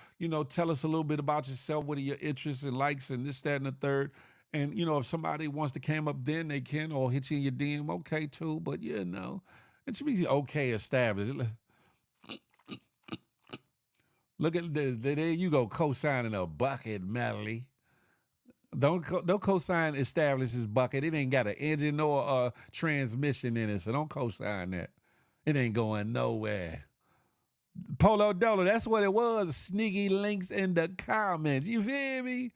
tell us a little bit about yourself. What are your interests and likes and this, that, and the third. And, if somebody wants to cam up, then they can, or hit you in your DM, okay, too. But, it should be okay established. Look at this. There you go, co-signing a bucket, Melly. Don't co-sign establishes bucket. It ain't got an engine or a transmission in it, so don't co-sign that. It ain't going nowhere. Polo Dolo, that's what it was. Sneaky links in the comments. You feel me?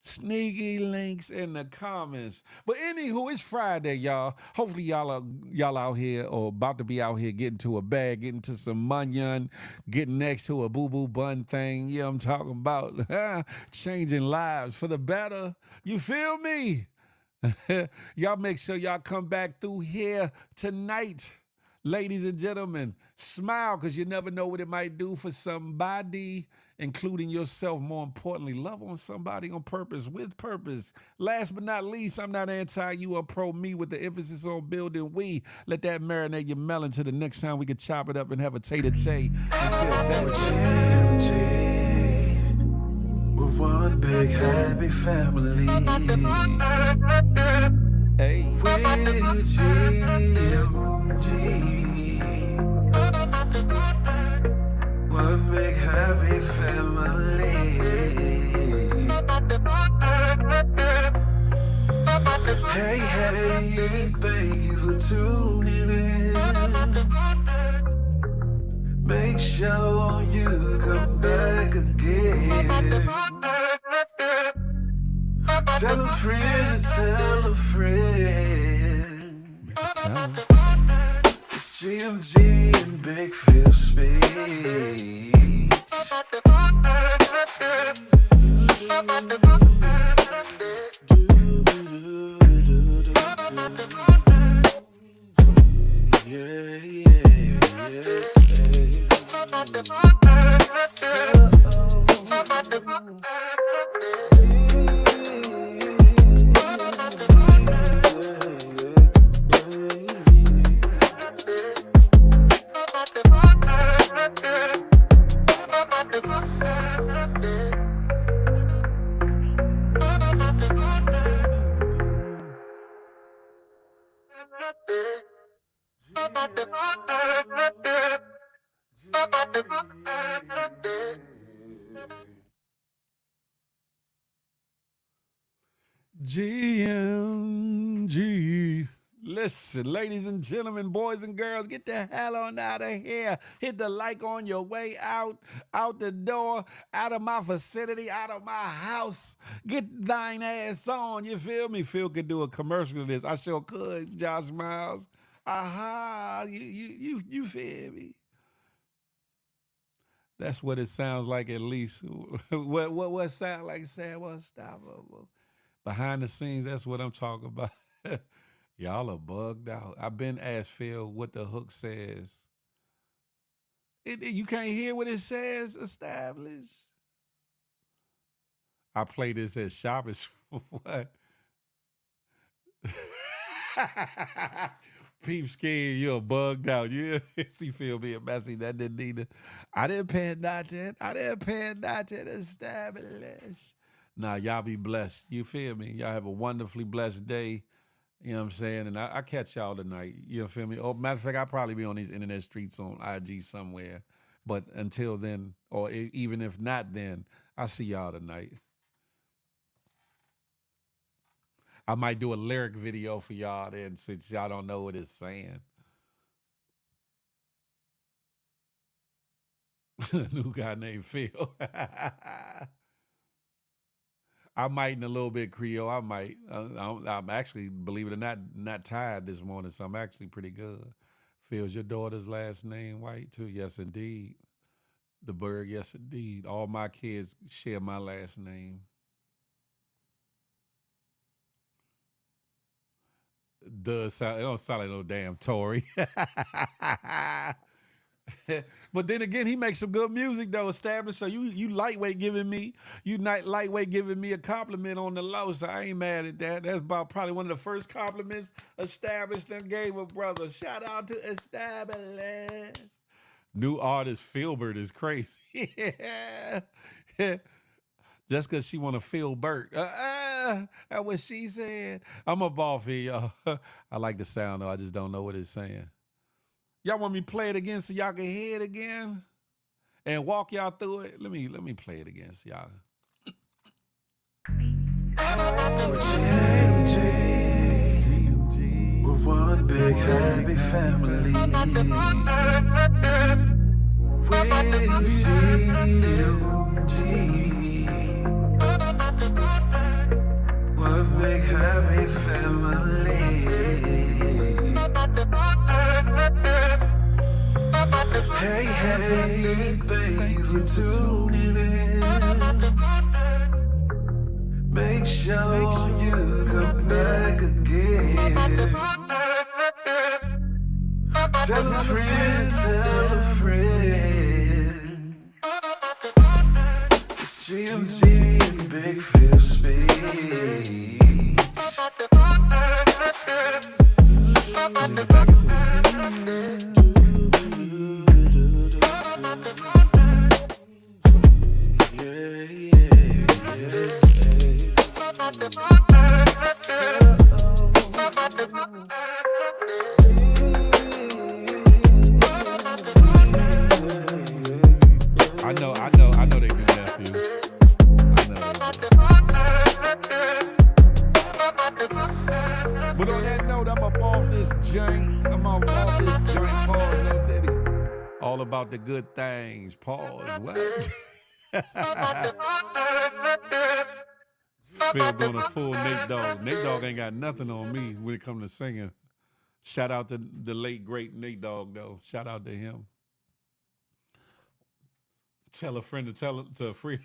Sneaky links in the comments. But anywho, it's Friday, y'all. Hopefully y'all out here or about to be out here getting to a bag, getting to some munyon, getting next to a boo-boo bun thing. Yeah, I'm talking about changing lives for the better. You feel me? Y'all make sure y'all come back through here tonight. Ladies and gentlemen, smile because you never know what it might do for somebody, including yourself. More importantly, love on somebody on purpose, with purpose. Last but not least, I'm not anti-you or pro-me with the emphasis on building we. Let that marinate your melon till the next time we can chop it up and have a tay-to-tay. Until then, we're one big happy family. Hey, we're GMG. One big happy family. Hey, thank you for tuning in. Make sure you come back again. Tell a friend, tell a friend. It's GMG and Big Phil speech. GMG. Listen, ladies and gentlemen, boys and girls, get the hell on out of here. Hit the like on your way out the door, out of my vicinity, out of my house. Get thine ass on, you feel me? Phil could do a commercial of this. I sure could, Josh Miles. Aha, you feel me? That's what it sounds like, at least. What sound like, Sam? Unstoppable. Behind the scenes, that's what I'm talking about. Y'all are bugged out. I've been asked Phil what the hook says. You can't hear what it says, established. I play this at shopping. What? Peep scared, you're bugged out. You see Phil being messy. That didn't need to. I didn't pay nothing. I didn't pay nothing. Established. Nah, y'all be blessed. You feel me? Y'all have a wonderfully blessed day. You know what I'm saying? And I catch y'all tonight. You feel me? Oh, matter of fact, I'll probably be on these internet streets on IG somewhere. But until then, or even if not then, I'll see y'all tonight. I might do a lyric video for y'all then, since y'all don't know what it's saying. New guy named Phil. I might in a little bit Creole. I might. I'm actually, believe it or not tired this morning, so I'm actually pretty good. Phil's your daughter's last name White too? Yes, indeed. The Berg, yes, indeed. All my kids share my last name. It don't sound like no damn Tory. But then again, he makes some good music though, established. So you lightweight giving me a compliment on the low. So I ain't mad at that. That's about probably one of the first compliments established and gave a brother. Shout out to established. New artist Filbert is crazy. Just because she want to feel Bert. That's what she said. I'm a ball for y'all. I like the sound though. I just don't know what it's saying. Y'all want me to play it again so y'all can hear it again and walk y'all through it? Let me play it again so y'all. GMG. We're one big happy family. We're GMG. One big happy family. Hey, thank you for tuning in. Make sure you come back again. Tell a friend, tell a friend. It's GMG and Big Phil speech. I know they do that for you. I know they do. But on that note, I'm up off this joint. Pause, no Diddy. All about the good things. Pause. What? Phil going to fool Nate Dogg. Nate Dogg ain't got nothing on me when it comes to singing. Shout out to the late, great Nate Dogg, though. Shout out to him. Tell a friend to tell a free.